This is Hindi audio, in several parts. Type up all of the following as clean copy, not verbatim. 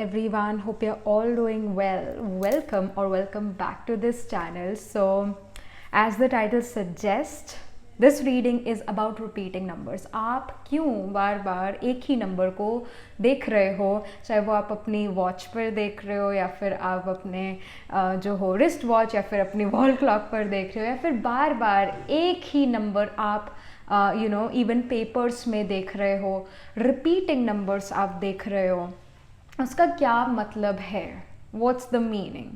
everyone, hope you're all doing well. Welcome back to this channel. So as the title suggests, this reading is about repeating numbers. आप क्यों बार बार एक ही नंबर को देख रहे हो, चाहे वो आप अपनी वॉच पर देख रहे हो या फिर आप अपने जो हो रिस्ट वॉच या फिर अपनी वॉल क्लॉक पर देख रहे हो, या फिर बार बार एक ही नंबर आप इवन पेपर्स में देख रहे हो, रिपीटिंग नंबर्स आप देख रहे हो, उसका क्या मतलब है? What's the meaning?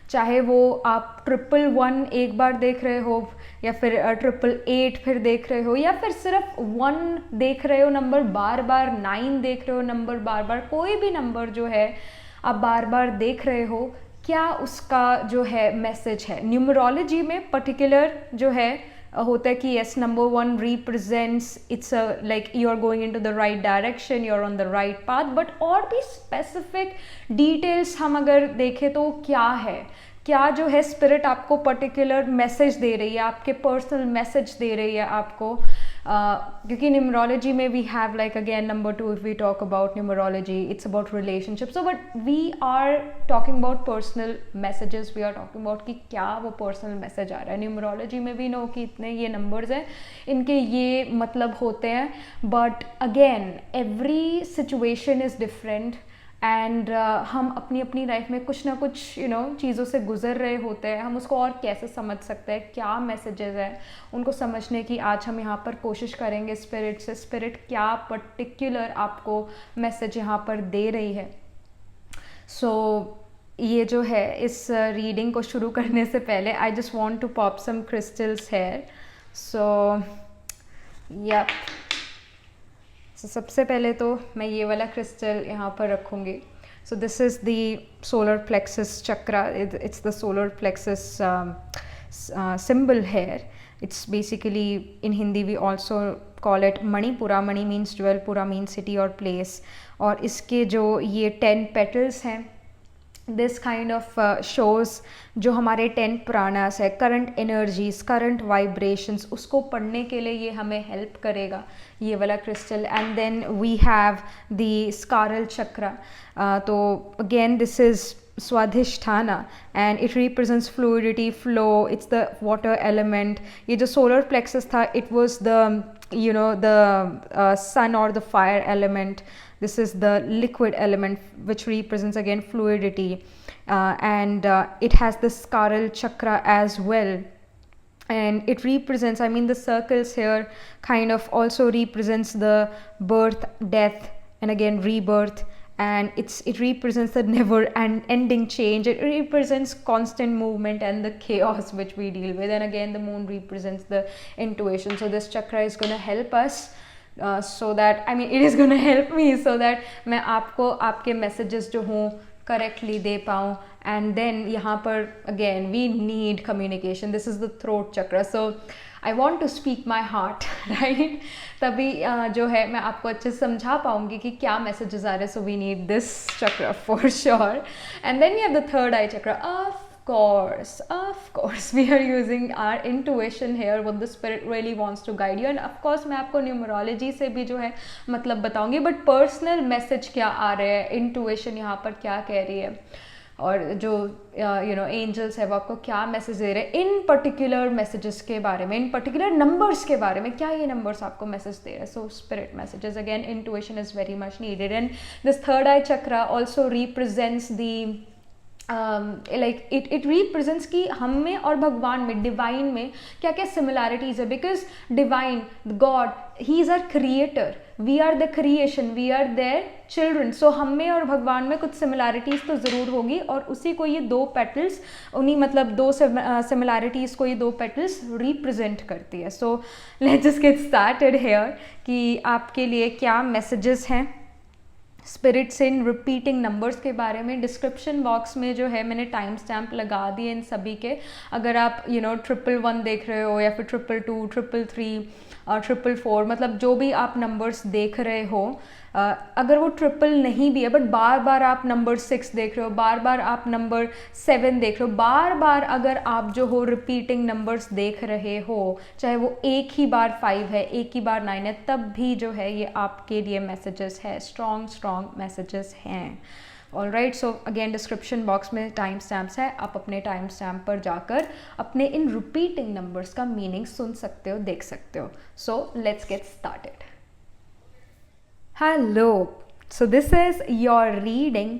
चाहे वो आप 111 एक बार देख रहे हो, या फिर 888 फिर देख रहे हो, या फिर सिर्फ 1 देख रहे हो नंबर बार बार, 9 देख रहे हो नंबर बार बार, कोई भी नंबर जो है आप बार बार देख रहे हो, क्या उसका जो है मैसेज है? न्यूमरोलॉजी में पर्टिकुलर जो है होता है कि yes, number 1 represents it's like you are going into the right direction, you are on the right path, but और भी स्पेसिफिक डिटेल्स हम अगर देखें तो क्या है, क्या जो है स्पिरिट आपको पर्टिकुलर मैसेज दे रही है, आपके पर्सनल मैसेज दे रही है आपको? क्योंकि न्यूमरोलॉजी में we have like again number 2, if we talk about numerology it's about relationship, so but we are talking about personal messages, we are talking about कि क्या वो पर्सनल मैसेज आ रहा है। न्यूमरोलॉजी में भी नो कि इतने ये नंबर्स हैं, इनके ये मतलब होते हैं, but again every situation is different and हम अपनी अपनी लाइफ में कुछ ना कुछ चीज़ों से गुजर रहे होते हैं। हम उसको और कैसे समझ सकते हैं, क्या मैसेजेस हैं, उनको समझने की आज हम यहाँ पर कोशिश करेंगे स्पिरिट से। स्पिरिट क्या पर्टिकुलर आपको मैसेज यहाँ पर दे रही है। सो ये जो है इस रीडिंग को शुरू करने से पहले I just want to pop some crystals here. So yep, सबसे पहले तो मैं ये वाला क्रिस्टल यहाँ पर रखूँगी। सो this is the solar plexus chakra, it's the solar plexus symbol here. It's basically in Hindi we also call it Manipura. Mani means jewel, Pura means city or place. और इसके जो ये 10 petals हैं, दिस काइंड ऑफ शोज़ जो हमारे 10 प्राणास है, करंट एनर्जीज, करंट वाइब्रेशंस, उसको पढ़ने के लिए ये हमें हेल्प करेगा ये वाला crystal. And then we have the sacral chakra. तो again this is Swadhisthana and it represents fluidity, flow, it's the water element. ये जो सोलर प्लेक्सस था, it was the the sun or the fire element. This is the liquid element which represents again fluidity, and it has the scaral chakra as well, and it represents, I mean the circles here kind of also represents the birth, death, and again rebirth, and it represents the never ending change. It represents constant movement and the chaos which we deal with, and again the moon represents the intuition. So this chakra is going to help us so that, I mean it is going to help me so that मैं आपको आपके messages जो हों करेक्टली दे पाऊँ। एंड देन यहाँ पर again we need communication, this is the throat chakra, so I want to speak my heart, right? तभी जो है मैं आपको अच्छे से समझा पाऊँगी कि क्या मैसेजेस आ रहे हैं। So we need this chakra for sure. And then we have the third eye chakra. Of course we are using our intuition here, what the spirit really wants to guide you, and of course मैं आपको न्यूमरोलॉजी से भी जो है मतलब बताऊंगी, बट पर्सनल मैसेज क्या आ रहे हैं, इंटुइशन यहाँ पर क्या कह रही है, और जो एंजल्स है वो आपको क्या मैसेज दे रहे हैं इन पर्टिकुलर मैसेजेस के बारे में, इन पर्टिकुलर नंबर्स के बारे में, क्या ये नंबर्स आपको मैसेज दे रहे हैं। So spirit messages, again intuition is very much needed. And this third eye chakra also represents the like it represents कि हम में और भगवान में, डिवाइन में क्या क्या सिमिलैरिटीज़ है, because divine, God, he is our creator, we are the creation, we are their children. So हम में और भगवान में कुछ सिमिलैरिटीज़ तो ज़रूर होगी, और उसी को ये 2 पेटल्स, उन्हीं मतलब 2 सिमिलैरिटीज़ को ये 2 पेटल्स रिप्रेजेंट करती है। So let's just get started here कि आपके लिए क्या मैसेजेस हैं स्पिरिट्स इन रिपीटिंग नंबर्स के बारे में। डिस्क्रिप्शन बॉक्स में जो है मैंने टाइम स्टैम्प लगा दिए इन सभी के। अगर आप 111 देख रहे हो, या फिर 222, 333 और 444, मतलब जो भी आप नंबर्स देख रहे हो, अगर वो ट्रिपल नहीं भी है बट बार बार आप नंबर 6 देख रहे हो, बार बार आप नंबर 7 देख रहे हो, बार बार अगर आप जो हो रिपीटिंग नंबर्स देख रहे हो, चाहे वो एक ही बार 5 है, एक ही बार 9 है, तब भी जो है ये आपके लिए मैसेजेस है, स्ट्रॉन्ग मैसेजेस हैं। All right, so again description box में टाइम स्टैम्प्स है, आप अपने टाइम स्टैम्प पर जाकर अपने इन रिपीटिंग नंबर्स का मीनिंग सुन सकते हो, देख सकते हो. So let's get started. Hello, so this is your reading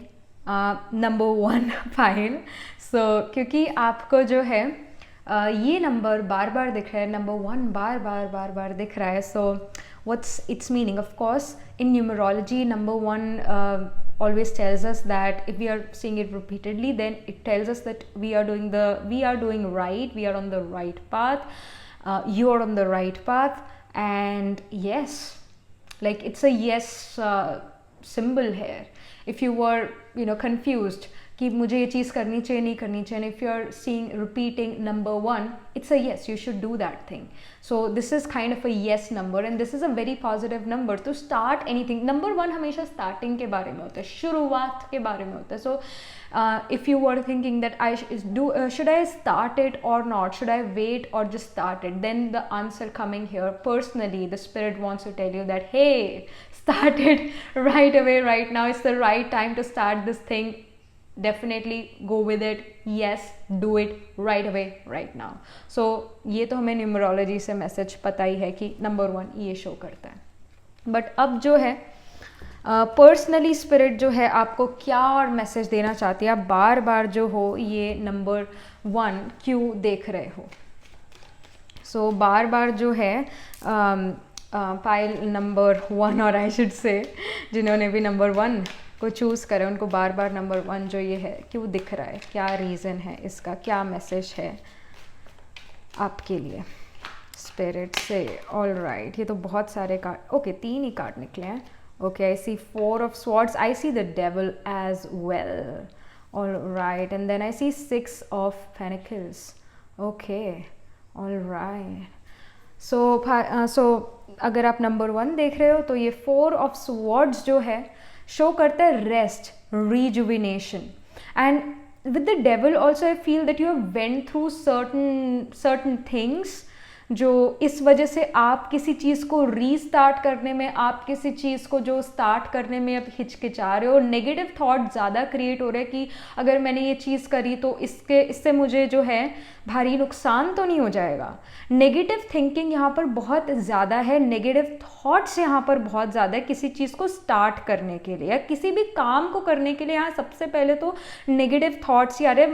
number 1 file. So क्योंकि आपको जो है ये नंबर बार बार दिख रहा है, नंबर 1 बार बार दिख रहा है. So what's it's meaning? Of course in numerology number 1 always tells us that if we are seeing it repeatedly, then it tells us that we are doing right, we are on the right path, you are on the right path. And yes, like it's a yes symbol here. If you were confused कि मुझे ये चीज़ करनी चाहिए नहीं करनी चाहिए, if you are seeing repeating number 1, it's a yes, you should do that thing. So this is kind of a yes number and this is a very positive number to start anything. Number 1 हमेशा starting के बारे में होता है, शुरुआत के बारे में होता है. So if you were thinking that should I start it or not, should I wait or just start it, then the answer coming here, personally the spirit wants to tell you that hey, start it right away, right now, it's the right time to start this thing. Definitely go with it. Yes, do it right away, right now. So ये तो हमें न्यूमरोलॉजी से मैसेज पता ही है कि नंबर 1 ये शो करता है. बट अब जो है पर्सनली स्पिरिट जो है आपको क्या और मैसेज देना चाहती है, आप बार बार जो हो ये नंबर 1 क्यों देख रहे हो. सो बार बार जो है फाइल नंबर 1, और आई शुड से जिन्होंने भी नंबर 1 को चूज़ करें उनको बार बार नंबर 1 जो ये है क्यों दिख रहा है, क्या रीज़न है इसका, क्या मैसेज है आपके लिए स्पिरिट से. ऑल राइट, ये तो बहुत सारे कार्ड, ओके 3 ही कार्ड निकले हैं. Okay, I see 4 of swords, I see the devil as well. All right, and then I see 6 of pentacles. Okay, all right. So अगर आप नंबर 1 देख रहे हो तो ये 4 ऑफ स्वॉर्ड्स जो है शो करता है rest, rejuvenation. And with the devil also I feel that you have went through certain things जो इस वजह से आप किसी चीज़ को रीस्टार्ट करने में, आप किसी चीज़ को जो स्टार्ट करने में अब हिचकिचा रहे हो. नेगेटिव थॉट ज़्यादा क्रिएट हो रहे हैं कि अगर मैंने ये चीज़ करी तो इससे मुझे जो है भारी नुकसान तो नहीं हो जाएगा. नेगेटिव थिंकिंग यहाँ पर बहुत ज़्यादा है, नेगेटिव थॉट्स यहाँ पर बहुत ज़्यादा है किसी चीज़ को स्टार्ट करने के लिए या किसी भी काम को करने के लिए. यहाँ सबसे पहले तो नेगेटिव थॉट्स ही आ रहे.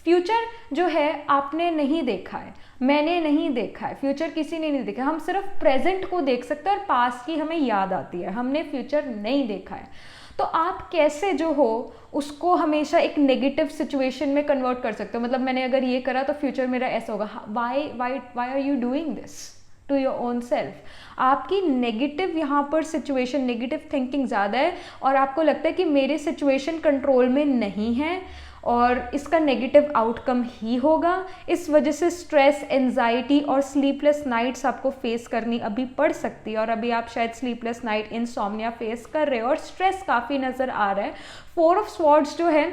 फ्यूचर जो है आपने नहीं देखा है, मैंने नहीं देखा है, फ्यूचर किसी ने नहीं देखा. हम सिर्फ प्रेजेंट को देख सकते हैं और पास्ट की हमें याद आती है, हमने फ्यूचर नहीं देखा है. तो आप कैसे जो हो उसको हमेशा एक नेगेटिव सिचुएशन में कन्वर्ट कर सकते हो. मतलब मैंने अगर ये करा तो फ्यूचर मेरा ऐसा होगा. Why are you doing this to your own self. आपकी नेगेटिव यहाँ पर सिचुएशन, नेगेटिव थिंकिंग ज़्यादा है और आपको लगता है कि मेरे सिचुएशन कंट्रोल में नहीं है और इसका नेगेटिव आउटकम ही होगा. इस वजह से स्ट्रेस, एंजाइटी और स्लीपलेस नाइट्स आपको फेस करनी अभी पड़ सकती है और अभी आप शायद स्लीपलेस नाइट, इंसोम्निया फेस कर रहे हो और स्ट्रेस काफ़ी नज़र आ रहा है. 4 ऑफ स्वॉर्ड्स जो है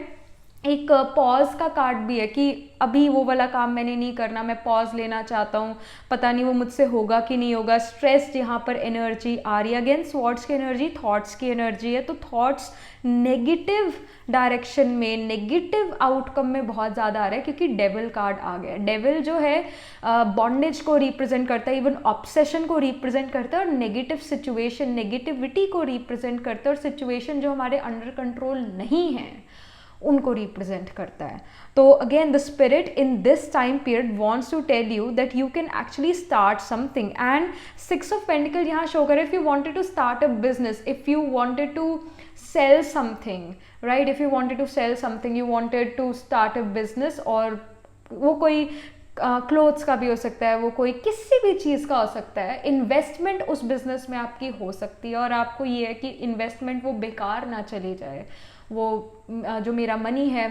एक पॉज का कार्ड भी है कि अभी वो वाला काम मैंने नहीं करना, मैं पॉज लेना चाहता हूँ, पता नहीं वो मुझसे होगा कि नहीं होगा. स्ट्रेस यहाँ पर एनर्जी आ रही है. अगेन स्वॉर्ड्स की एनर्जी थॉट्स की एनर्जी है, तो थॉट्स नेगेटिव डायरेक्शन में, नेगेटिव आउटकम में बहुत ज़्यादा आ रहा है क्योंकि डेविल कार्ड आ गया. डेविल जो है बॉन्डेज को रिप्रेजेंट करता है, इवन ऑब्सेशन को रिप्रेजेंट करता है और नेगेटिव सिचुएशन, नेगेटिविटी को रिप्रेजेंट करता है और सिचुएशन जो हमारे अंडर कंट्रोल नहीं है उनको रिप्रेजेंट करता है. तो again the spirit in this time period wants to tell you that you can actually start something. And 6 of pentacle यहाँ शो करे. If you wanted to start a business, if you wanted to sell something, right? If you wanted to sell something, you wanted to start a business, और वो कोई क्लोथ्स का भी हो सकता है, वो कोई किसी भी चीज़ का हो सकता है. इन्वेस्टमेंट उस बिजनेस में आपकी हो सकती है और आपको ये है कि इन्वेस्टमेंट वो बेकार ना चली जाए, वो जो मेरा मनी है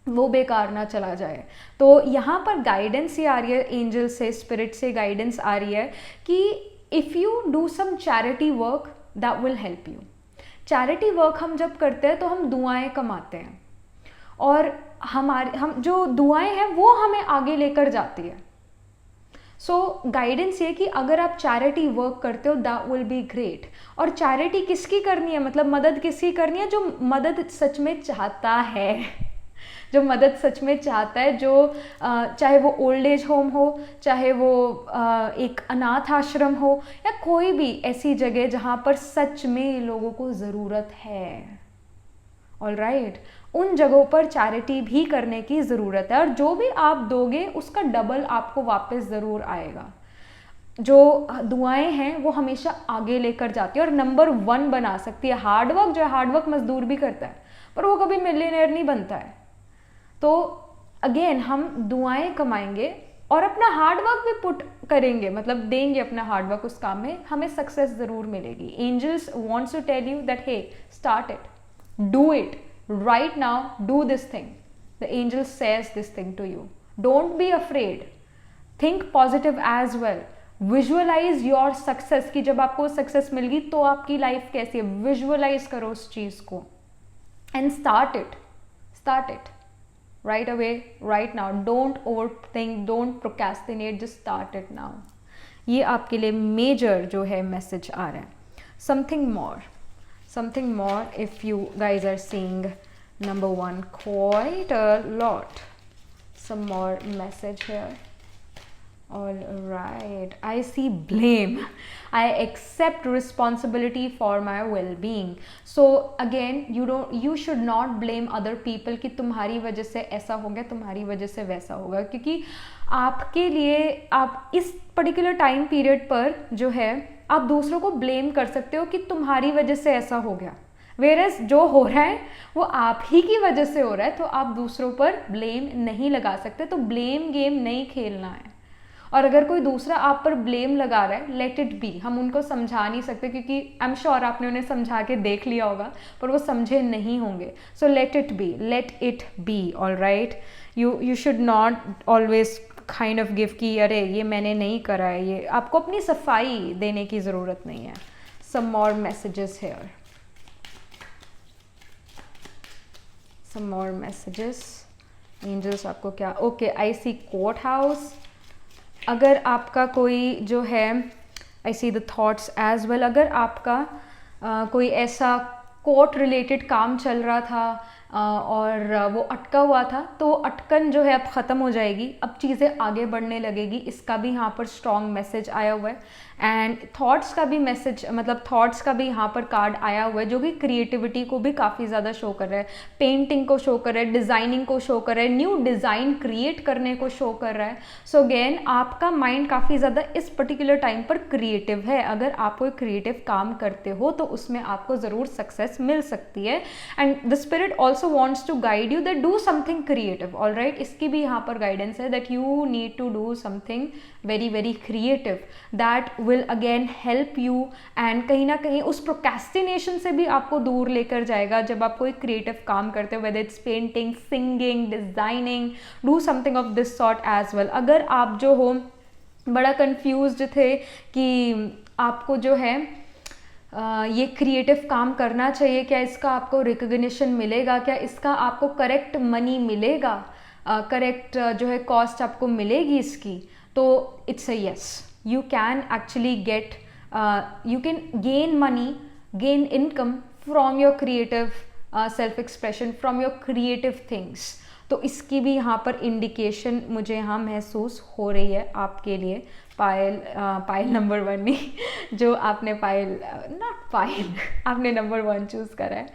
वो बेकार ना चला जाए. तो यहाँ पर गाइडेंस ये आ रही है एंजल से, स्पिरिट से गाइडेंस आ रही है कि if you do some charity work that will help you. Charity work हम जब करते हैं तो हम दुआएं कमाते हैं और हम जो दुआएं हैं वो हमें आगे लेकर जाती है. सो गाइडेंस ये कि अगर आप चैरिटी वर्क करते हो दैट विल बी ग्रेट। और चैरिटी किसकी करनी है, मतलब मदद किसकी करनी है, जो मदद सच में चाहता है जो मदद सच में चाहता है, जो चाहे वो ओल्ड एज होम हो, चाहे वो एक अनाथ आश्रम हो, या कोई भी ऐसी जगह जहाँ पर सच में लोगों को ज़रूरत है। ऑलराइट, उन जगहों पर चैरिटी भी करने की ज़रूरत है, और जो भी आप दोगे उसका डबल आपको वापस ज़रूर आएगा। जो दुआएं हैं वो हमेशा आगे लेकर जाती है और नंबर 1 बना सकती है। हार्डवर्क जो है, हार्डवर्क मजदूर भी करता है पर वो कभी मिलियनेयर नहीं बनता है। तो अगेन हम दुआएं कमाएंगे और अपना हार्डवर्क भी पुट करेंगे, मतलब देंगे अपना हार्डवर्क उस काम में, हमें सक्सेस ज़रूर मिलेगी। Angels wants to tell you that hey start it, do it right now, do this thing. The angel says this thing to you. Don't be afraid, think positive as well. Visualize your success कि जब आपको सक्सेस मिल गई तो आपकी लाइफ कैसी है, विजुअलाइज करो उस चीज़ को and start it right away, right now. Don't overthink, don't procrastinate, just start it now. ये आपके लिए मेजर जो है मैसेज आ रहा है। Something more if you guys are seeing number 1 quite a lot. Some more message here. All right, I see blame. I accept responsibility for my well-being. So again, you should not blame other people कि तुम्हारी वजह से ऐसा हो गया, तुम्हारी वजह से वैसा होगा, क्योंकि आपके लिए आप इस पर्टिकुलर टाइम पीरियड पर जो है आप दूसरों को ब्लेम कर सकते हो कि तुम्हारी वजह से ऐसा हो गया, वेयरएज जो हो रहा है वो आप ही की वजह से हो रहा है, तो आप दूसरों पर ब्लेम नहीं लगा सकते। तो ब्लेम गेम नहीं खेलना है। और अगर कोई दूसरा आप पर ब्लेम लगा रहा है, लेट इट बी। हम उनको समझा नहीं सकते क्योंकि आई एम श्योर आपने उन्हें समझा के देख लिया होगा पर वो समझे नहीं होंगे। So let it be, alright. You should not always kind of give कि अरे ये मैंने नहीं करा है, ये आपको अपनी सफाई देने की ज़रूरत नहीं है। Some more messages here, some more messages. Angels आपको क्या, okay I see court house. अगर आपका कोई जो है, I see the thoughts as well, अगर आपका कोई ऐसा कोर्ट रिलेटेड काम चल रहा था और वो अटका हुआ था, तो अटकन जो है अब ख़त्म हो जाएगी, अब चीज़ें आगे बढ़ने लगेगी। इसका भी यहाँ पर स्ट्रॉन्ग मैसेज आया हुआ है। एंड थॉट्स का भी मैसेज, मतलब थॉट्स का भी यहाँ पर कार्ड आया हुआ है जो कि क्रिएटिविटी को भी काफ़ी ज़्यादा शो कर रहा है, पेंटिंग को शो कर रहा है, डिज़ाइनिंग को शो कर रहा है, न्यू डिज़ाइन क्रिएट करने को शो कर रहा है। सो अगेन आपका माइंड काफ़ी ज़्यादा इस पर्टिकुलर टाइम पर क्रिएटिव है। अगर आप कोई क्रिएटिव काम करते हो तो उसमें आपको ज़रूर सक्सेस मिल सकती है। And the spirit also wants to guide you that do something creative, alright. इसकी भी यहाँ पर गाइडेंस है that you need to do something very very creative that will again help you, and कहीं ना कहीं उस प्रोक्रेस्टिनेशन से भी आपको दूर लेकर जाएगा जब आप कोई क्रिएटिव काम करते हो, whether it's painting, singing, designing, do something of this sort as well. अगर आप जो हो बड़ा कंफ्यूज्ड थे कि आपको जो है ये क्रिएटिव काम करना चाहिए, क्या इसका आपको रिकग्निशन मिलेगा, क्या इसका आपको करेक्ट मनी मिलेगा, करेक्ट जो है कॉस्ट आपको मिलेगी इसकी, तो it's a yes. You can actually get, you can gain money, gain income from your creative self-expression, from your creative things. तो इसकी भी यहाँ पर इंडिकेशन मुझे यहाँ महसूस हो रही है आपके लिए। पायल नंबर 1 नहीं, जो आपने आपने नंबर 1 चूज़ करा है,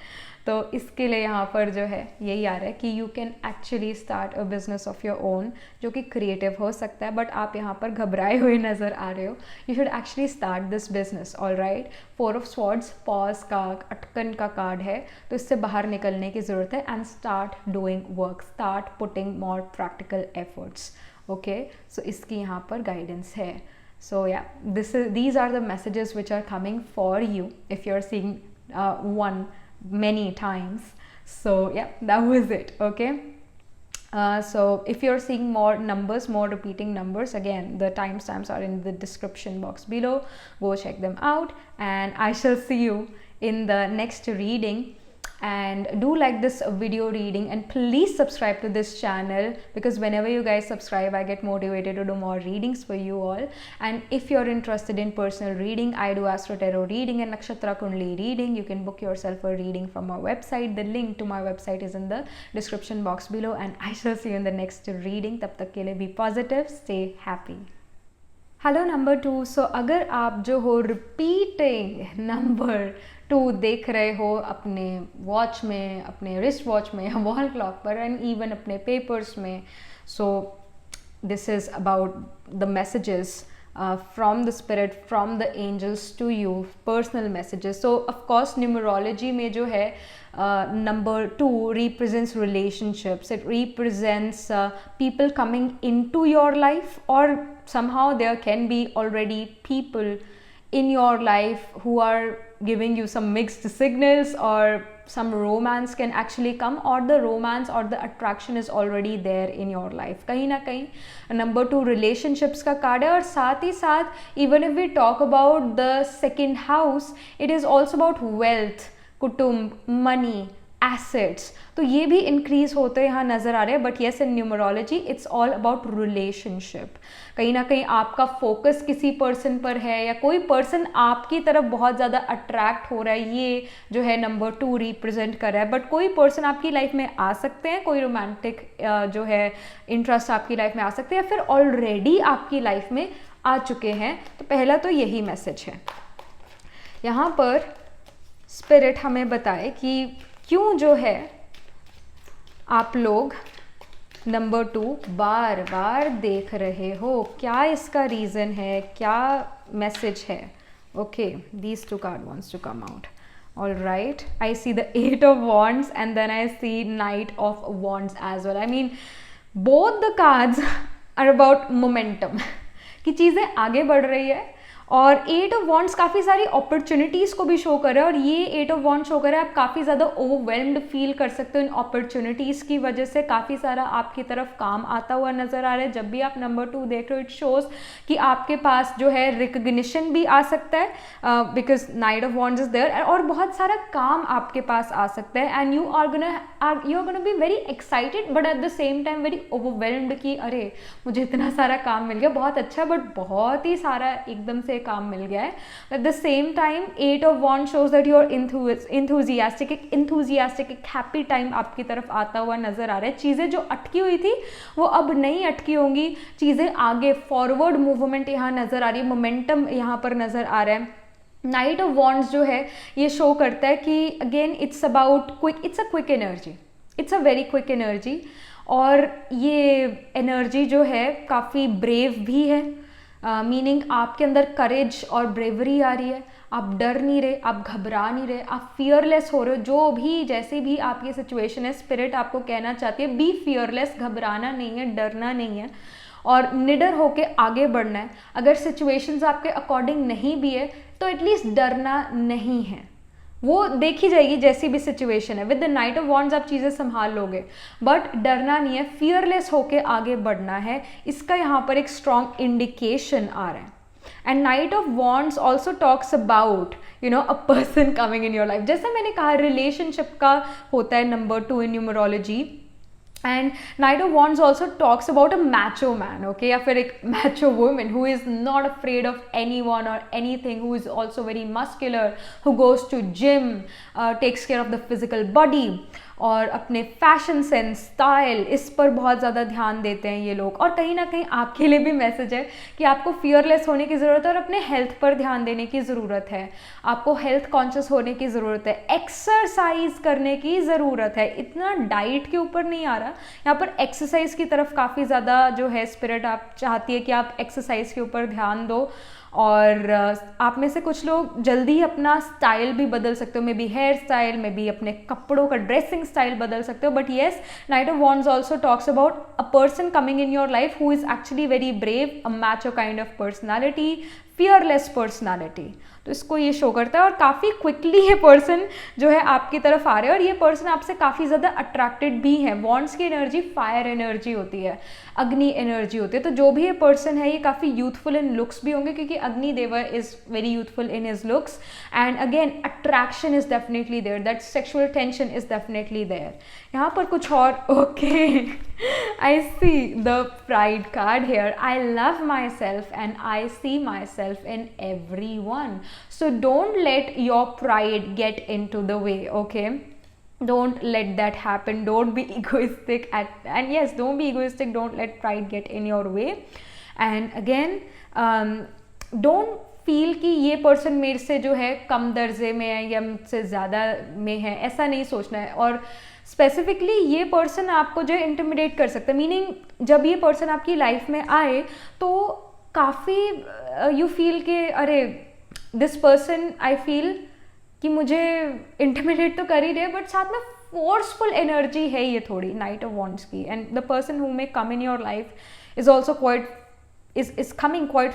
तो इसके लिए यहाँ पर जो है यही आ रहा है कि you can actually start a business of your own, जो कि क्रिएटिव हो सकता है, बट आप यहाँ पर घबराए हुए नज़र आ रहे हो। You should actually start this business, alright. 4 of swords, pause का, अटकन का कार्ड है, तो इससे बाहर निकलने की ज़रूरत है। And start doing work, start putting more practical efforts, okay. So इसकी यहाँ पर गाइडेंस है। सो या these are the messages which are coming for you if you're seeing one many times. So yeah, that was it, okay. So if you're seeing more numbers, more repeating numbers, again the timestamps are in the description box below, go check them out, and I shall see you in the next reading. and do like this video reading, and please subscribe to this channel, because whenever you guys subscribe I get motivated to do more readings for you all. And if you're interested in personal reading, I do Astro Tarot reading and Nakshatra Kundli reading. You can book yourself a reading from our website. The link to my website is in the description box below, and I shall see you in the next reading. Tab tak ke liye be positive, stay happy. Hello number 2. सो अगर आप जो हो रिपीटिंग नंबर 2 देख रहे हो अपने वॉच में, अपने रिस्ट वॉच में या वॉल क्लॉक पर, एंड इवन अपने पेपर्स में, सो this is about the messages from the spirit, from the angels to you, personal messages. So of course numerology में जो है number 2 represents relationships. It represents people coming into your life, or somehow there can be already people in your life who are giving you some mixed signals, or some romance can actually come, or the romance or the attraction is already there in your life. कहीं ना कहीं number 2 relationships का कार्ड है. और साथ ही साथ even if we talk about the second house, it is also about wealth, कुटुंब, money, assets. तो ये भी इंक्रीज होते यहाँ नज़र आ रहे हैं. But yes, in numerology it's all about relationship. कहीं ना कहीं आपका फोकस किसी पर्सन पर है, या कोई पर्सन आपकी तरफ बहुत ज़्यादा अट्रैक्ट हो रहा है, ये जो है नंबर 2 रिप्रेजेंट कर रहा है. बट कोई पर्सन आपकी लाइफ में आ सकते हैं, कोई रोमांटिक जो है इंटरेस्ट आपकी लाइफ में आ सकते हैं, या फिर ऑलरेडी आपकी लाइफ में आ चुके हैं. तो पहला तो यही मैसेज है. यहाँ पर स्पिरिट हमें बताए कि क्यों जो है आप लोग नंबर 2 बार बार देख रहे हो, क्या इसका रीज़न है, क्या मैसेज है. Okay, these 2 cards wants to come out. All right, I see the 8 of Wands and then I see Knight of Wands as well. I mean, both the cards are about momentum कि चीज़ें आगे बढ़ रही है. और 8 ऑफ वॉन्ड्स काफ़ी सारी अपॉर्चुनिटीज़ को भी शो कर रहा है, और ये 8 ऑफ वॉन्ड शो कर रहा है आप काफ़ी ज़्यादा ओवरवेल्म्ड फील कर सकते हो इन अपॉर्चुनिटीज़ की वजह से. काफ़ी सारा आपकी तरफ काम आता हुआ नज़र आ रहा है. जब भी आप नंबर 2 देख रहे हो, इट शोज़ कि आपके पास जो है रिकग्निशन भी आ सकता है, because knight of wands is there, और बहुत सारा काम आपके पास आ सकता है. And you are gonna be very excited, but at the same time very overwhelmed कि अरे मुझे इतना सारा काम मिल गया, बहुत अच्छा, बट बहुत ही सारा एकदम से काम मिल गया है. At the same time 8 of wand shows that you are enthusiastic, एक हैप्पी टाइम आपकी तरफ आता हुआ नजर आ रहा है. चीज़ें जो अटकी हुई थी वो अब नहीं अटकी होंगी, चीज़ें आगे फॉरवर्ड मूवमेंट यहाँ नजर आ रही है, मोमेंटम यहाँ पर नजर आ रहा है. नाइट ऑफ वॉन्ड्स जो है ये शो करता है कि again it's about quick, it's a quick energy, it's a very quick energy. और ये एनर्जी जो है काफ़ी ब्रेव भी है, मीनिंग आपके अंदर करेज और ब्रेवरी आ रही है. आप डर नहीं रहे, आप घबरा नहीं रहे, आप फियरलेस हो रहे हो. जो भी जैसे भी आपकी सिचुएशन है, स्पिरिट आपको कहना चाहती है बी फियरलेस, घबराना नहीं है, डरना नहीं है, और निडर होके आगे बढ़ना है. अगर सिचुएशंस आपके अकॉर्डिंग नहीं भी है तो एटलीस्ट डरना नहीं है, वो देखी जाएगी जैसी भी सिचुएशन है. With the knight of wands आप चीज़ें संभाल लोगे, बट डरना नहीं है, फियरलेस होके आगे बढ़ना है. इसका यहाँ पर एक स्ट्रॉन्ग इंडिकेशन आ रहा है. And knight of wands also talks about a person coming in your life. जैसे मैंने कहा रिलेशनशिप का होता है number 2 in numerology. And knight of wands also talks about a macho man, okay, या फिर एक macho women who is not afraid of anyone और anything, who is also very muscular, who goes to gym, takes care of the physical body, और अपने फैशन सेंस, स्टाइल, इस पर बहुत ज़्यादा ध्यान देते हैं ये लोग. और कहीं ना कहीं आपके लिए भी मैसेज है कि आपको फियरलेस होने की ज़रूरत है, और अपने हेल्थ पर ध्यान देने की ज़रूरत है. आपको हेल्थ कॉन्शियस होने की ज़रूरत है, एक्सरसाइज करने की ज़रूरत है. इतना डाइट के ऊपर नहीं आ रहा, यहाँ पर एक्सरसाइज की तरफ काफ़ी ज़्यादा जो है स्पिरिट आप चाहती है कि आप एक्सरसाइज के ऊपर ध्यान दो. और आप में से कुछ लोग जल्दी अपना स्टाइल भी बदल सकते हो, may be here style, may be अपने कपड़ों का ड्रेसिंग स्टाइल बदल सकते हो. But yes, knight of wands also talks about a person coming in your life who is actually very brave, a Macho kind of personality, fearless personality, तो इसको ये शो करता है। और काफ़ी क्विकली ये पर्सन जो है आपकी तरफ आ रहे हैं और ये पर्सन आपसे काफ़ी ज़्यादा अट्रैक्टेड भी है। वॉन्ड्स की एनर्जी फायर एनर्जी होती है, अग्नि एनर्जी होती है, तो जो भी ये पर्सन है ये काफ़ी यूथफुल इन लुक्स भी होंगे, क्योंकि Agni Deva is very youthful in his looks. And again attraction is definitely there, that sexual tension is definitely there. यहाँ पर कुछ और, okay, I see the pride card here, I love myself and I see myself in everyone, so don't let your pride get into the way, okay? Don't let that happen. Don't be egoistic and yes, don't be egoistic. Don't let pride get in your way. And again, don't feel कि ये पर्सन मेरे से जो है कम दर्जे में है या मुझसे ज़्यादा में है, ऐसा नहीं सोचना है। और स्पेसिफिकली ये पर्सन आपको जो है इंटिमिडेट कर सकता है, मीनिंग जब ये पर्सन आपकी लाइफ में आए तो काफ़ी यू फील कि अरे दिस पर्सन, आई फील कि मुझे इंटिमिडेट तो कर ही रहे, बट साथ में फोर्सफुल एनर्जी है ये थोड़ी नाइट ऑफ वॉन्ड्स की। And the person who may come in your life is also quite is coming quite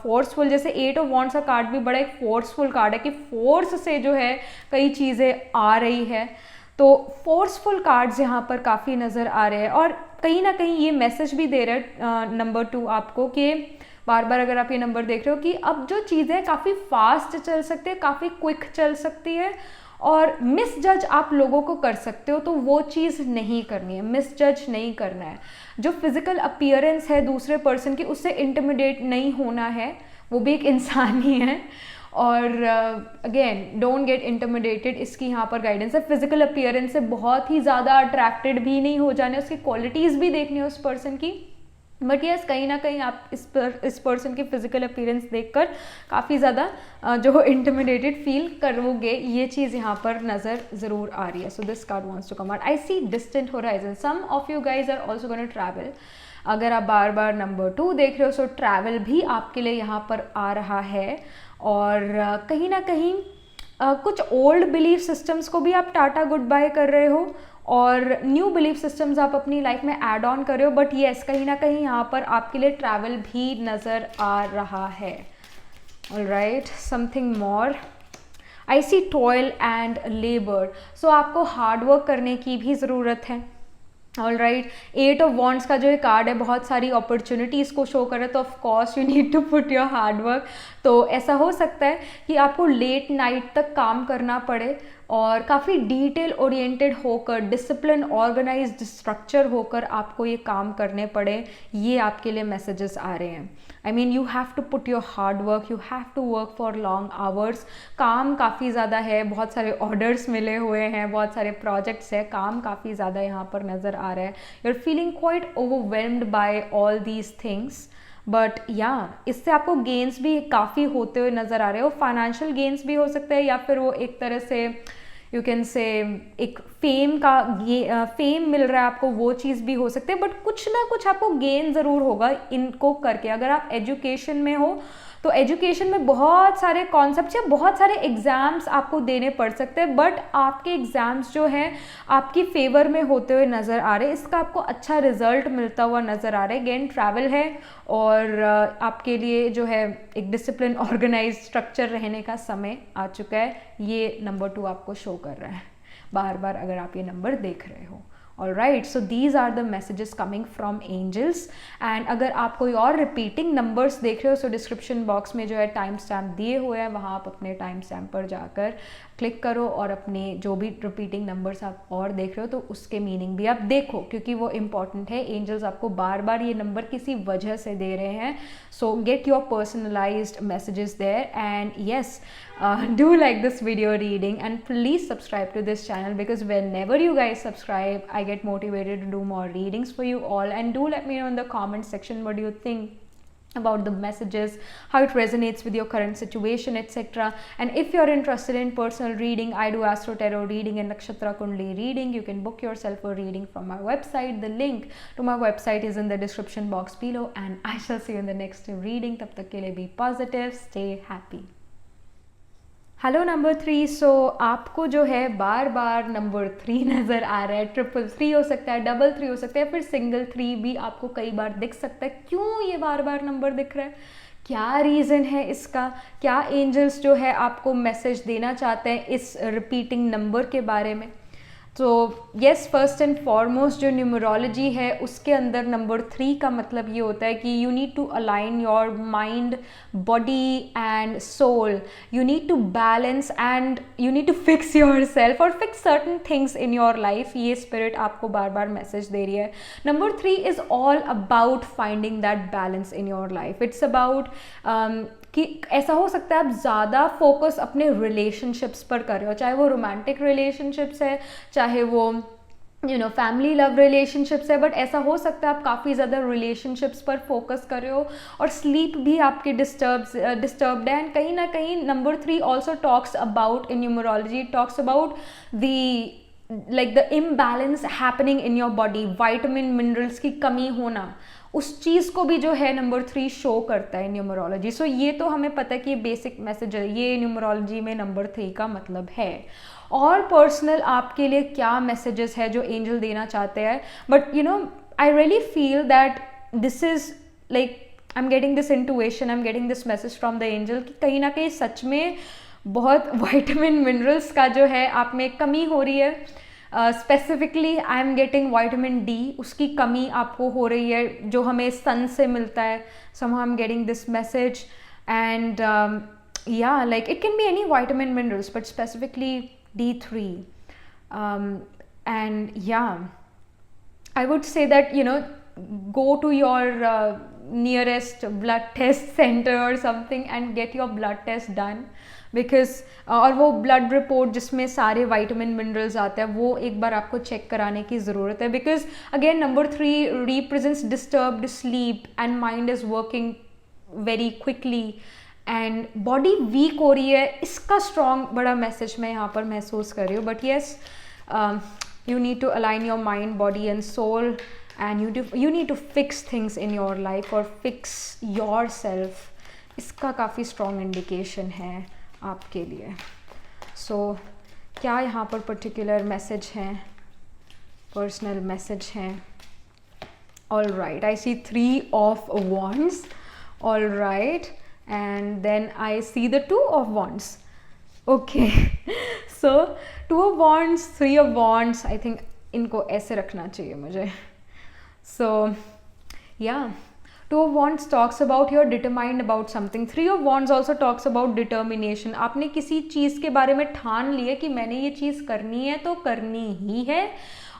forceful. जैसे 8 ऑफ वॉन्ड्स का कार्ड भी बड़ा एक फोर्सफुल कार्ड है कि फोर्स से जो है कई चीज़ें आ रही है, तो फोर्सफुल कार्ड्स यहाँ पर काफ़ी नज़र आ रहे हैं। और कहीं ना कहीं ये मैसेज भी दे रहे हैं नंबर 2 आपको कि बार बार अगर आप ये नंबर देख रहे हो कि अब जो चीज़ें काफ़ी फास्ट चल सकती है, काफ़ी क्विक चल सकती है और मिस जज आप लोगों को कर सकते हो, तो वो चीज़ नहीं करनी है, मिस जज नहीं करना है। जो फिजिकल अपीयरेंस है दूसरे पर्सन की, उससे इंटिमिडेट नहीं होना है, वो भी एक इंसान ही है। और अगेन डोंट गेट इंटिमिडेटेड, इसकी यहाँ पर गाइडेंस है। फिजिकल अपीयरेंस से बहुत ही ज़्यादा अट्रैक्टेड भी नहीं हो जाने, उसकी क्वालिटीज़ भी देखनी है उस पर्सन की, बट यस कहीं ना कहीं आप इस पर्सन की फिजिकल अपीयरेंस देखकर काफ़ी ज़्यादा जो इंटिमिडेटेड फील करोगे, ये चीज़ यहाँ पर नज़र ज़रूर आ रही है। So this card wants to come out. I see distant horizon, some of you guys are also gonna travel. अगर आप बार बार नंबर 2 देख रहे हो, सो ट्रैवल भी आपके लिए यहाँ पर आ रहा है। और कहीं ना कहीं कुछ ओल्ड बिलीफ सिस्टम्स को भी आप टाटा गुड बाय कर रहे हो और न्यू बिलीफ सिस्टम्स आप अपनी लाइफ में ऐड ऑन कर रहे हो, बट येस कहीं ना कहीं यहाँ पर आपके लिए ट्रैवल भी नज़र आ रहा है। Alright, something more, I see toil and labour, so आपको हार्ड वर्क करने की भी ज़रूरत है। ऑलराइट, 8 ऑफ वॉन्ड्स का जो ये कार्ड है बहुत सारी अपॉर्चुनिटीज़ को शो कर रहा है, तो of course you need to put your hard work. तो ऐसा हो सकता है कि आपको लेट नाइट तक काम करना पड़े और काफ़ी डिटेल ओरिएंटेड होकर, डिसिप्लिन ऑर्गेनाइज्ड स्ट्रक्चर होकर आपको ये काम करने पड़े, ये आपके लिए मैसेजेस आ रहे हैं। I mean you have to put your hard work, you have to work for long hours. काम काफ़ी ज़्यादा है, बहुत सारे ऑर्डर्स मिले हुए हैं, बहुत सारे प्रोजेक्ट्स है, काम काफ़ी ज़्यादा यहाँ पर नज़र आ रहा है। You are feeling quite overwhelmed by all these things, but या इससे आपको गेन्स भी काफ़ी होते हुए नज़र आ रहे हो। फाइनेंशियल गेन्स भी हो सकता है या फिर वो एक तरह से यू कैन से एक फेम का फेम मिल रहा है आपको, वो चीज़ भी हो सकती है, बट कुछ ना कुछ आपको गेन ज़रूर होगा इनको करके। अगर आप एजुकेशन में हो तो एजुकेशन में बहुत सारे कॉन्सेप्ट्स या बहुत सारे एग्ज़ाम्स आपको देने पड़ सकते हैं, बट आपके एग्ज़ाम्स जो हैं आपकी फेवर में होते हुए नज़र आ रहे हैं, इसका आपको अच्छा रिजल्ट मिलता हुआ नज़र आ रहा है। अगेन ट्रैवल है और आपके लिए जो है एक डिसिप्लिन ऑर्गेनाइज स्ट्रक्चर रहने का समय आ चुका है, ये नंबर 2 आपको शो कर रहा है बार बार अगर आप ये नंबर देख रहे हो। Alright, so these are the messages coming from angels. and अगर आप कोई और रिपीटिंग नंबर्स देख रहे हो, सो डिस्क्रिप्शन बॉक्स में जो है टाइम स्टैम्प दिए हुए हैं, वहाँ आप अपने टाइम स्टैम्प पर जाकर क्लिक करो और अपने जो भी रिपीटिंग नंबर्स आप और देख रहे हो तो उसके मीनिंग भी आप देखो, क्योंकि वो इम्पॉर्टेंट है। एंजल्स आपको बार बार ये नंबर किसी वजह से दे रहे हैं, so get your personalised messages there. And yes, do like this video reading and please subscribe to this channel, because whenever you guys subscribe I get motivated to do more readings for you all. And do let me know in the comment section what do you think about the messages, how it resonates with your current situation, etc. And if you're interested in personal reading, I do astro tarot reading and nakshatra kundli reading. You can book yourself a reading from my website. The link to my website is in the description box below, and I shall see you in the next reading. Tab tak ke liye be positive, stay happy. Hello number 3, सो आपको जो है बार बार नंबर 3 नज़र आ रहा है। 333 हो सकता है, 33 हो सकता है, फिर सिंगल 3 भी आपको कई बार दिख सकता है। क्यों ये बार बार नंबर दिख रहा है, क्या रीज़न है इसका, क्या एंजल्स जो है आपको मैसेज देना चाहते हैं इस रिपीटिंग नंबर के बारे में। तो येस, फर्स्ट एंड फॉरमोस्ट जो न्यूमरोलॉजी है उसके अंदर नंबर 3 का मतलब ये होता है कि you need to align your mind, body and soul, you need to balance and you need to fix yourself और fix certain things in your life. ये स्पिरिट आपको बार बार मैसेज दे रही है। Number 3 is all about finding that balance in your life. It's about कि ऐसा हो सकता है आप ज़्यादा फोकस अपने रिलेशनशिप्स पर कर रहे हो, चाहे वो रोमांटिक रिलेशनशिप्स है, चाहे वो फैमिली लव रिलेशनशिप्स है, बट ऐसा हो सकता है आप काफ़ी ज़्यादा रिलेशनशिप्स पर फोकस कर रहे हो और स्लीप भी आपकी डिस्टर्ब्ड है। एंड कहीं ना कहीं number 3 also talks about, in numerology talks about the imbalance happening in your body, vitamin minerals की कमी होना, उस चीज़ को भी जो है नंबर 3 शो करता है न्यूमरोलॉजी। सो ये तो हमें पता है कि ये बेसिक मैसेज है, ये न्यूमरोलॉजी में नंबर 3 का मतलब है। और पर्सनल आपके लिए क्या मैसेजेस है जो एंजल देना चाहते हैं, but I really feel that this is like I am getting this intuition, I am getting this message from the angel कि कहीं ना कहीं सच में बहुत वाइटामिन मिनरल्स का जो है आप में कमी हो रही है। Specifically I am getting vitamin D, उसकी कमी आपको हो रही है जो हमें सन से मिलता है। somehow I'm getting this message and yeah, like it can be any vitamin minerals but specifically D3, and yeah, I would say that go to your nearest blood test center or something and get your blood test done because और वो ब्लड रिपोर्ट जिसमें सारे वाइटामिन मिनरल्स आते हैं वो एक बार आपको चेक कराने की ज़रूरत है। Because again number 3 represents disturbed sleep and mind is working very quickly and body weak हो रही है, इसका स्ट्रॉन्ग बड़ा मैसेज मैं यहाँ पर महसूस कर रही हूँ। But yes, you need to align your mind, body and soul and you need to fix things in your life or fix yourself। इसका काफ़ी स्ट्रॉन्ग इंडिकेशन है आपके लिए। सो क्या यहाँ पर पर्टिकुलर मैसेज हैं, पर्सनल मैसेज हैं? All right, I see 3 of wands, all right, and then I see the 2 of wands। Okay, so 2 of wands, 3 of wands, I think इनको ऐसे रखना चाहिए मुझे। सो yeah, 2 of wands talks about you're determined about something। 3 of wands also talks about determination। आपने किसी चीज़ के बारे में ठान लिया कि मैंने ये चीज़ करनी है तो करनी ही है।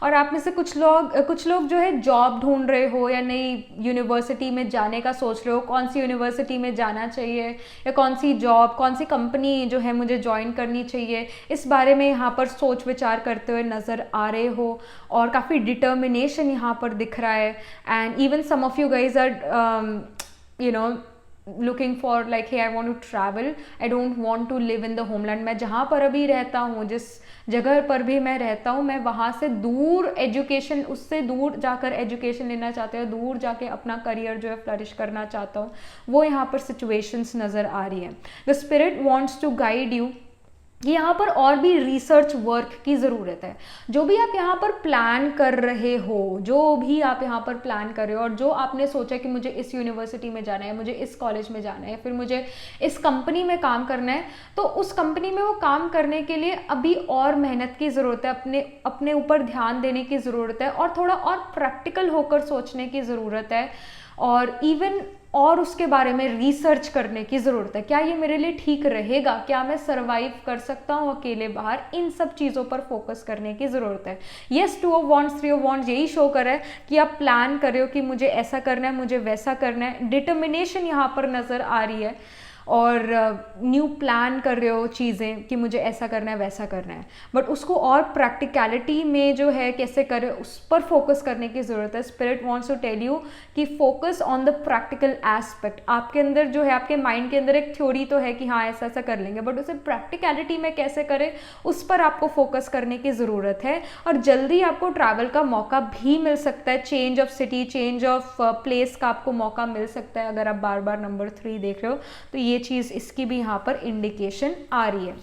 और आप में से कुछ लोग जो है जॉब ढूंढ रहे हो या नई यूनिवर्सिटी में जाने का सोच रहे हो, कौन सी यूनिवर्सिटी में जाना चाहिए या कौन सी जॉब, कौन सी कंपनी जो है मुझे ज्वाइन करनी चाहिए, इस बारे में यहाँ पर सोच विचार करते हुए नज़र आ रहे हो और काफ़ी डिटर्मिनेशन यहाँ पर दिख रहा है। And even some of you guys are looking for like hey, I want to travel, I don't want to live in the homeland। मैं जहाँ पर अभी रहता हूँ, जिस जगह पर भी मैं रहता हूँ, मैं वहाँ से दूर एजुकेशन, उससे दूर जाकर एजुकेशन लेना चाहते हो, दूर जाके अपना करियर जो है फ्लरिश करना चाहता हूँ। वो यहाँ पर सिचुएशंस नज़र आ रही है। The spirit wants to guide you कि यहाँ पर और भी रिसर्च वर्क की ज़रूरत है। जो भी आप यहाँ पर प्लान कर रहे हो, जो भी आप यहाँ पर प्लान कर रहे हो और जो आपने सोचा कि मुझे इस यूनिवर्सिटी में जाना है, मुझे इस कॉलेज में जाना है, फिर मुझे इस कंपनी में काम करना है, तो उस कंपनी में वो काम करने के लिए अभी और मेहनत की ज़रूरत है, अपने ऊपर ध्यान देने की ज़रूरत है और थोड़ा और प्रैक्टिकल होकर सोचने की ज़रूरत है और इवन और उसके बारे में रिसर्च करने की ज़रूरत है। क्या ये मेरे लिए ठीक रहेगा, क्या मैं सर्वाइव कर सकता हूँ अकेले बाहर, इन सब चीज़ों पर फोकस करने की ज़रूरत है। Yes, 2 of wands, 3 of wands यही शो कर रहा है कि आप प्लान कर रहे हो कि मुझे ऐसा करना है, मुझे वैसा करना है। डिटर्मिनेशन यहाँ पर नज़र आ रही है और न्यू प्लान कर रहे हो चीज़ें कि मुझे ऐसा करना है, वैसा करना है, बट उसको और प्रैक्टिकलिटी में जो है कैसे करें, उस पर फोकस करने की ज़रूरत है। Spirit wants to tell you कि focus on the practical aspect. आपके अंदर जो है, आपके माइंड के अंदर एक थ्योरी तो है कि हाँ ऐसा ऐसा कर लेंगे, बट उसे प्रैक्टिकलिटी में कैसे करें, उस पर आपको फोकस करने की ज़रूरत है। और जल्दी आपको ट्रैवल का मौका भी मिल सकता है, change of city, change of place का आपको मौका मिल सकता है। अगर आप बार बार नंबर 3 देख रहे हो तो ये चीज़, इसकी भी यहाँ पर इंडिकेशन आ रही है।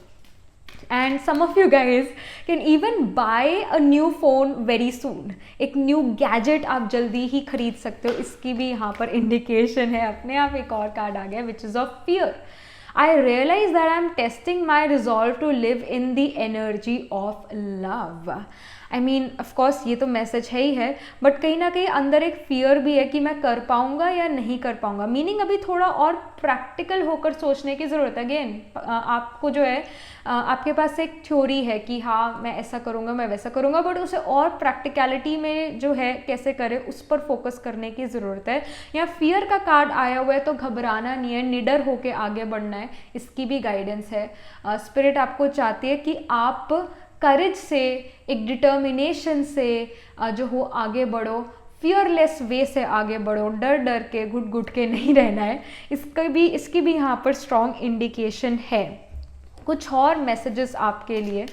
And some of you guys can even buy a new phone very soon. एक न्यू गैजेट आप जल्दी ही खरीद सकते हो, इसकी भी यहाँ पर इंडिकेशन है. अपने आप एक और कार्ड आ गया which is of fear. I realize that I'm testing my resolve to live in the energy of love. I mean, of course ये तो मैसेज है ही है, बट कहीं ना कहीं अंदर एक फियर भी है कि मैं कर पाऊंगा या नहीं कर पाऊंगा. मीनिंग अभी थोड़ा और प्रैक्टिकल होकर सोचने की ज़रूरत है. अगेन आपको जो है आपके पास एक थ्योरी है कि हाँ मैं ऐसा करूँगा, मैं वैसा करूँगा, बट उसे और प्रैक्टिकलिटी में जो है कैसे करें उस पर फोकस करने की ज़रूरत है. यहाँ फियर का कार्ड आया हुआ है तो घबराना नहीं है, निडर होके आगे बढ़ना है, इसकी भी गाइडेंस है. स्पिरिट आपको चाहती है कि आप करेज से, एक डिटर्मिनेशन से जो हो आगे बढ़ो, फियरलेस वे से आगे बढ़ो, डर डर के घुट घुट के नहीं रहना है. इसकी भी यहाँ पर स्ट्रॉन्ग इंडिकेशन है. कुछ और मैसेजेस आपके लिए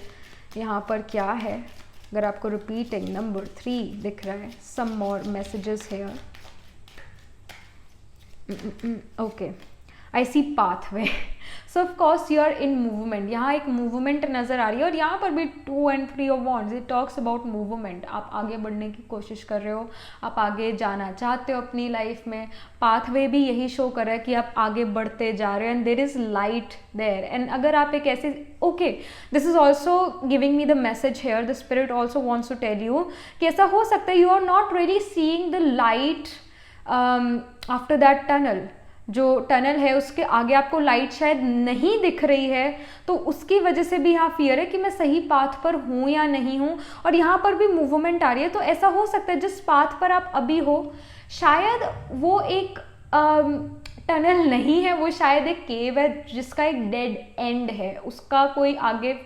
यहाँ पर क्या है, अगर आपको रिपीटिंग नंबर 3 दिख रहा है, some more messages here. Okay, I see pathway. So of course you are in movement. यहाँ एक मूवमेंट नज़र आ रही है और यहाँ पर भी 2 and 3 of wands, it talks about movement. आप आगे बढ़ने की कोशिश कर रहे हो, आप आगे जाना चाहते हो अपनी लाइफ में. पाथवे भी यही शो कर रहा है कि आप आगे बढ़ते जा रहे हो and there is light there. एंड अगर आप एक ऐसे okay, this is also giving me the message here, the spirit also wants to tell you कि ऐसा हो सकता है you are not really seeing the light after that tunnel. जो टनल है उसके आगे आपको लाइट शायद नहीं दिख रही है, तो उसकी वजह से भी यहाँ फियर है कि मैं सही पाथ पर हूँ या नहीं हूँ. और यहाँ पर भी मूवमेंट आ रही है, तो ऐसा हो सकता है जिस पाथ पर आप अभी हो शायद वो एक टनल नहीं है, वो शायद एक केव है जिसका एक डेड एंड है, उसका कोई आगे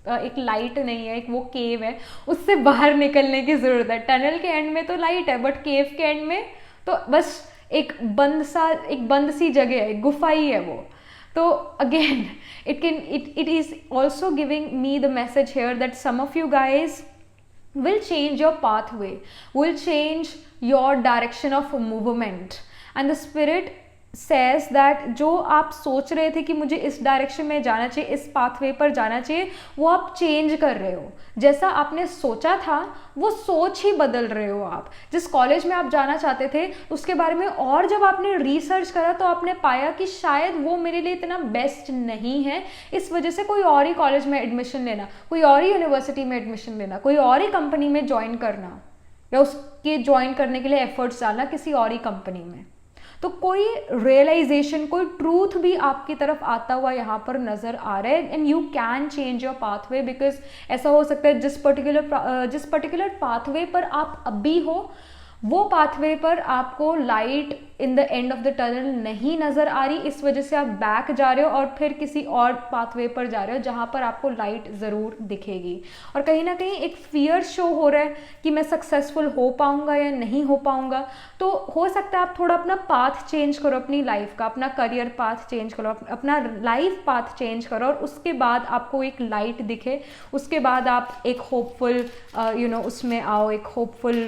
एक लाइट नहीं है, एक वो केव है, उससे बाहर निकलने की ज़रूरत है. टनल के एंड में तो लाइट है, बट केव के एंड में तो बस एक बंद सी जगह है, गुफा ही है वो. तो again it is also giving me the message here that some of you guys will change your pathway, will change your direction of movement, and the spirit says that जो आप सोच रहे थे कि मुझे इस डायरेक्शन में जाना चाहिए, इस पाथवे पर जाना चाहिए, वो आप चेंज कर रहे हो. जैसा आपने सोचा था वो सोच ही बदल रहे हो आप. जिस कॉलेज में आप जाना चाहते थे उसके बारे में और जब आपने रिसर्च करा तो आपने पाया कि शायद वो मेरे लिए इतना बेस्ट नहीं है, इस वजह से कोई और ही कॉलेज में एडमिशन लेना, कोई और ही यूनिवर्सिटी में एडमिशन लेना, कोई और ही कंपनी में ज्वाइन करना, या उसके ज्वाइन करने के लिए एफर्ट्स डालना किसी और ही कंपनी में. तो कोई रियलाइजेशन, कोई ट्रूथ भी आपकी तरफ आता हुआ यहाँ पर नज़र आ रहा है. And you can change your pathway, because ऐसा हो सकता है जिस पर्टिकुलर पाथवे पर आप अभी हो वो पाथवे पर आपको light in the end of the tunnel नहीं नज़र आ रही, इस वजह से आप बैक जा रहे हो और फिर किसी और पाथवे पर जा रहे हो जहाँ पर आपको लाइट ज़रूर दिखेगी. और कहीं ना कहीं एक फियर शो हो रहा है कि मैं सक्सेसफुल हो पाऊँगा या नहीं हो पाऊँगा. तो हो सकता है आप थोड़ा अपना पाथ चेंज करो, अपनी लाइफ का, अपना करियर पाथ चेंज करो, अपना लाइफ पाथ चेंज करो, और उसके बाद आपको एक लाइट दिखे, उसके बाद आप एक होपफुल उसमें आओ, एक होपफुल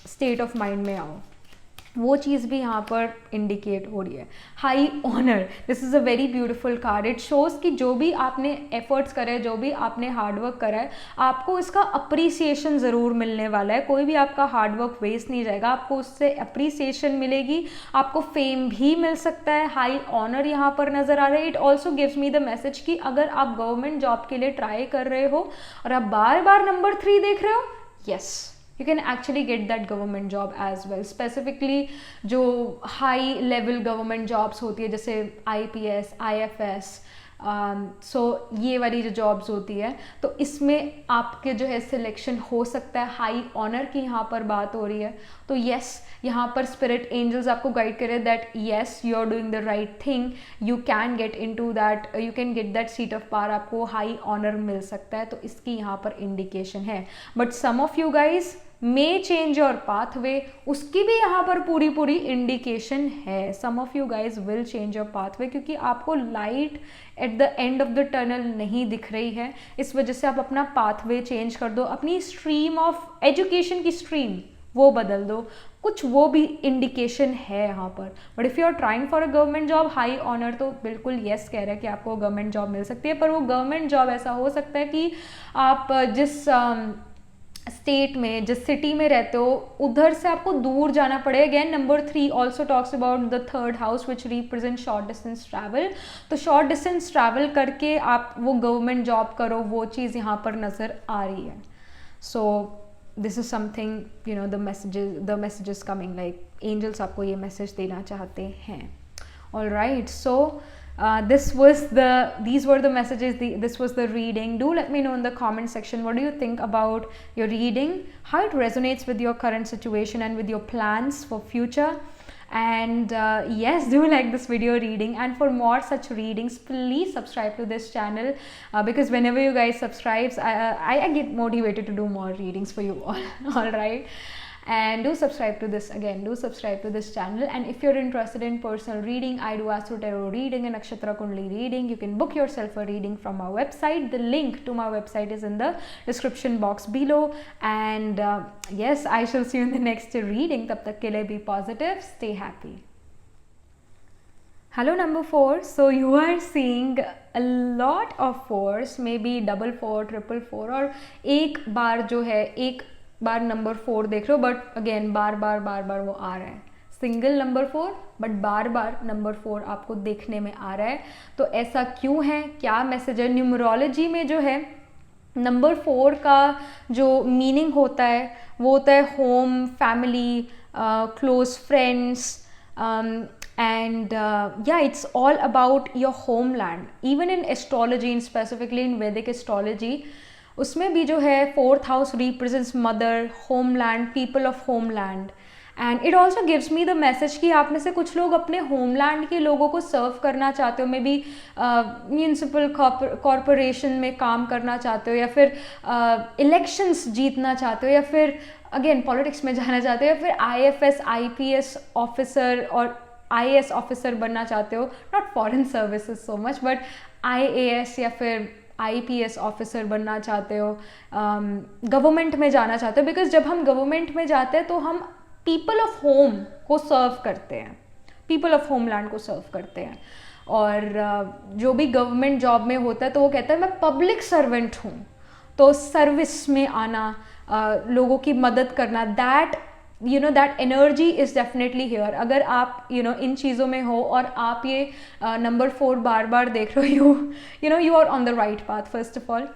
स्टेट ऑफ माइंड में आओ. वो चीज़ भी यहाँ पर इंडिकेट हो रही है. High honour, this is a very beautiful card. It shows कि जो भी आपने एफर्ट्स करे, जो भी आपने हार्डवर्क करा है, आपको इसका अप्रिसिएशन ज़रूर मिलने वाला है. कोई भी आपका हार्डवर्क वेस्ट नहीं जाएगा, आपको उससे अप्रिसिएशन मिलेगी, आपको फेम भी मिल सकता है. हाई ऑनर यहाँ पर नज़र आ रहा है. It also gives me the message कि अगर आप गवर्नमेंट जॉब के लिए ट्राई कर रहे हो और आप बार बार नंबर 3 देख रहे हो, yes, you can actually get that government job as well. Specifically जो high level government jobs होती है जैसे IPS, IFS, सो ये वाली जो जॉब्स होती है, तो इसमें आपके जो है सिलेक्शन हो सकता है. हाई ऑनर की यहाँ पर बात हो रही है. तो येस, यहाँ पर स्पिरिट एंजल्स आपको गाइड करे that yes you are doing the right thing, you can get into that, you can get that seat of power, आपको हाई ऑनर मिल सकता है. तो इसकी यहाँ पर इंडिकेशन है. But some of you guys may change your pathway, उसकी भी यहाँ पर पूरी इंडिकेशन है. Some of you guys will change your pathway, क्योंकि आपको light at the end of the tunnel नहीं दिख रही है, इस वजह से आप अपना पाथवे चेंज कर दो. अपनी स्ट्रीम ऑफ एजुकेशन की स्ट्रीम वो बदल दो, कुछ वो भी इंडिकेशन है यहाँ पर. But if you are trying for a government job, high honour तो बिल्कुल येस कह रहा है कि आपको गवर्नमेंट जॉब मिल सकती है. पर वो गवर्नमेंट जॉब ऐसा हो सकता है कि आप जिस स्टेट में, जिस सिटी में रहते हो, उधर से आपको दूर जाना पड़े. Again number 3 also talks about the third house which represent short distance travel. तो शॉर्ट डिस्टेंस ट्रैवल करके आप वो गवर्नमेंट जॉब करो, वो चीज़ यहाँ पर नज़र आ रही है. So this is something, you know, the messages coming, like angels आपको ये मैसेज देना चाहते हैं. All right, so these were the messages, this was the reading. Do let me know in the comment section, what do you think about your reading, how it resonates with your current situation and with your plans for future. And yes, do like this video reading, and for more such readings please subscribe to this channel, because whenever you guys subscribe, I get motivated to do more readings for you all. All right, and do subscribe to this, again do subscribe to this channel. And if you're interested in personal reading, I do Astro Tarot reading and Nakshatra Kundali reading. You can book yourself a reading from our website. The link to my website is in the description box below. And yes, I shall see you in the next reading. Tab tak ke liye be positive, stay happy. Hello number 4. So you are seeing a lot of 4s, maybe 444, 444, और एक बार जो है, एक बार नंबर 4 देख रहे हो, बट अगेन बार बार वो आ रहा है. Single number 4 but bar bar number 4 आपको देखने में आ रहा है. तो ऐसा क्यों है, क्या मैसेज है? न्यूमरोलॉजी में जो है नंबर 4 का जो मीनिंग होता है वो होता है home, family, close friends, and yeah, it's all about your homeland. Even in astrology, in specifically in Vedic astrology, उसमें भी जो है 4th house represents mother, homeland, people of homeland. And it also gives me the message कि आप में से कुछ लोग अपने होमलैंड के लोगों को सर्व करना चाहते हो, मे बी म्यूनसिपल कॉरपोरेशन में काम करना चाहते हो, या फिर इलेक्शंस जीतना चाहते हो, या फिर अगेन पॉलिटिक्स में जाना चाहते हो, या फिर IFS IPS ऑफिसर और IAS ऑफिसर बनना चाहते हो. Not foreign services so much, but IAS या फिर IPS ऑफिसर बनना चाहते हो, गवर्नमेंट में जाना चाहते हो. बिकॉज जब हम गवर्नमेंट में जाते हैं तो हम पीपल ऑफ होम को सर्व करते हैं, पीपल ऑफ होमलैंड को सर्व करते हैं. और जो भी गवर्नमेंट जॉब में होता है तो वो कहता है मैं पब्लिक सर्वेंट हूँ, तो सर्विस में आना, लोगों की मदद करना, that you know that energy is definitely here. अगर आप इन चीज़ों में हो और आप ये नंबर 4 बार बार देख रहे हो, you are on the right path. First of all,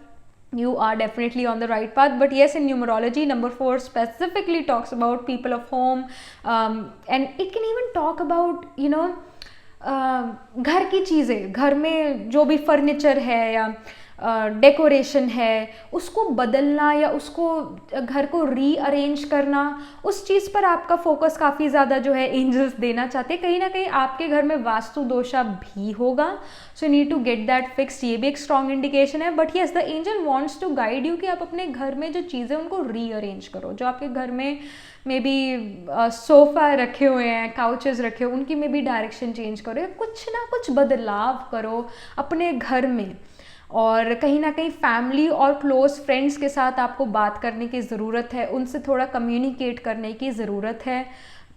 you are definitely on the right path. But yes, in numerology, number 4 specifically talks about people of home, and it can even talk about घर की चीज़ें, घर में जो भी फर्नीचर है या डेकोरेशन है उसको बदलना या उसको घर को रीअरेंज करना, उस चीज़ पर आपका फोकस काफ़ी ज़्यादा जो है एंजल्स देना चाहते हैं. कहीं ना कहीं आपके घर में वास्तु दोषा भी होगा, so need to get that fix. ये भी एक स्ट्रॉन्ग इंडिकेशन है. But yes, the angel wants to guide you कि आप अपने घर में जो चीज़ें उनको रीअरेंज करो. जो आपके घर में मे बी सोफ़ा रखे हुए हैं, काउचेस रखे हुए, उनकी मे बी डायरेक्शन चेंज करो, कुछ ना कुछ बदलाव करो अपने घर में. और कहीं ना कहीं फैमिली और क्लोज फ्रेंड्स के साथ आपको बात करने की ज़रूरत है, उनसे थोड़ा कम्युनिकेट करने की ज़रूरत है.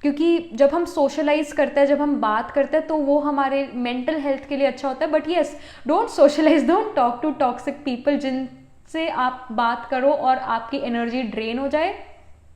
क्योंकि जब हम सोशलाइज करते हैं, जब हम बात करते हैं, तो वो हमारे मेंटल हेल्थ के लिए अच्छा होता है. But yes, don't socialise, don't talk to toxic people जिनसे आप बात करो और आपकी एनर्जी ड्रेन हो जाए.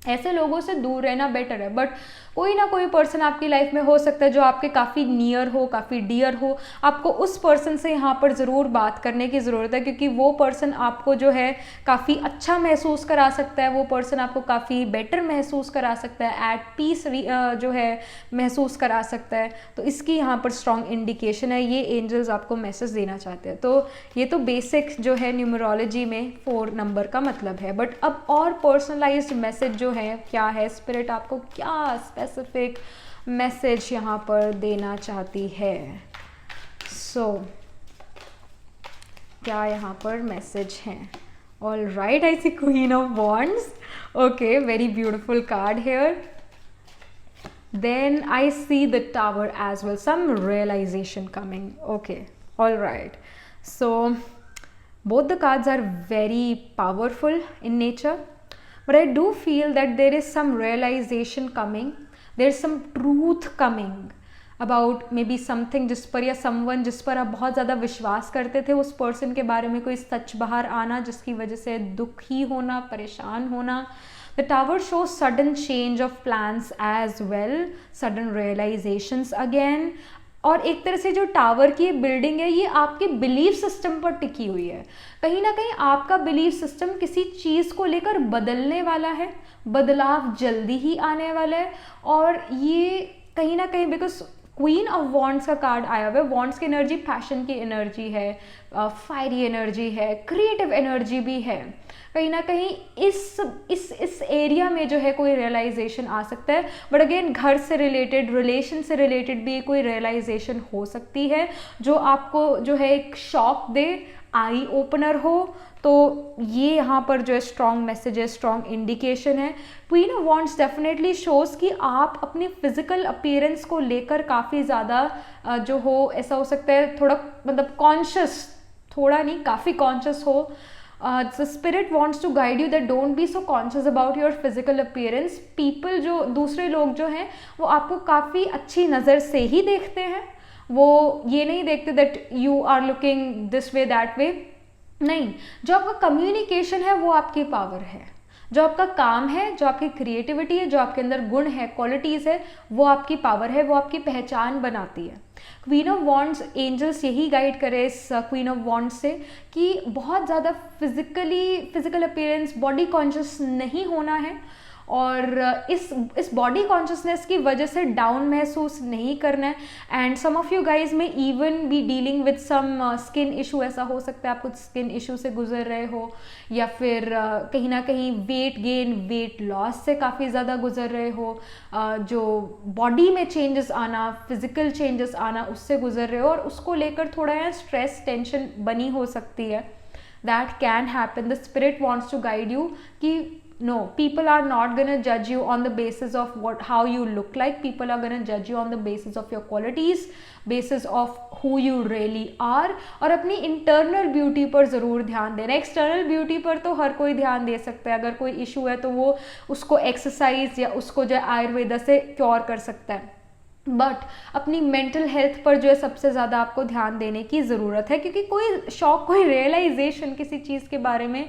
ऐसे लोगों से दूर रहना बेटर है. बट कोई ना कोई पर्सन आपकी लाइफ में हो सकता है जो आपके काफ़ी नियर हो, काफ़ी डियर हो. आपको उस पर्सन से यहाँ पर ज़रूर बात करने की ज़रूरत है, क्योंकि वो पर्सन आपको जो है काफ़ी अच्छा महसूस करा सकता है, वो पर्सन आपको काफ़ी बेटर महसूस करा सकता है, एट पीस जो है महसूस करा सकता है. तो इसकी यहाँ पर स्ट्रॉन्ग इंडिकेशन है, ये एंजल्स आपको मैसेज देना चाहते हैं. तो ये तो बेसिक जो है न्यूमरोलॉजी में 4 नंबर का मतलब है. बट अब और पर्सनलाइज्ड मैसेज जो है क्या है, स्पिरिट आपको क्या स्पेसिफिक मैसेज यहाँ पर देना चाहती है. सो क्या यहाँ पर मैसेज है? All right, I see queen of wands. Okay, very beautiful card here. Then I see the tower as well, some realization coming. Okay, all right. So both the cards are very powerful in nature. but I do feel that there is some realization coming, there is some truth coming about may be something जिस पर या समवन जिस पर आप बहुत ज़्यादा विश्वास करते थे, उस पर्सन के बारे में कोई सच बाहर आना जिसकी वजह से दुखी होना, परेशान होना. The tower shows sudden change of plans as well, sudden realizations again. और एक तरह से जो टावर की बिल्डिंग है ये आपके बिलीफ सिस्टम पर टिकी हुई है. कहीं ना कहीं आपका बिलीफ सिस्टम किसी चीज़ को लेकर बदलने वाला है, बदलाव जल्दी ही आने वाला है. और ये कहीं ना कहीं बिकॉज क्वीन ऑफ वॉन्ड्स का कार्ड आया हुआ है. वॉन्ड्स की एनर्जी पैशन की एनर्जी है, फायरी एनर्जी है, क्रिएटिव एनर्जी भी है. कहीं ना कहीं इस एरिया में जो है कोई रियलाइजेशन आ सकता है. बट अगेन घर से रिलेटेड, रिलेशन से रिलेटेड भी कोई रियलाइजेशन हो सकती है जो आपको जो है एक शॉक दे, आई ओपनर हो. तो ये यहाँ पर जो है स्ट्रॉन्ग मैसेज है, स्ट्रॉन्ग इंडिकेशन है. Queen of wands definitely shows कि आप अपनी फिजिकल अपीयरेंस को लेकर काफ़ी ज़्यादा जो हो, ऐसा हो सकता है थोड़ा मतलब कॉन्शियस, थोड़ा नहीं काफ़ी कॉन्शियस हो. The spirit wants to guide you that don't be so conscious about your physical appearance. People जो दूसरे लोग जो हैं वो आपको काफ़ी अच्छी नज़र से ही देखते हैं. वो ये नहीं देखते that you are looking this way that way. नहीं, जो आपका कम्युनिकेशन है वो आपकी पावर है. जो आपका काम है, जो आपकी क्रिएटिविटी है, जो आपके अंदर गुण है, क्वालिटीज़ है, वो आपकी पावर है, वो आपकी पहचान बनाती है. क्वीन ऑफ वॉन्ड्स, एंजल्स यही गाइड करे इस क्वीन ऑफ वॉन्ड्स से कि बहुत ज़्यादा फिजिकल अपीयरेंस, बॉडी कॉन्शियस नहीं होना है. और इस बॉडी कॉन्शियसनेस की वजह से डाउन महसूस नहीं करना है. And some of you guys may even be dealing with some skin issue. ऐसा हो सकता है आप कुछ स्किन इशू से गुजर रहे हो, या फिर कहीं ना कहीं वेट गेन, वेट लॉस से काफ़ी ज़्यादा गुजर रहे हो. जो बॉडी में चेंजेस आना, फिजिकल चेंजेस आना, उससे गुजर रहे हो और उसको लेकर थोड़ा यहाँ स्ट्रेस, टेंशन बनी हो सकती है. That can happen. The spirit wants to guide you कि no, people are not going to judge you on the basis of how you look like. People are going to judge you on the basis of your qualities, basis of who you really are. और अपनी इंटरनल ब्यूटी पर ज़रूर ध्यान देना. एक्सटर्नल ब्यूटी पर तो हर कोई ध्यान दे सकता है. अगर कोई इशू है तो वो उसको एक्सरसाइज या उसको जो आयुर्वेदा से क्योर कर सकता है. बट अपनी मेंटल हेल्थ पर जो है सबसे ज़्यादा आपको ध्यान देने की ज़रूरत है, क्योंकि कोई शॉक, कोई रियलाइजेशन किसी चीज़ के बारे में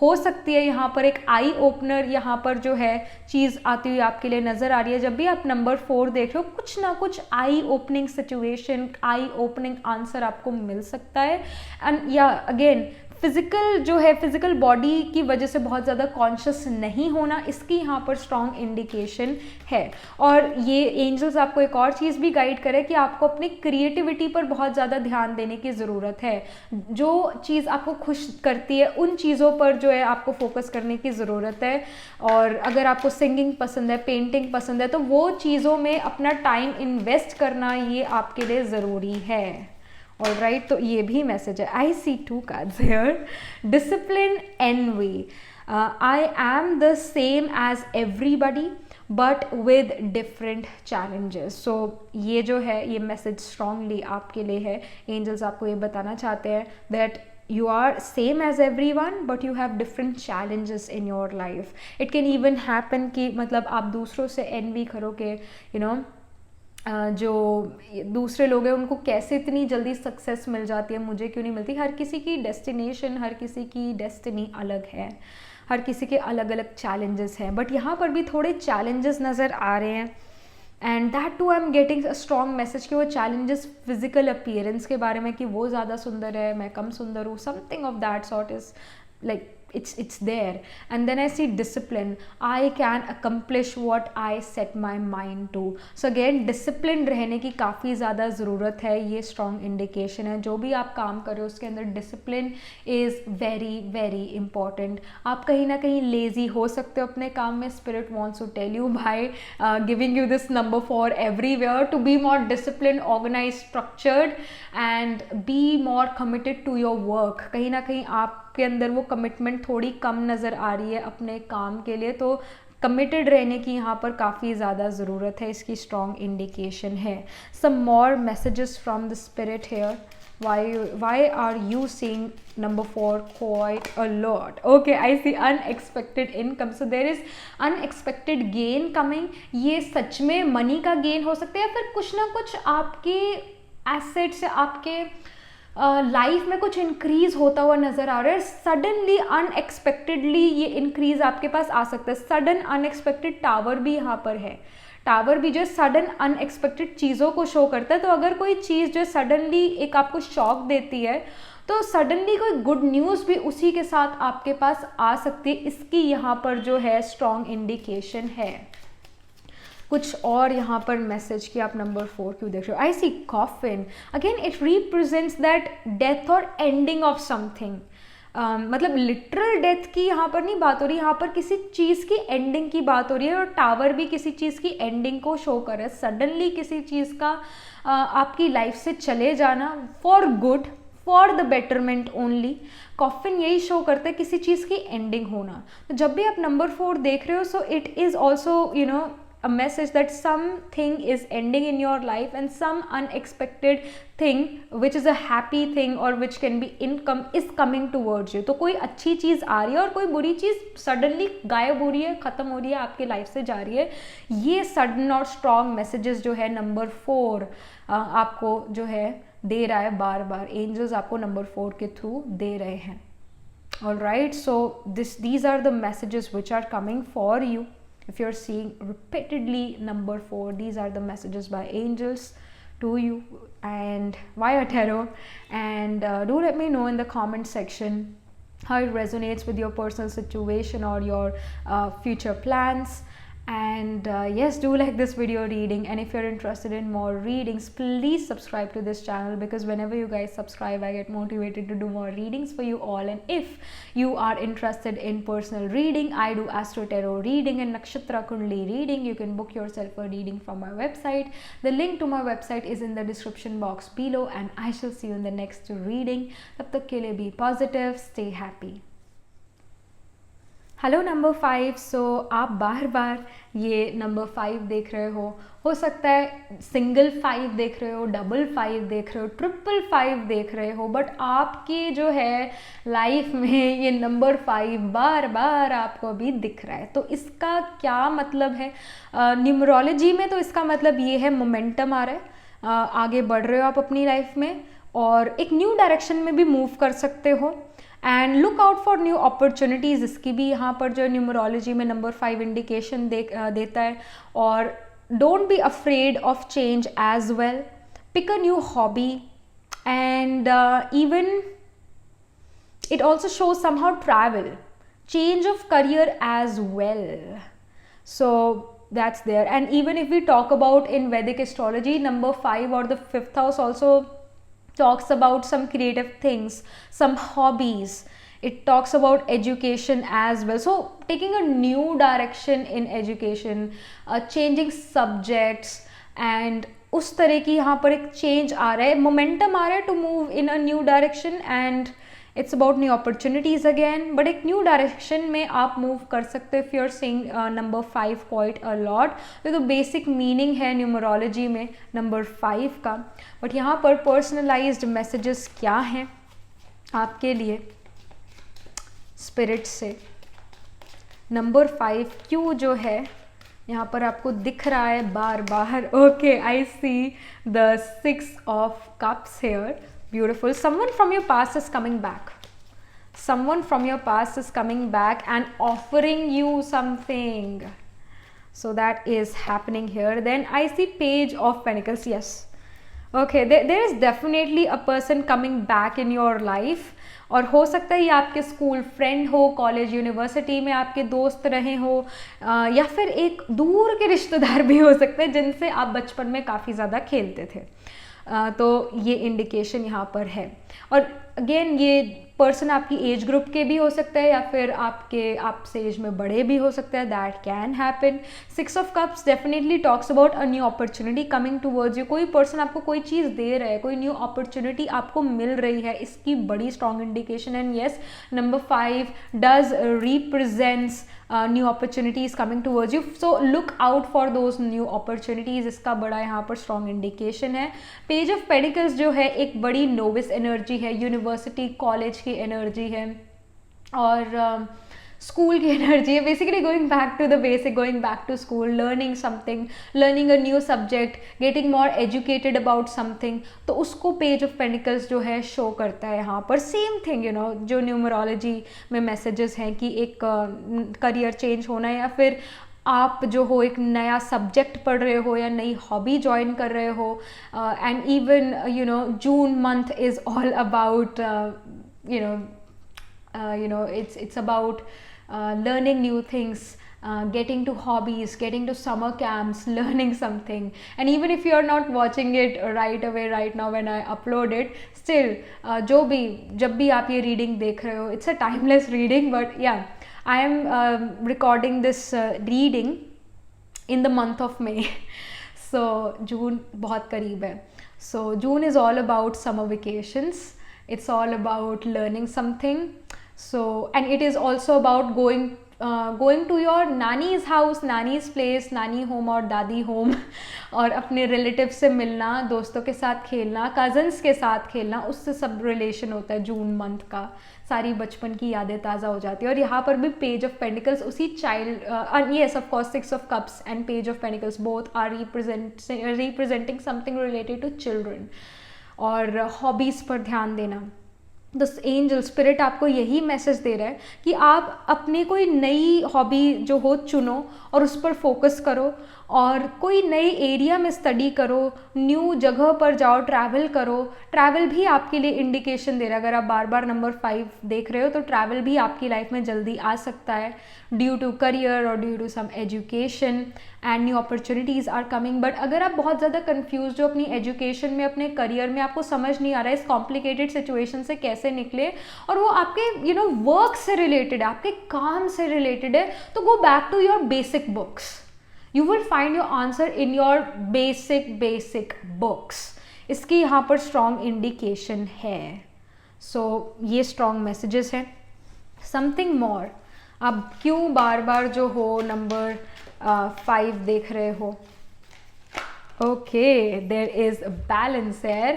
हो सकती है. यहाँ पर एक आई ओपनर यहाँ पर जो है चीज़ आती हुई आपके लिए नज़र आ रही है. जब भी आप नंबर 4 देख रहे हो, कुछ ना कुछ आई ओपनिंग सिचुएशन, आई ओपनिंग आंसर आपको मिल सकता है. एंड या अगेन फिजिकल जो है, फिजिकल बॉडी की वजह से बहुत ज़्यादा कॉन्शियस नहीं होना, इसकी यहाँ पर स्ट्रॉन्ग इंडिकेशन है. और ये एंजल्स आपको एक और चीज़ भी गाइड करे कि आपको अपनी क्रिएटिविटी पर बहुत ज़्यादा ध्यान देने की ज़रूरत है. जो चीज़ आपको खुश करती है उन चीज़ों पर जो है आपको फोकस करने की ज़रूरत है. और अगर आपको सिंगिंग पसंद है, पेंटिंग पसंद है, तो वो चीज़ों में अपना टाइम इन्वेस्ट करना ये आपके लिए ज़रूरी है. ऑल राइट, तो ये भी मैसेज है. I see 2 cards here. Discipline, envy. I am the same as everybody but with different challenges. So ये जो है ये मैसेज स्ट्रांगली आपके लिए है. एंजल्स आपको ये बताना चाहते हैं that you are same as everyone but you have different challenges in your life. It can even happen कि मतलब आप दूसरों से envy करोगे, you know, जो दूसरे लोग हैं उनको कैसे इतनी जल्दी सक्सेस मिल जाती है, मुझे क्यों नहीं मिलती. हर किसी की डेस्टिनेशन, हर किसी की डेस्टिनी अलग है, हर किसी के अलग अलग चैलेंजेस हैं. बट यहाँ पर भी थोड़े चैलेंजेस नज़र आ रहे हैं. And that too I am getting a strong message कि वो चैलेंजेस फिजिकल अपीयरेंस के बारे में कि वो ज़्यादा सुंदर है, मैं कम सुंदर हूँ, something of that sort is like it's there. And then I see discipline. I can accomplish what I set my mind to. So again discipline रहने की काफ़ी ज़्यादा ज़रूरत है. ये strong indication है. जो भी आप काम कर रहे हो उसके अंदर discipline is very very important. आप कहीं ना कहीं lazy हो सकते हो अपने काम में. Spirit wants to tell you by giving you this number 4 everywhere to be more disciplined, organized, structured and be more committed to your work. कहीं ना कहीं आप के अंदर वो कमिटमेंट थोड़ी कम नज़र आ रही है अपने काम के लिए, तो कमिटेड रहने की यहाँ पर काफ़ी ज़्यादा ज़रूरत है. इसकी स्ट्रॉन्ग इंडिकेशन है. Some more messages from the spirit here. why are you seeing number 4 quite a lot? Okay, I see unexpected income. So there is unexpected gain coming. ये सच में मनी का गेन हो सकता है, या फिर कुछ ना कुछ आपके एसेट्स या आपके लाइफ में कुछ इंक्रीज होता हुआ नजर आ रहा है. सडनली अनएक्सपेक्टेडली ये इंक्रीज आपके पास आ सकता है. सडन अनएक्सपेक्टेड टावर भी यहाँ पर है. टावर भी जो सडन अनएक्सपेक्टेड चीज़ों को शो करता है. तो अगर कोई चीज़ जो सडनली एक आपको शॉक देती है, तो सडनली कोई गुड न्यूज़ भी उसी के साथ आपके पास आ सकती है. इसकी यहाँ पर जो है स्ट्रॉन्ग इंडिकेशन है. कुछ और यहाँ पर मैसेज कि आप नंबर 4 क्यों देख रहे हो. I see coffin. Again it represents that death और एंडिंग ऑफ समथिंग. मतलब लिटरल डेथ की यहाँ पर नहीं बात हो रही, यहाँ पर किसी चीज़ की एंडिंग की बात हो रही है. और टावर भी किसी चीज़ की एंडिंग को शो कर रहा है. सडनली किसी चीज़ का आपकी लाइफ से चले जाना for good, for the betterment only. Coffin यही शो करता है किसी चीज़ की एंडिंग होना. तो जब भी आप नंबर 4 देख रहे हो, so it is also a message that something is ending in your life and some unexpected thing which is a happy thing or which can be income is coming towards you. तो कोई अच्छी चीज़ आ रही है और कोई बुरी चीज़ सडनली गायब हो रही है, ख़त्म हो रही है, आपके लाइफ से जा रही है. ये सडन और स्ट्रॉन्ग मैसेजेस जो है नंबर 4 आपको जो है दे रहा है. बार बार एंजल्स आपको नंबर 4 के थ्रू दे रहे हैं. Alright, so these are the messages which are coming for you. If you're seeing repeatedly number 4, these are the messages by angels to you and via tarot. And do let me know in the comment section how it resonates with your personal situation or your future plans. And yes, do like this video reading, and if you're interested in more readings, please subscribe to this channel, because whenever you guys subscribe, I get motivated to do more readings for you all. And if you are interested in personal reading, I do Astro Tarot reading and Nakshatra Kundli reading. You can book yourself a reading from my website. The link to my website is in the description box below, and I shall see you in the next reading. Tab tak ke liye be positive, stay happy. Hello number 5. सो आप बार बार ये नंबर 5 देख रहे हो सकता है सिंगल 5 देख रहे हो, डबल 5 देख रहे हो, ट्रिपल 5 देख रहे हो, बट आपकी जो है लाइफ में ये नंबर 5 बार बार आपको अभी दिख रहा है. तो इसका क्या मतलब है? न्यूमरोलॉजी में तो इसका मतलब ये है मोमेंटम आ रहा है, आगे बढ़ रहे हो आप अपनी लाइफ में और एक न्यू डायरेक्शन में भी मूव कर सकते हो. And look out for new opportunities, इसकी भी यहाँ पर जो न्यूमरोलॉजी में नंबर 5 इंडिकेशन देता है. और don't be afraid of change as well. Pick a new hobby and even it also shows somehow travel, change of career as well. So that's there. And even if we talk about in Vedic astrology, number 5 or the 5th house also talks about some creative things, some hobbies. It talks about education as well. So taking a new direction in education, changing subjects, and उस तरह की यहाँ पर एक चेंज आ रहा है, मोमेंटम आ रहा है to move in a new direction. And it's about new opportunities again, but एक न्यू डायरेक्शन में आप मूव कर सकते हो. If you are seeing number 5 quite a lot, तो बेसिक मीनिंग है न्यूमरोलॉजी में नंबर 5 का. बट यहाँ पर पर्सनलाइज्ड मैसेजेस क्या हैं आपके लिए स्पिरिट से. नंबर 5 क्यों जो है यहाँ पर आपको दिख रहा है बार बार. Okay, I see the 6 of cups here. Beautiful. Someone from your past is coming back. Someone from your past is coming back and offering you something. So that is happening here. Then I see Page of Pentacles. Yes. Okay. There is definitely a person coming back in your life. और हो सकता है ये आपके स्कूल फ्रेंड हो, कॉलेज यूनिवर्सिटी में आपके दोस्त रहे हो, या फिर एक दूर के रिश्तेदार भी हो सकते हैं जिनसे आप बचपन में काफ़ी ज़्यादा खेलते थे. तो ये इंडिकेशन यहाँ पर है. और अगेन ये पर्सन आपकी एज ग्रुप के भी हो सकता है या फिर आपसे एज में बड़े भी हो सकता है, that can happen. 6 of cups definitely talks about a new opportunity coming towards you. कोई पर्सन आपको कोई चीज़ दे रहा है, कोई न्यू अपॉर्चुनिटी आपको मिल रही है, इसकी बड़ी strong indication. And yes, number 5 does represents new opportunities coming towards you, so look out for those new opportunities, इसका बड़ा यहाँ पर स्ट्रॉन्ग इंडिकेशन है। पेज ऑफ पेडिकल्स जो है एक बड़ी नोविस एनर्जी है, यूनिवर्सिटी कॉलेज की एनर्जी है और स्कूल की एनर्जी है। Basically going back to the basic, going back to school, learning something, learning a new subject, getting more educated about something, तो उसको पेज ऑफ पेनिकल्स जो है शो करता है यहाँ पर। सेम थिंग यू नो, जो न्यूमरोलॉजी में मैसेजेस हैं कि एक करियर चेंज होना है या फिर आप जो हो एक नया सब्जेक्ट पढ़ रहे हो या नई हॉबी ज्वाइन कर रहे हो। And even you know June month is all about you know it's about learning new things, getting to hobbies, getting to summer camps, learning something. And even if you are not watching it right away right now when I upload it, still जब भी आप ये reading देख रहे हो, it's a timeless reading, but yeah, I am recording this reading in the month of May. So June बहुत करीब है. So June is all about summer vacations. It's all about learning something. So, and it is also about going to your nani's house, nani's place, nani home और दादी home और अपने रिलेटिव से मिलना, दोस्तों के साथ खेलना, कज़न्स के साथ खेलना, उससे सब रिलेशन होता है जून मंथ का। सारी बचपन की यादें ताज़ा हो जाती है। और यहाँ पर भी पेज ऑफ पेनिकल्स उसी child, yes of course 6 of cups and page of pentacles both are representing something related to children और हॉबीज़ पर ध्यान देना। द एंजल स्पिरिट आपको यही मैसेज दे रहा है कि आप अपनी कोई नई हॉबी जो हो चुनो और उस पर फोकस करो और कोई नए एरिया में स्टडी करो, न्यू जगह पर जाओ, ट्रैवल करो। ट्रैवल भी आपके लिए इंडिकेशन दे रहा है। अगर आप बार बार नंबर 5 देख रहे हो तो ट्रैवल भी आपकी लाइफ में जल्दी आ सकता है ड्यू टू करियर और due to some education and new opportunities are coming. बट अगर आप बहुत ज़्यादा कन्फ्यूज हो अपनी एजुकेशन में, अपने करियर में, आपको समझ नहीं आ रहा है इस कॉम्प्लिकेटेड सिचुएशन से कैसे निकले और वो आपके वर्क से रिलेटेड है, आपके काम से रिलेटेड है, तो go back to your basic books. You will find your answer in your basic books. इसकी यहाँ पर strong indication है। So ये strong messages हैं। Something more, अब क्यों बार बार जो हो नंबर 5 देख रहे हो? Okay, there is a balance here.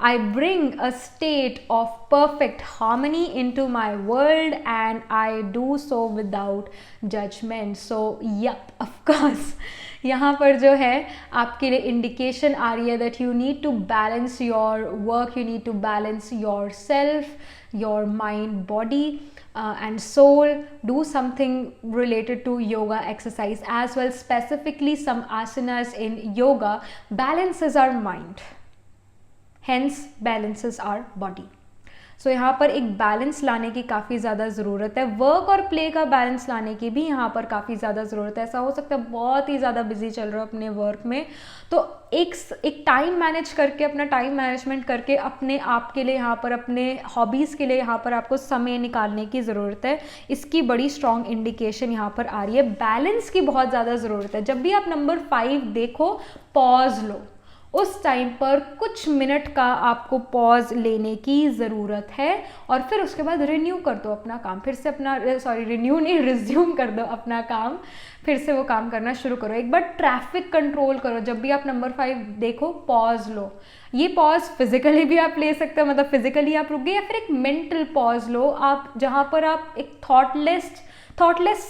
I bring a state of perfect harmony into my world and I do so without judgment. So, yep, of course. यहाँ पर जो है आपके लिए इंडिकेशन आ रही है that you need to balance your work, you need to balance yourself, your mind, body and soul. Do something related to yoga exercise as well, specifically some asanas in yoga balances our mind, hence balances our body. सो यहाँ पर एक बैलेंस लाने की काफ़ी ज़्यादा ज़रूरत है। वर्क और प्ले का बैलेंस लाने की भी यहाँ पर काफ़ी ज़्यादा ज़रूरत है। ऐसा हो सकता है बहुत ही ज़्यादा बिजी चल रहे हो अपने वर्क में, तो एक टाइम मैनेज करके, अपना टाइम मैनेजमेंट करके अपने आप के लिए यहाँ पर, अपने हॉबीज़ के लिए यहाँ पर आपको समय निकालने की ज़रूरत है। इसकी बड़ी स्ट्रॉन्ग इंडिकेशन यहाँ पर आ रही है। बैलेंस की बहुत ज़्यादा ज़रूरत है। जब भी आप नंबर 5 देखो, पॉज लो। उस टाइम पर कुछ मिनट का आपको पॉज लेने की ज़रूरत है और फिर उसके बाद रिन्यू कर दो अपना काम, फिर से अपना रिन्यू नहीं, रिज्यूम कर दो अपना काम, फिर से वो काम करना शुरू करो। एक बार ट्रैफिक कंट्रोल करो। जब भी आप नंबर 5 देखो, पॉज लो। ये पॉज फिजिकली भी आप ले सकते हो, मतलब फिजिकली आप रुक गए, या फिर एक मेंटल पॉज लो आप, जहाँ पर आप एक थॉटलेस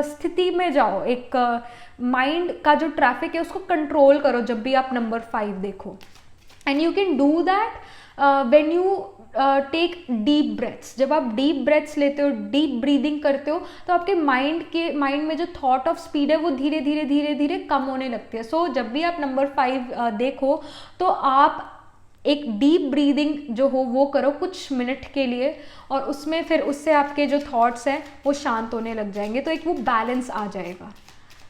स्थिति में जाओ। एक माइंड का जो ट्रैफिक है उसको कंट्रोल करो जब भी आप नंबर 5 देखो। And you can do that when you take deep breaths. जब आप डीप ब्रेथ्स लेते हो, डीप ब्रीदिंग करते हो, तो आपके माइंड में जो थॉट ऑफ स्पीड है वो धीरे धीरे कम होने लगती है। सो जब भी आप नंबर 5 देखो तो आप एक डीप ब्रीदिंग जो हो वो करो कुछ मिनट के लिए, और उसमें फिर उससे आपके जो थॉट्स हैं वो शांत होने लग जाएंगे, तो एक वो बैलेंस आ जाएगा।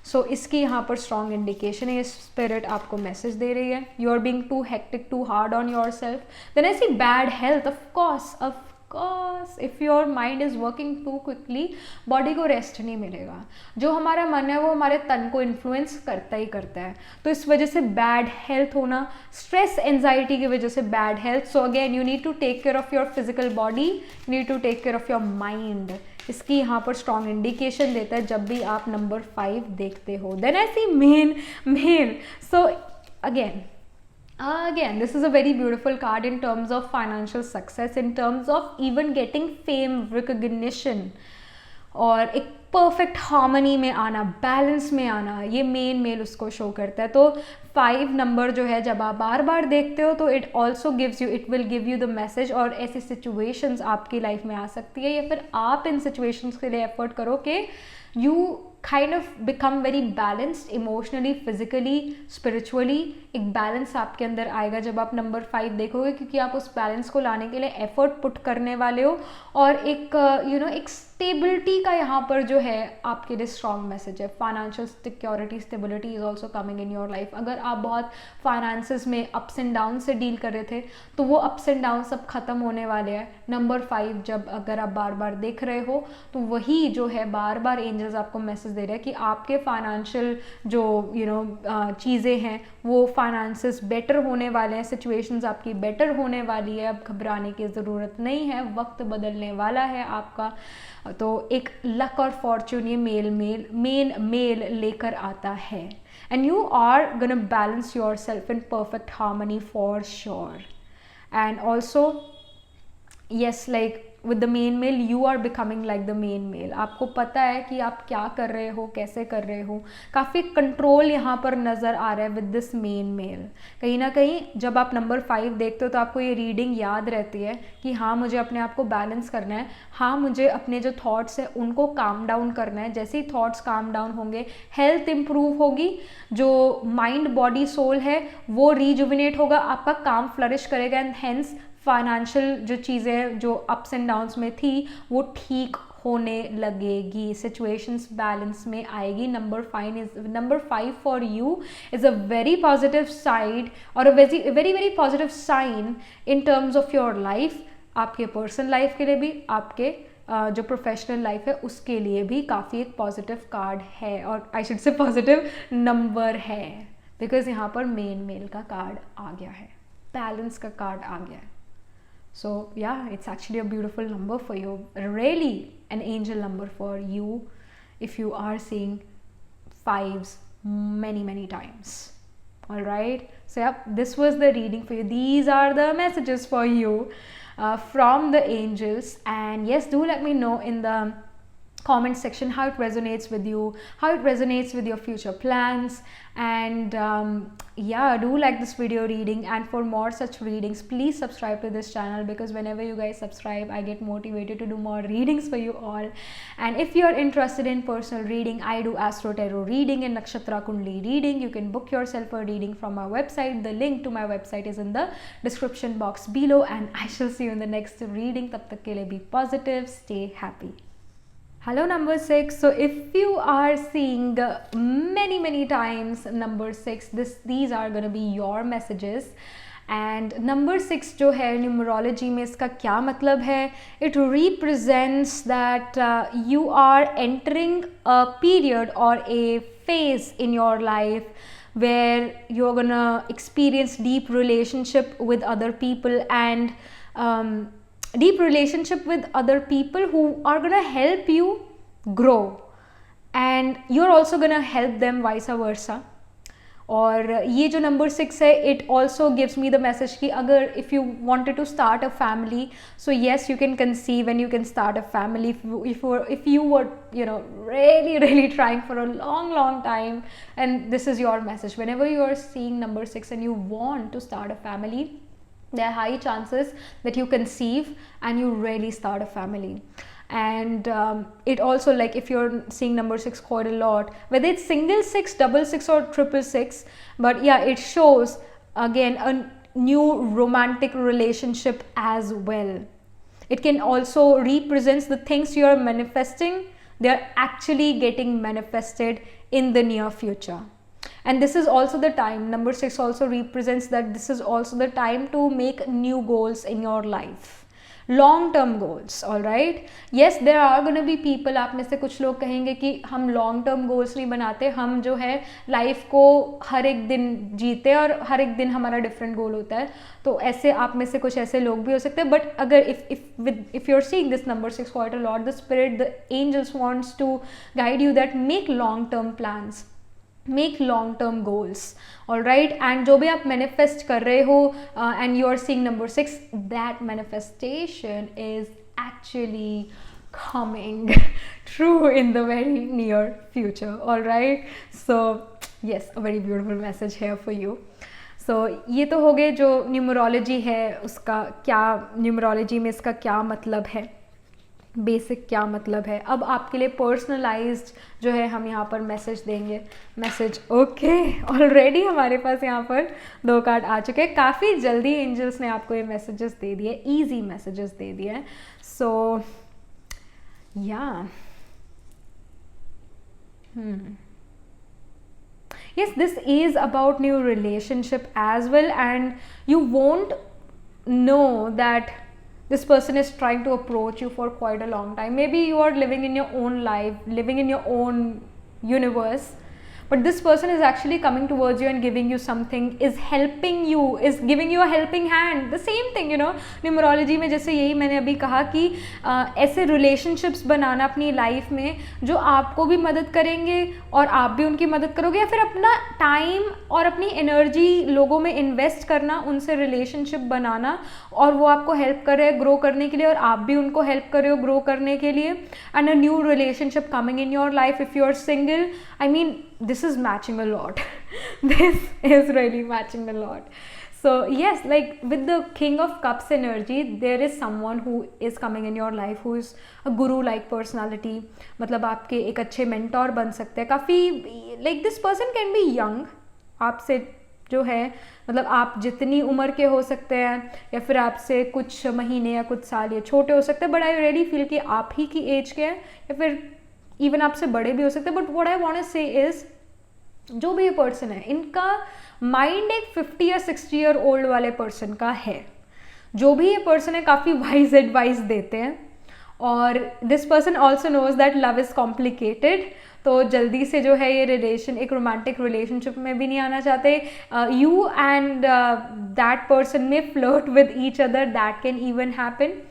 सो इसकी यहाँ पर स्ट्रॉन्ग इंडिकेशन है। ये स्पिरिट आपको मैसेज दे रही है, you are being too hectic, too hard on yourself. Then I see bad health, of because if your mind is working too quickly body को रेस्ट नहीं मिलेगा. जो हमारा मन है वो हमारे तन को इन्फ्लुएंस करता ही करता है. तो इस वजह से बैड हेल्थ होना, स्ट्रेस एंजाइटी की वजह से bad health. So again you need to take care of your physical body, you need to take care of your mind. इसकी यहाँ पर स्ट्रॉन्ग इंडिकेशन देता है जब भी आप नंबर 5 देखते हो. Then I see men. So again this is a very beautiful card in terms of financial success, in terms of even getting fame, recognition, और एक परफेक्ट हार्मनी में आना, बैलेंस में आना, ये मेल उसको शो करता है. तो 5 नंबर जो है जब आप बार बार देखते हो तो it also gives you, it will give you the message. और ऐसी सिचुएशंस आपकी लाइफ में आ सकती है, या फिर आप इन सिचुएशंस के लिए एफर्ट करो कि you kind of become very balanced emotionally, physically, spiritually. एक बैलेंस आपके अंदर आएगा जब आप नंबर 5 देखोगे, क्योंकि आप उस बैलेंस को लाने के लिए एफर्ट पुट करने वाले हो. और एक एक स्टेबिलिटी का यहाँ पर जो है आपके लिए स्ट्रॉन्ग मैसेज है. Financial security, stability is also coming in your life. अगर आप बहुत फाइनेंसेस में अप्स एंड डाउन से डील कर रहे थे तो वो अप्स एंड डाउन सब खत्म होने वाले हैं. नंबर 5 जब अगर आप बार बार देख रहे हो तो वही जो है बार बार एंजल्स आपको मैसेज दे रहे हैं कि आपके फाइनेंशियल जो चीज़ें हैं वो फाइनेंसेस बेटर होने वाले हैं, सिचुएशंस आपकी बेटर होने वाली है. अब घबराने की ज़रूरत नहीं है, वक्त बदलने वाला है आपका. तो एक लक और फॉर्च्यून ये मेल लेकर आता है. And you are gonna balance yourself in perfect harmony for sure. And also yes, like with the main male you are becoming like the main male. आपको पता है कि आप क्या कर रहे हो, कैसे कर रहे हो. काफ़ी कंट्रोल यहाँ पर नज़र आ रहा है विद दिस मेन मेल. कहीं ना कहीं जब आप नंबर 5 देखते हो तो आपको ये रीडिंग याद रहती है कि हाँ मुझे अपने आप को बैलेंस करना है, हाँ मुझे अपने जो थॉट्स हैं उनको काम डाउन करना है. जैसे ही थॉट्स काम डाउन होंगे हेल्थ इम्प्रूव होगी, जो माइंड बॉडी सोल है वो रीजुविनेट होगा, आपका काम फ्लरिश करेगा. एंड हेंस फाइनेंशियल जो चीज़ें जो अप्स एंड डाउन्स में थी वो ठीक होने लगेगी, सिचुएशंस बैलेंस में आएगी. Number 5 for you is a very positive side और a very positive sign in terms of your life. आपके पर्सनल लाइफ के लिए भी, आपके जो प्रोफेशनल लाइफ है उसके लिए भी काफ़ी एक पॉजिटिव कार्ड है, और I should say positive number है, बिकॉज यहाँ पर मेल का कार्ड आ गया है, बैलेंस का कार्ड आ गया है. So yeah, it's actually a beautiful number for you, really an angel number for you if you are seeing 5s many times. All right, so yeah, this was the reading for you. These are the messages for you from the angels. And yes, do let me know in the comment section how it resonates with you, how it resonates with your future plans. And yeah, do like this video reading, and for more such readings please subscribe to this channel, because whenever you guys subscribe I get motivated to do more readings for you all. And if you are interested in personal reading, I do astro tarot reading and nakshatra kundli reading. You can book yourself a reading from my website. The link to my website is in the description box below, and I shall see you in the next reading. Tab tak ke liye be positive, stay happy. Hello number 6. So if you are seeing many times number 6, these are going to be your messages. And number 6 जो है न्यूमरोलॉजी में इसका क्या मतलब है, it represents that you are entering a period or a phase in your life where you're gonna experience deep relationship with other people, and deep relationship with other people who are gonna help you grow, and you're also gonna help them vice versa. और ये जो नंबर 6 है, it also gives me the message कि अगर if you wanted to start a family, so yes you can conceive and you can start a family. If you were really trying for a long time, and this is your message. Whenever you are seeing number 6 and you want to start a family, there are high chances that you conceive and you really start a family. And it also, like if you're seeing number 6 quite a lot, whether it's single 6, double 6 or triple 6, but yeah, it shows again a new romantic relationship as well. It can also represents the things you are manifesting, they're actually getting manifested in the near future. And this is also the time, number 6 also represents that this is also the time to make new goals in your life. Long term goals, alright. Yes, there are gonna be people, आप में से कुछ लोग कहेंगे कि हम लॉन्ग टर्म गोल्स नहीं बनाते, हम जो है लाइफ को हर एक दिन जीते और हर एक दिन हमारा डिफरेंट गोल होता है. तो ऐसे आप में से कुछ ऐसे लोग भी हो सकते हैं. बट अगर if you're seeing this number 6 quite a lot, the spirit, the angels wants to guide you that make long term plans, make long term goals, all right. And जो भी आप manifest कर रहे हो and you are seeing number 6, that manifestation is actually coming true in the very near future, all right. So yes, a very beautiful message here for you. So ये तो हो गए जो न्यूमरोलॉजी है उसका क्या, न्यूमरोलॉजी में इसका क्या मतलब है, बेसिक क्या मतलब है. अब आपके लिए पर्सनलाइज्ड जो है हम यहाँ पर मैसेज देंगे. मैसेज ओके, ऑलरेडी हमारे पास यहाँ पर 2 कार्ड आ चुके हैं. काफ़ी जल्दी एंजल्स ने आपको ये मैसेजेस दे दिए, ईजी मैसेजेस दे दिए हैं. सो या yes, this is about new relationship as well, and you won't know that this person is trying to approach you for quite a long time. Maybe you are living in your own life, living in your own universe, but this person is actually coming towards you and giving you something, is helping you, is giving you a helping hand. The same thing, you know, numerology में जैसे यही मैंने अभी कहा कि ऐसे रिलेशनशिप्स बनाना अपनी लाइफ में जो आपको भी मदद करेंगे और आप भी उनकी मदद करोगे, या फिर अपना टाइम और अपनी एनर्जी लोगों में इन्वेस्ट करना, उनसे रिलेशनशिप बनाना, और वो आपको हेल्प कर रहे हैं ग्रो करने के लिए और आप भी उनको हेल्प कर रहे हो ग्रो करने के लिए. And a new relationship coming in your life if you are single. I mean, this is matching a lot. This is really matching a lot. So yes, like with the King of Cups energy, there is someone who is coming in your life who is a guru-like personality. मतलब आपके एक अच्छे mentor बन सकते हैं. काफ़ी like this person can be young. आपसे जो है मतलब आप जितनी उम्र के हो सकते हैं, या फिर आपसे कुछ महीने या कुछ साल ये छोटे हो सकते हैं. बट आई रियली फील कि आप ही की एज के हैं, या फिर इवन आपसे बड़े भी हो सकते हैं. But what I want to say is, जो भी ये पर्सन है इनका माइंड एक 50 या 60 ईयर ओल्ड वाले पर्सन का है. जो भी ये पर्सन है काफ़ी वाइज एडवाइस देते हैं. और this person also knows that love is complicated. तो जल्दी से जो है ये रिलेशन, एक रोमांटिक रिलेशनशिप में भी नहीं आना चाहते. यू एंड दैट पर्सन में flirt with each other, that can even happen.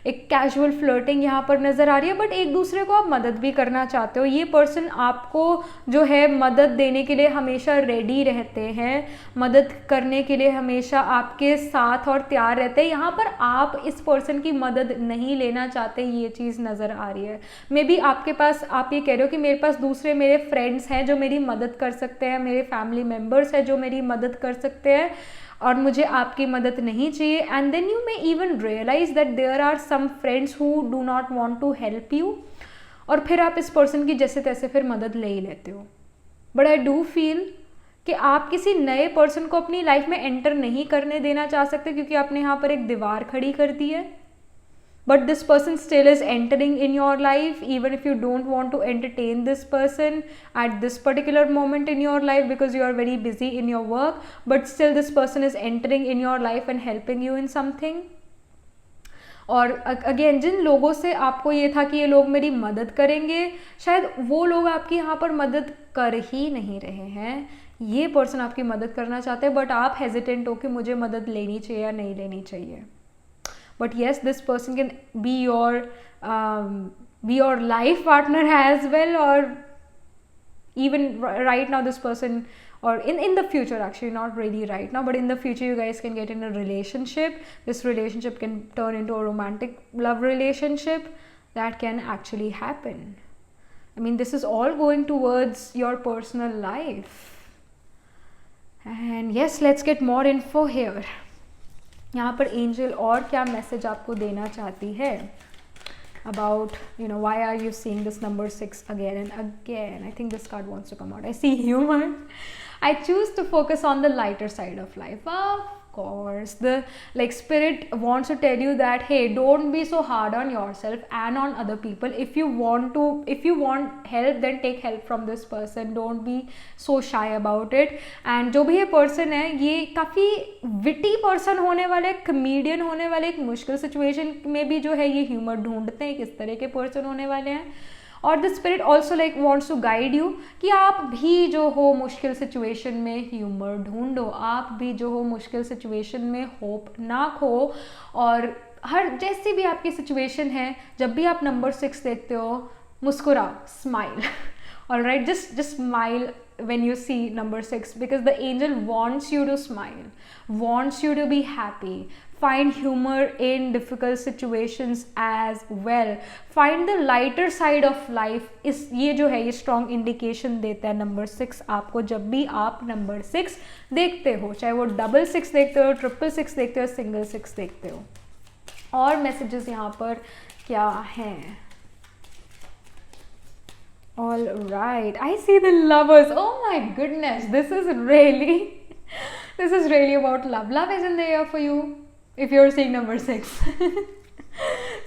एक कैजुअल फ्लर्टिंग यहाँ पर नज़र आ रही है. बट एक दूसरे को आप मदद भी करना चाहते हो. ये पर्सन आपको जो है मदद देने के लिए हमेशा रेडी रहते हैं, मदद करने के लिए हमेशा आपके साथ और तैयार रहते हैं. यहाँ पर आप इस पर्सन की मदद नहीं लेना चाहते, ये चीज़ नज़र आ रही है. मे बी आपके पास, आप ये कह रहे हो कि मेरे पास दूसरे मेरे फ्रेंड्स हैं जो मेरी मदद कर सकते हैं, मेरे फैमिली मेम्बर्स हैं जो मेरी मदद कर सकते हैं, और मुझे आपकी मदद नहीं चाहिए. And then you may even realize that there are some friends who do not want to help you, और फिर आप इस पर्सन की जैसे तैसे फिर मदद ले ही लेते हो. बट आई डू फील कि आप किसी नए पर्सन को अपनी लाइफ में एंटर नहीं करने देना चाह सकते, क्योंकि आपने यहाँ पर एक दीवार खड़ी कर दी है. But this person still is entering in your life, even if you don't want to entertain this person at this particular moment in your life because you are very busy in your work, but still this person is entering in your life and helping you in something. और अगेन जिन लोगों से आपको ये था कि ये लोग मेरी मदद करेंगे, शायद वो लोग आपकी यहाँ पर मदद कर ही नहीं रहे हैं. ये पर्सन आपकी मदद करना चाहते हैं, बट आप हेजिटेंट हो कि मुझे मदद लेनी चाहिए या नहीं लेनी चाहिए. But yes, this person can be your life partner as well, or even right now this person, or in the future, actually not really right now, but in the future you guys can get in a relationship. This relationship can turn into a romantic love relationship. That can actually happen. I mean, this is all going towards your personal life. And yes, let's get more info here. यहाँ पर एंजल और क्या मैसेज आपको देना चाहती है about, you know, why are you seeing this number 6 again and again? I think this card wants to come out. I see humor. I choose to focus on the lighter side of life. Of course, the like spirit wants to tell you that hey, don't be so hard on yourself and on other people. If you want help, then take help from this person. Don't be so shy about it. And जो भी ये person है, ये काफ़ी witty person होने वाले, comedian होने वाले, एक मुश्किल situation में भी जो है ये humor ढूंढते हैं, किस तरह के person होने वाले हैं. और the spirit also like wants to guide you कि आप भी जो हो मुश्किल सिचुएशन में ह्यूमर ढूंढो, आप भी जो हो मुश्किल सिचुएशन में होप ना खो. और हर जैसी भी आपकी सिचुएशन है, जब भी आप नंबर 6 देखते हो, मुस्कुराओ, smile. Alright, just smile when you see number 6, because the angel wants you to smile, wants you to be happy. Find humor in difficult situations as well. Find the lighter side of life. इस ये जो है ये strong indication देता है number 6 आपको, जब भी आप number 6 देखते हो, चाहे वो double 6 देखते हो, triple 6 देखते हो, single 6 देखते हो. और messages यहाँ पर क्या हैं? All right, I see the lovers. Oh my goodness, this is really about love. Love is in the air for you if you're seeing number 6.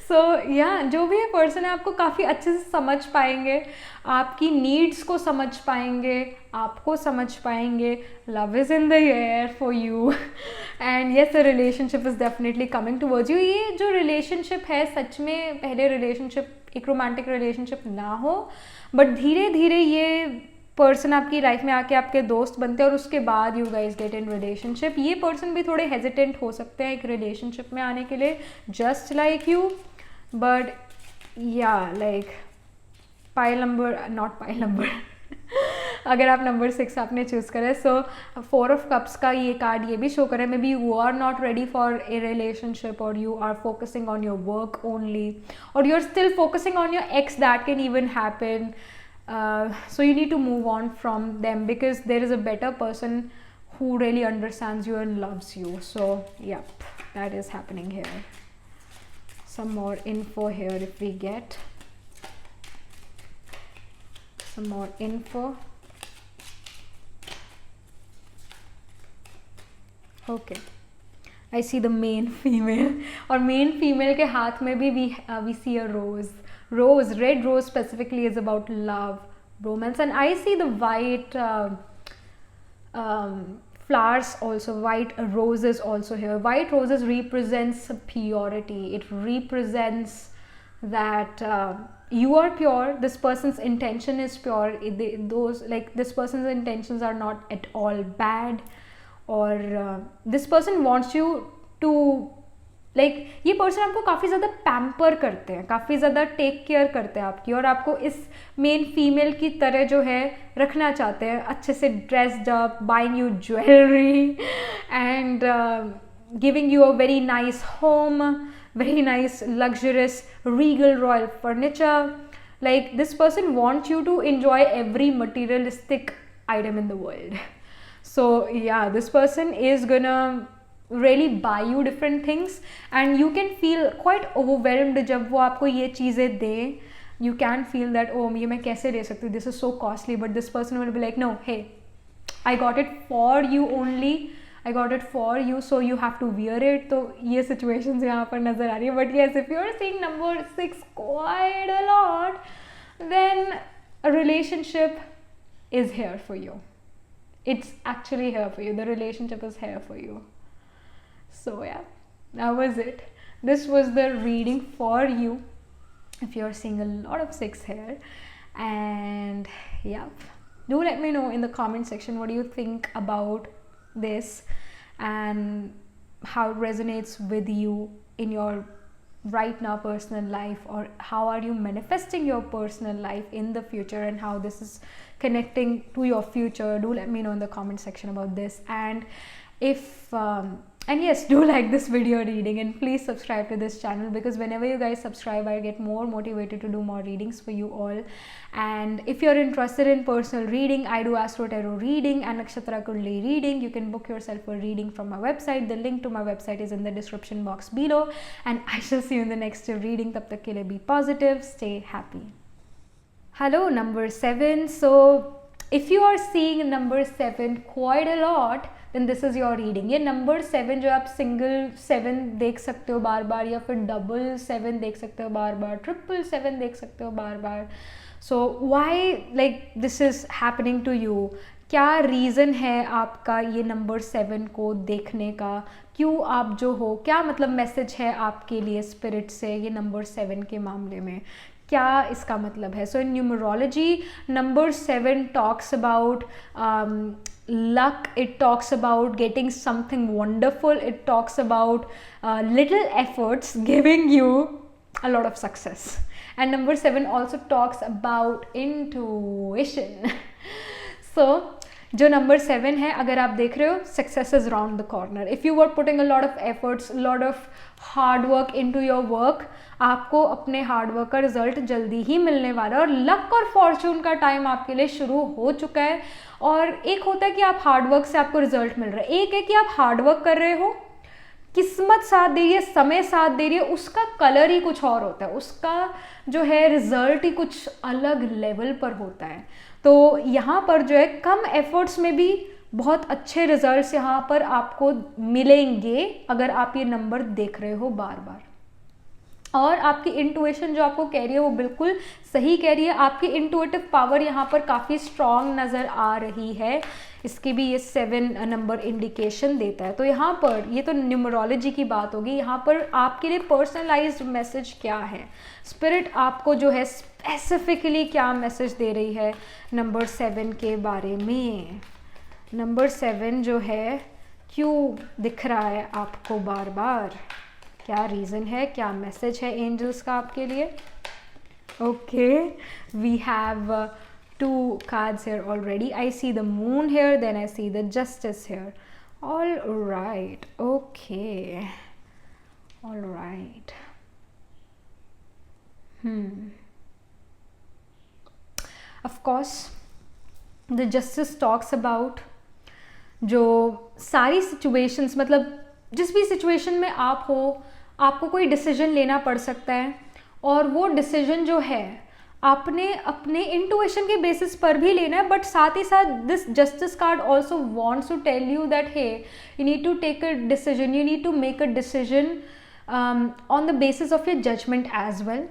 So yeah, जो भी ये पर्सन है आपको काफ़ी अच्छे से समझ पाएंगे, आपकी नीड्स को समझ पाएंगे, आपको समझ पाएंगे. Love is in the air for you and yes, the relationship is definitely coming towards you. ये जो रिलेशनशिप है, सच में पहले रिलेशनशिप एक रोमांटिक रिलेशनशिप ना हो, बट धीरे धीरे ये पर्सन आपकी लाइफ में आके आपके दोस्त बनते हैं और उसके बाद you guys get in relationship. ये पर्सन भी थोड़े हेजिटेंट हो सकते हैं एक रिलेशनशिप में आने के लिए, जस्ट लाइक यू. बट या लाइक पाइल नंबर अगर आप नंबर 6 आपने चूज़ करें, सो 4 ऑफ कप्स का ये कार्ड ये भी शो करे, maybe you are not ready for a relationship, और you are focusing on your work only, और you are still focusing on your ex. That can even happen. So you need to move on from them, because there is a better person who really understands you and loves you. So yep, that is happening here. Some more info here if we get some more info. Okay, I see the main female, और main female के हाथ में भी we see a rose. Red rose specifically is about love, romance, and I see the white flowers also, white roses also here. White roses represents purity. It represents that you are pure, this person's intention is pure. This person's intentions are not at all bad, or this person wants you to ये पर्सन आपको काफ़ी ज़्यादा पैम्पर करते हैं, काफ़ी ज़्यादा टेक केयर करते हैं आपकी, और आपको इस मेन फीमेल की तरह जो है रखना चाहते हैं, अच्छे से dressed up, buying you jewellery and giving you a very nice home, very nice luxurious regal royal furniture. Like this person wants you to enjoy every materialistic item in the world. So yeah, this person is gonna really buy you different things, and you can feel quite overwhelmed जब वो आपको ये चीज़ें दे. You can feel that, oh ये मैं कैसे दे सकती हूँ, this is so costly, but this person will be like, no, hey, I got it for you only, I got it for you, so you have to wear it. तो ये situations यहाँ पर नज़र आ रही है. But yes, if you're seeing number 6 quite a lot, then a relationship is here for you. It's actually here for you. The relationship is here for you. So yeah, that was it. This was the reading for you if you're seeing a lot of 6 here. And yeah, do let me know in the comment section what do you think about this and how it resonates with you in your right now personal life, or how are you manifesting your personal life in the future, and how this is connecting to your future. Do let me know in the comment section about this. And if and yes, do like this video reading, and please subscribe to this channel, because whenever you guys subscribe, I get more motivated to do more readings for you all. And if you're interested in personal reading, I do Astro Tarot reading and Nakshatra Kundli reading. You can book yourself a reading from my website. The link to my website is in the description box below, and I shall see you in the next reading. Tab tak ke liye be positive, stay happy. Hello, number 7. So if you are seeing number 7 quite a lot, then this is your reading. ये नंबर 7 जो आप सिंगल 7 देख सकते हो बार बार, या फिर डबल 7 देख सकते हो बार बार, ट्रिपल 7 देख सकते हो बार बार। So why like this is happening to you? क्या रीज़न है आपका ये नंबर 7 को देखने का? क्यों आप जो हो, क्या मतलब मैसेज है आपके लिए स्पिरिट से ये नंबर 7 के मामले में? क्या इसका मतलब है? So in numerology number 7 talks about luck, it talks about getting something wonderful, it talks about little efforts giving you a lot of success. And number 7 also talks about intuition. So जो नंबर 7 है, अगर आप देख रहे हो, success is round the corner. If you are putting a lot of efforts, lot of hard work into your work, आपको अपने हार्ड वर्क का रिजल्ट जल्दी ही मिलने वाला है। और लक और फॉर्चून का टाइम आपके लिए शुरू हो चुका है। और एक होता है कि आप हार्ड वर्क से आपको रिजल्ट मिल रहा है, एक है कि आप हार्ड वर्क कर रहे हो, किस्मत साथ दे रही है, समय साथ दे रही है, उसका कलर ही कुछ और होता है, उसका जो है रिजल्ट ही कुछ अलग लेवल पर होता है। तो यहाँ पर जो है कम एफर्ट्स में भी बहुत अच्छे रिजल्ट्स यहाँ पर आपको मिलेंगे अगर आप ये नंबर देख रहे हो बार बार। और आपकी इंट्यूशन जो आपको कह रही है वो बिल्कुल सही कह रही है। आपकी इंट्यूटिव पावर यहाँ पर काफ़ी स्ट्रॉन्ग नज़र आ रही है, इसकी भी ये 7 नंबर इंडिकेशन देता है। तो यहाँ पर ये तो न्यूमरोलॉजी की बात होगी, यहाँ पर आपके लिए पर्सनलाइज्ड मैसेज क्या है, स्पिरिट आपको जो है स्पेसिफिकली क्या मैसेज दे रही है नंबर 7 के बारे में। नंबर 7 जो है क्यों दिख रहा है आपको बार बार, क्या रीज़न है, क्या मैसेज है एंजल्स का आपके लिए? Okay, we have 2 cards here already. I see the moon here, then I see the justice here. All right, okay, all right. Of course, the justice talks about जो सारी situations, मतलब जिस भी सिचुएशन में आप हो, आपको कोई डिसीजन लेना पड़ सकता है, और वो डिसीजन जो है आपने अपने इंट्यूशन के बेसिस पर भी लेना है। बट साथ ही साथ this justice card also wants to tell you that hey you need to take a decision, you need to make a decision on the basis of your judgement as well.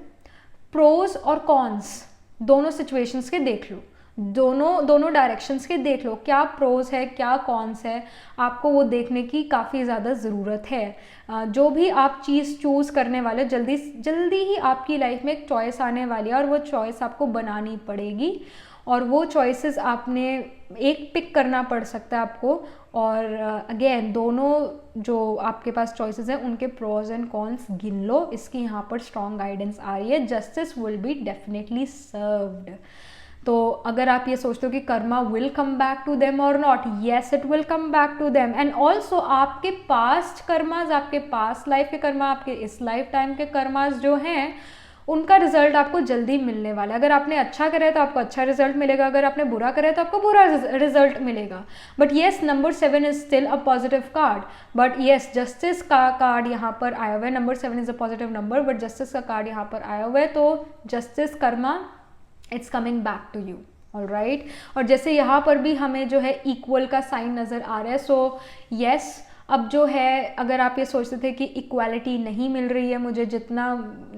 Pros और कॉन्स दोनों सिचुएशंस के देख लो, दोनों डायरेक्शंस के देख लो, क्या प्रोज है क्या कॉन्स है, आपको वो देखने की काफ़ी ज़्यादा ज़रूरत है। जो भी आप चीज़ चूज़ करने वाले, जल्दी ही आपकी लाइफ में एक चॉइस आने वाली है, और वो चॉइस आपको बनानी पड़ेगी, और वो चॉइसेस आपने एक पिक करना पड़ सकता है आपको। और अगेन दोनों जो आपके पास चॉइसेस हैं उनके प्रोज एंड कॉन्स गिन लो, इसकी यहाँ पर स्ट्रॉन्ग गाइडेंस आ रही है। Justice will be definitely served. तो अगर आप ये सोचते हो कि karma will come back to them और not, yes it will come back to them. And also आपके पास्ट कर्माज, आपके पास्ट लाइफ के कर्मा, आपके इस लाइफ टाइम के कर्माज जो हैं उनका रिजल्ट आपको जल्दी मिलने वाला है। अगर आपने अच्छा करा है तो आपको अच्छा रिजल्ट मिलेगा, अगर आपने बुरा करा है तो आपको बुरा रिजल्ट मिलेगा। But yes, number 7 is still a positive card, but yes justice का कार्ड यहाँ पर आया हुआ है। Number 7 is a positive number, but justice का कार्ड यहाँ पर आया हुआ है, तो justice karma it's coming back to you, all right. और जैसे यहाँ पर भी हमें जो है इक्वल का साइन नज़र आ रहा है, सो येस अब जो है अगर आप ये सोचते थे कि इक्वालिटी नहीं मिल रही है मुझे, जितना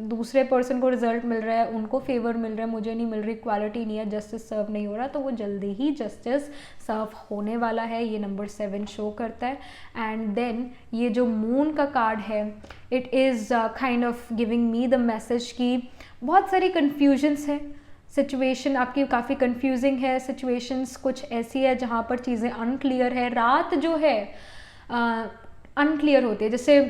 दूसरे पर्सन को रिजल्ट मिल रहा है उनको फेवर मिल रहा है, मुझे नहीं मिल रही, इक्वालिटी नहीं है, जस्टिस सर्व नहीं हो रहा, तो वो जल्दी ही जस्टिस सर्व होने वाला है, ये नंबर 7 शो करता है। एंड देन ये जो मून का कार्ड है, it is kind of giving me the message कि बहुत सारी कन्फ्यूजन्स है, सिचुएशन आपकी काफ़ी कंफ्यूजिंग है, सिचुएशंस कुछ ऐसी है जहाँ पर चीज़ें अनक्लियर है, रात जो है अनक्लियर होती है। जैसे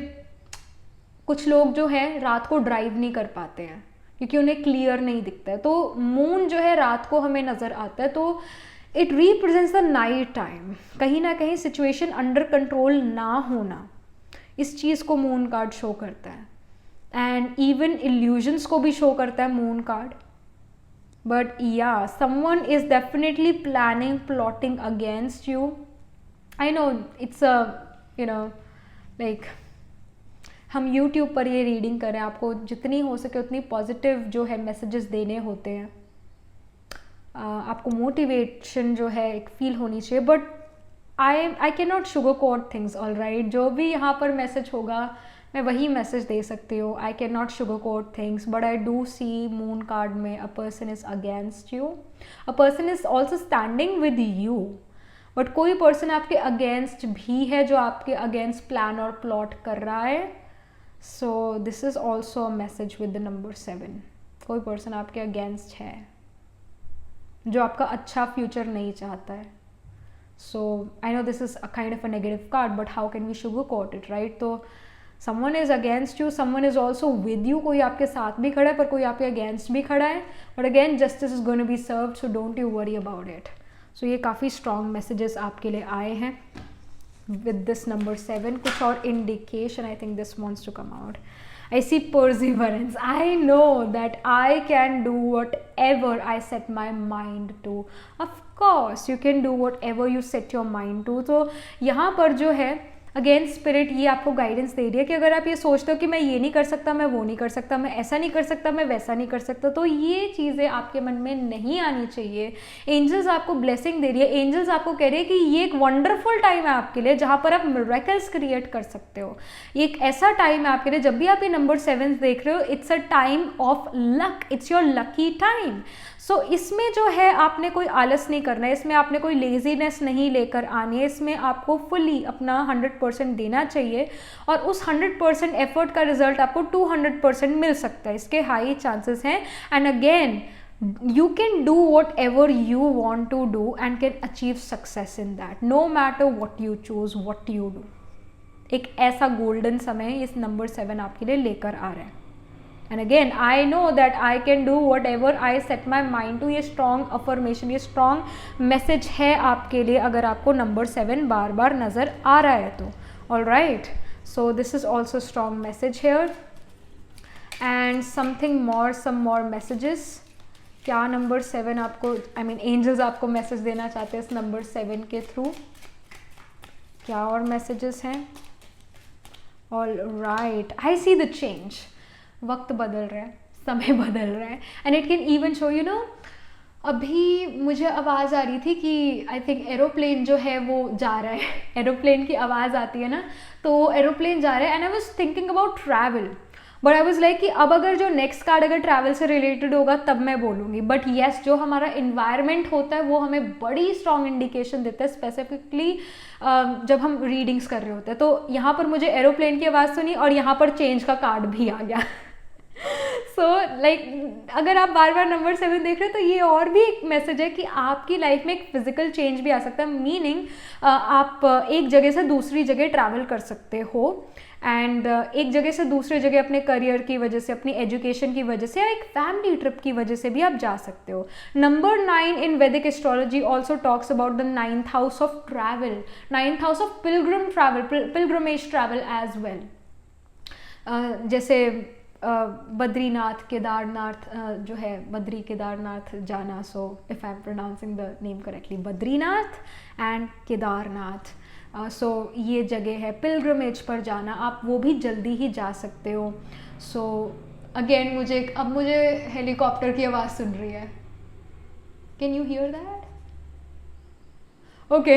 कुछ लोग जो है रात को ड्राइव नहीं कर पाते हैं क्योंकि उन्हें क्लियर नहीं दिखता है, तो मून जो है रात को हमें नज़र आता है, तो it represents the night time. कहीं ना कहीं सिचुएशन अंडर कंट्रोल ना होना, इस चीज़ को मून कार्ड शो करता है। एंड इवन इल्यूजन्स को भी शो करता है moon card. But yeah, someone is definitely planning, plotting against you. I know it's a, you know, like हम YouTube पर ये रीडिंग करें, आपको जितनी हो सके उतनी पॉजिटिव जो है मैसेजेस देने होते हैं, आपको मोटिवेशन जो है एक फील होनी चाहिए। But I can not sugar coat things, all right. जो भी यहाँ पर मैसेज होगा मैं वही मैसेज दे सकती हूँ. I can not sugar coat things, but I do see moon card में a person is against you, a person is also standing with you, but कोई पर्सन आपके अगेंस्ट भी है जो आपके अगेंस्ट प्लान और प्लॉट कर रहा है. So this is also a message with the number 7. कोई पर्सन आपके अगेंस्ट है जो आपका अच्छा फ्यूचर नहीं चाहता है. So I know this is a kind of a negative card, but how can we sugar coat it, right. तो someone is against you, someone is also with you. कोई आपके साथ भी खड़ा है पर कोई आपके against भी खड़ा है, but again justice is going to be served, so don't you worry about it. So ये काफ़ी strong messages आपके लिए आए हैं with this number 7. कुछ और indication, I think this wants to come out. I see perseverance. I know that I can do whatever I set my mind to. Of course you can do whatever you set your mind to. तो यहाँ पर जो है अगेन स्पिरिट ये आपको गाइडेंस दे रही है कि अगर आप ये सोचते हो कि मैं ये नहीं कर सकता, मैं वो नहीं कर सकता, मैं ऐसा नहीं कर सकता, मैं वैसा नहीं कर सकता, तो ये चीज़ें आपके मन में नहीं आनी चाहिए. एंजल्स आपको ब्लेसिंग दे रही है. एंजल्स आपको कह रही है कि ये एक वंडरफुल टाइम है आपके लिए जहाँ पर आप मिरेकल्स क्रिएट कर सकते हो. ये एक ऐसा टाइम है आपके लिए. जब भी आप ये नंबर 7 देख रहे हो, it's a time of luck, it's your lucky time. So इसमें जो है आपने कोई आलस नहीं करना है, इसमें आपने कोई लेजीनेस नहीं लेकर आनी है, इसमें आपको फुली अपना 100% देना चाहिए और उस 100% एफर्ट का रिजल्ट आपको 200% मिल सकता है. इसके हाई चांसेस हैं. And again you can do whatever you want to do and can achieve success in that, no matter what you choose, what you do. एक ऐसा गोल्डन समय इस नंबर 7 आपके लिए लेकर आ रहा है. And again I know that I can do whatever I set my mind to. ये स्ट्रॉन्ग अफर्मेशन, ये स्ट्रॉन्ग मैसेज है आपके लिए अगर आपको नंबर 7 बार बार नज़र आ रहा है तो. All right, so this is also strong message here. And something more, some more messages. क्या नंबर 7 आपको, आई मीन एंजल्स आपको मैसेज देना चाहते हैं इस नंबर 7 के थ्रू? क्या और मैसेजेस हैं? All right, I see the change. वक्त बदल रहा है, समय बदल रहा है. And it can even show you know, अभी मुझे आवाज़ आ रही थी कि आई थिंक एरोप्लेन जो है वो जा रहा है. एरोप्लेन की आवाज़ आती है ना, तो एरोप्लेन जा रहा है. And I was thinking about travel, but I was like कि अब अगर जो नेक्स्ट कार्ड अगर ट्रैवल से रिलेटेड होगा तब मैं बोलूँगी. बट येस, जो हमारा इन्वायरमेंट होता है वो हमें बड़ी स्ट्रॉन्ग इंडिकेशन देता है, स्पेसिफिकली जब हम रीडिंग्स कर रहे होते हैं. तो यहाँ पर मुझे एरोप्लेन की आवाज़ सुनी और यहाँ पर चेंज का कार्ड भी आ गया. सो लाइक अगर आप बार बार नंबर 7 देख रहे हो तो ये और भी एक मैसेज है कि आपकी लाइफ में एक फिजिकल चेंज भी आ सकता है. मीनिंग आप एक जगह से दूसरी जगह ट्रैवल कर सकते हो. एंड एक जगह से दूसरी जगह अपने करियर की वजह से, अपनी एजुकेशन की वजह से या एक फैमिली ट्रिप की वजह से भी आप जा सकते हो. Number 9 in Vedic astrology also talks about the 9th house of travel, 9th house of pilgrim travel, pilgrimage travel as well. जैसे बद्रीनाथ, केदारनाथ जो है, बद्री केदारनाथ जाना. So if I am pronouncing the name correctly, Badrinath and Kedarnath. So ये जगह है पिलग्रमेज पर जाना, आप वो भी जल्दी ही जा सकते हो. सो अगेन अब मुझे हेलीकॉप्टर की आवाज़ सुन रही है. Can you here that? Okay.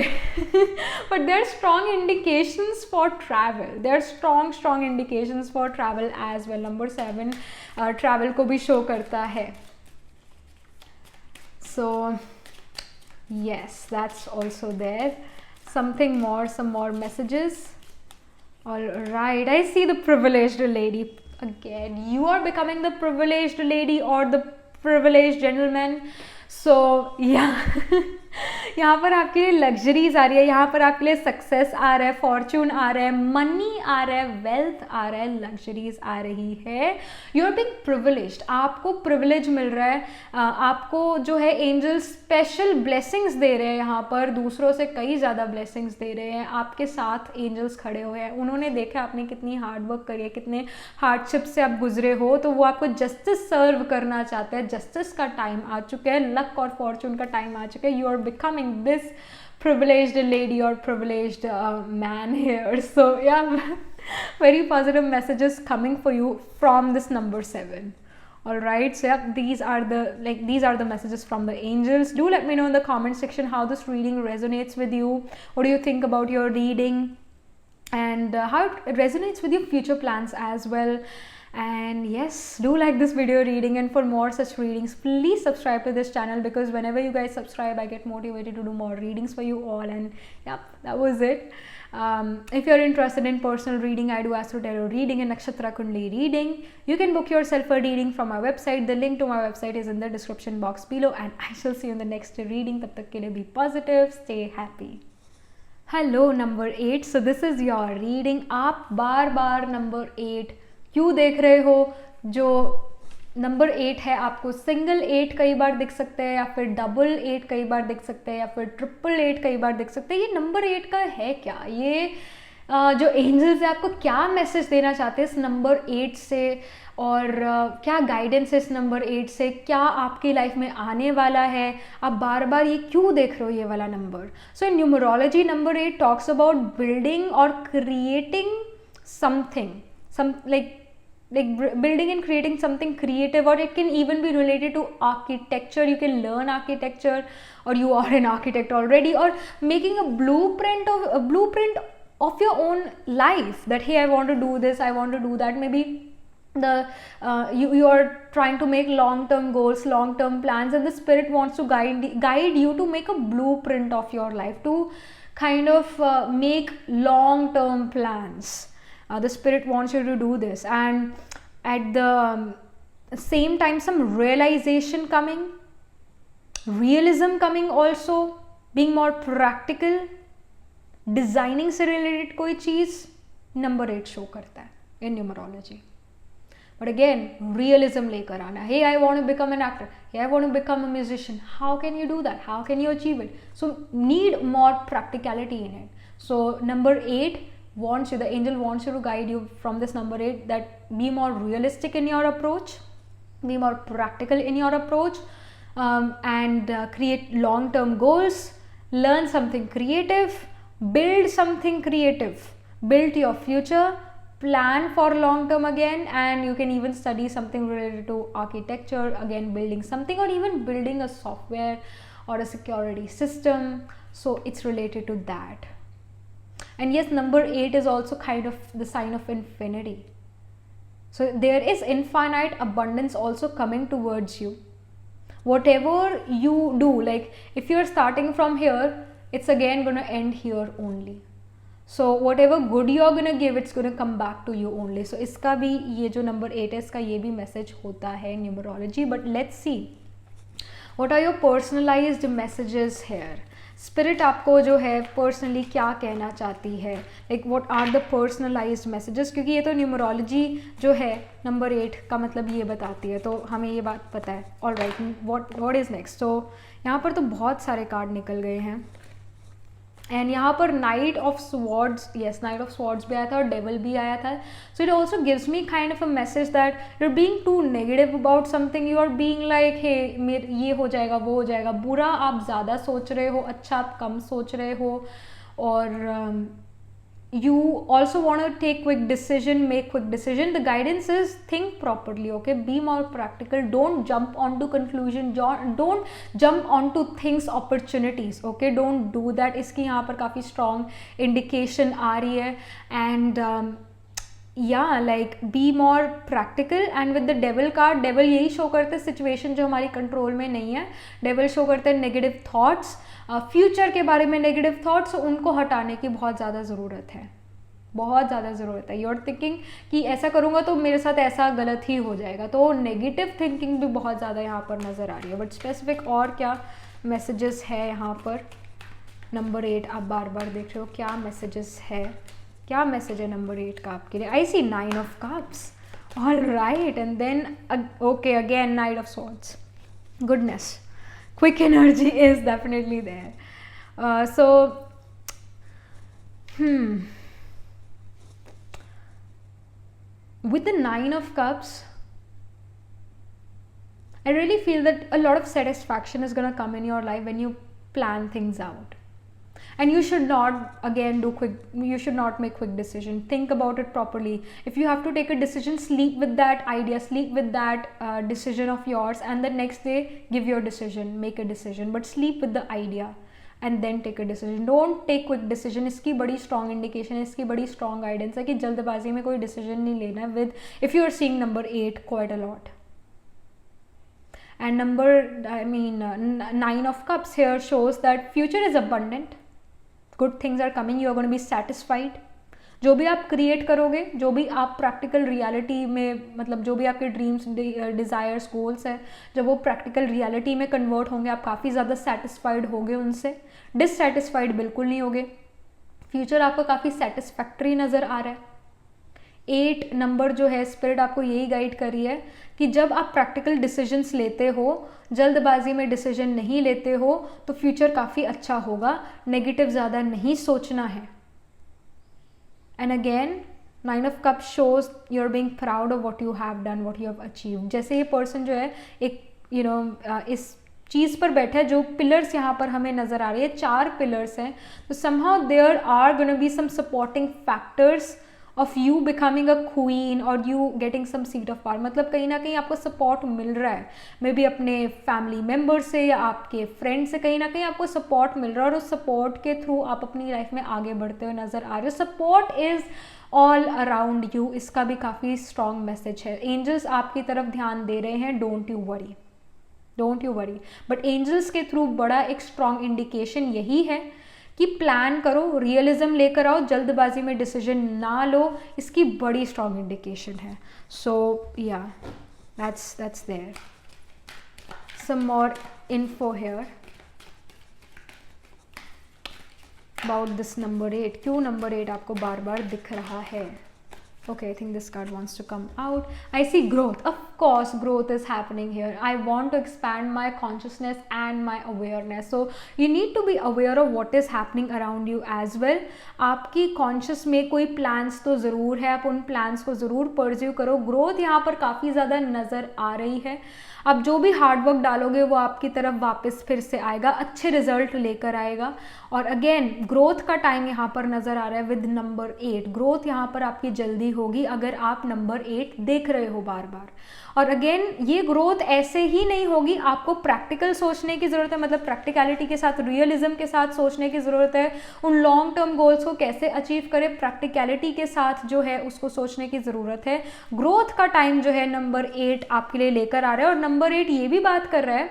But there are strong indications for travel. There are strong indications for travel as well. Number 7 travel को भी show करता है. So yes, that's also there. Something more, some more messages. All right, I see the privileged lady. Again, you are becoming the privileged lady or the privileged gentleman. So yeah. यहाँ पर आपके लिए लग्जरीज आ रही है, यहाँ पर आपके लिए सक्सेस आ रहा है, फॉर्चून आ रहा है, मनी आ रहा है, वेल्थ आ रहा है, लग्जरीज आ रही है. यू आर बीइंग प्रिविलेज्ड, आपको प्रिविलेज मिल रहा है. आपको जो है एंजल स्पेशल ब्लेसिंग्स दे रहे हैं, यहाँ पर दूसरों से कई ज़्यादा ब्लेसिंग्स दे रहे हैं. आपके साथ एंजल्स खड़े हुए हैं, उन्होंने देखा आपने कितनी हार्ड वर्क करी है, कितने हार्डशिप से आप गुजरे हो, तो वो आपको जस्टिस सर्व करना चाहते हैं. जस्टिस का टाइम आ चुका है, लक और फॉर्चून का टाइम आ चुका है. You are becoming this privileged lady or privileged man here. So yeah, very positive messages coming for you from this number 7. All right, so yeah, these are the messages from the angels. Do let me know in the comment section how this reading resonates with you. What do you think about your reading, and how it resonates with your future plans as well. And yes, do like this video reading, and for more such readings, please subscribe to this channel, because whenever you guys subscribe, I get motivated to do more readings for you all. And yeah, that was it. If you're interested in personal reading, I do Astro Tarot reading and Nakshatra Kundli reading. You can book yourself a reading from my website. The link to my website is in the description box below, and I shall see you in the next reading. Tab tak ke liye be positive, stay happy. Hello number 8. So this is your reading. आप बार बार नंबर 8 क्यों देख रहे हो? जो नंबर 8 है, आपको सिंगल 8 कई बार दिख सकते हैं, या फिर डबल 8 कई बार दिख सकते हैं, या फिर ट्रिपल 8 कई बार दिख सकते हैं. ये नंबर 8 का है क्या? ये जो एंजल्स है आपको क्या मैसेज देना चाहते हैं इस नंबर 8 से, और क्या गाइडेंस है इस नंबर 8 से, क्या आपकी लाइफ में आने वाला है? आप बार बार ये क्यों देख रहे हो ये वाला number? So in numerology number 8 talks about building और creating something, like building and creating something creative, or it can even be related to architecture. You can learn architecture, or you are an architect already, or making a blueprint of your own life, that hey, I want to do this, I want to do that. Maybe you are trying to make long-term goals, long-term plans, and the spirit wants to guide you to make a blueprint of your life, to kind of make long-term plans. The spirit wants you to do this, and at the same time some realization coming, realism coming also, being more practical, designing से रिलेटेड कोई चीज़ नंबर 8 शो करता है in numerology. But again realism लेकर आना. Hey I want to become an actor, hey I want to become a musician. How can you do that? How can you achieve it? So need more practicality in it. So number 8 wants you, the angel wants you to guide you from this number 8, that be more realistic in your approach, be more practical in your approach, and create long-term goals, learn something creative, build something creative, build your future, plan for long term again, and you can even study something related to architecture, again building something, or even building a software or a security system. So it's related to that. And yes, number 8 is also kind of the sign of infinity. So there is infinite abundance also coming towards you. Whatever you do, like if you're starting from here, it's again going to end here only. So whatever good you're going to give, it's going to come back to you only. So iska bhi, ye jo number 8 hai, iska ye bhi message hota hai in numerology. But let's see, what are your personalized messages here? Spirit आपको जो है पर्सनली क्या कहना चाहती है, like what are the personalised messages, क्योंकि ये तो न्यूमरोलॉजी जो है नंबर 8 का मतलब ये बताती है, तो हमें ये बात पता है. All right, what is next? तो यहाँ पर तो बहुत सारे कार्ड निकल गए हैं, एंड यहाँ पर knight of swords, yes knight of swords भी आया था और डेविल भी आया था. So it also gives me kind of a message that you are being too negative about something. You are being like hey मेरे ये हो जाएगा, वो हो जाएगा. बुरा आप ज़्यादा सोच रहे हो, अच्छा आप कम सोच रहे हो, और you also want to take quick decision, make quick decision. The guidance is think properly, okay? Be more practical. Don't jump onto conclusion, don't jump onto things, opportunities, okay? Don't do that. इसकी यहाँ पर काफ़ी strong indication आ रही है, and yeah, like be more practical. And with the devil card, devil यही show करते हैं situation जो हमारी control में नहीं है. devil show करते हैं negative thoughts, फ्यूचर के बारे में नेगेटिव थॉट्स, उनको हटाने की बहुत ज़्यादा ज़रूरत है, बहुत ज़्यादा ज़रूरत है. यू आर थिंकिंग कि ऐसा करूँगा तो मेरे साथ ऐसा गलत ही हो जाएगा, तो नेगेटिव थिंकिंग भी बहुत ज़्यादा यहाँ पर नज़र आ रही है. बट स्पेसिफिक और क्या मैसेजेस है यहाँ पर नंबर 8 आप बार बार देख रहे हो, क्या मैसेजेस है, क्या मैसेज है नंबर 8 का आपके लिए? I see 9 of cups. All right, and then okay again knight of swords. Goodness, quick energy is definitely there. So with the 9 of cups, I really feel that a lot of satisfaction is going to come in your life when you plan things out. and you should not again do quick, you should not make quick decision. Think about it properly. If you have to take a decision, sleep with that idea, sleep with that decision of yours, and the next day give your decision, make a decision, but sleep with the idea and then take a decision. Don't take quick decision. इसकी बड़ी strong indication है, इसकी बड़ी strong guidance है कि जल्दबाजी में कोई decision नहीं लेना है with, if you are seeing number 8 quite a lot. And number, I mean 9 of cups here shows that future is abundant, good things are coming, you are going to be satisfied. जो भी आप क्रिएट करोगे, जो भी आप प्रैक्टिकल रियलिटी में, मतलब जो भी आपके ड्रीम्स, डिज़ायर्स, गोल्स हैं, जब वो प्रैक्टिकल रियलिटी में कन्वर्ट होंगे, आप काफ़ी ज़्यादा सेटिस्फाइड होगे उनसे, डिससेटिस्फाइड बिल्कुल नहीं होगे. फ्यूचर आपका काफ़ी सेटिस्फैक्ट्री नज़र आ रहा है. 8 नंबर जो है, स्पिरिट आपको यही गाइड कर रही है कि जब आप प्रैक्टिकल डिसीजंस लेते हो, जल्दबाजी में डिसीजन नहीं लेते हो, तो फ्यूचर काफ़ी अच्छा होगा. नेगेटिव ज़्यादा नहीं सोचना है. And again 9 of cup shows you are being proud of what you have done, what you have achieved. जैसे ये पर्सन जो है एक इस चीज़ पर बैठा है, जो पिलर्स यहाँ पर हमें नज़र आ रही है, 4 पिलर्स हैं, तो somehow there are gonna be some supporting factors of you becoming a queen और you getting some seat of power. मतलब कहीं ना कहीं आपको सपोर्ट मिल रहा है, मे बी अपने फैमिली मेम्बर से या आपके फ्रेंड से, कहीं ना कहीं आपको सपोर्ट मिल रहा है और उस सपोर्ट के थ्रू आप अपनी लाइफ में आगे बढ़ते हुए नजर आ रहे हो. Support is all around you, इसका भी काफ़ी स्ट्रॉन्ग मैसेज है. एंजल्स आपकी तरफ ध्यान दे रहे हैं, don't you worry, don't you worry. But angels के थ्रू बड़ा एक स्ट्रॉन्ग इंडिकेशन यही है कि प्लान करो, रियलिज्म लेकर आओ, जल्दबाजी में डिसीजन ना लो, इसकी बड़ी स्ट्रॉन्ग इंडिकेशन है. So yeah that's there. Some more info here about this number 8. क्यों नंबर 8 आपको बार बार दिख रहा है? Okay, I think this card wants to come out. I see growth. Of course, growth is happening here. I want to expand my consciousness and my awareness. So, you need to be aware of what is happening around you as well. आपकी conscious में कोई plans तो ज़रूर है, आप उन plans को ज़रूर pursue करो. Growth यहाँ पर काफ़ी ज़्यादा नज़र आ रही है. आप जो भी हार्ड वर्क डालोगे वो आपकी तरफ वापस फिर से आएगा, अच्छे रिजल्ट लेकर आएगा. और अगेन ग्रोथ का टाइम यहाँ पर नज़र आ रहा है विद नंबर 8. ग्रोथ यहाँ पर आपकी जल्दी होगी अगर आप नंबर 8 देख रहे हो बार बार. और अगेन ये ग्रोथ ऐसे ही नहीं होगी, आपको प्रैक्टिकल सोचने की ज़रूरत है, मतलब प्रैक्टिकलिटी के साथ, रियलिज्म के साथ सोचने की ज़रूरत है. उन लॉन्ग टर्म गोल्स को कैसे अचीव करें, प्रैक्टिकलिटी के साथ जो है उसको सोचने की ज़रूरत है. ग्रोथ का टाइम जो है नंबर 8 आपके लिए लेकर आ रहा है. और नंबर 8 ये भी बात कर रहा है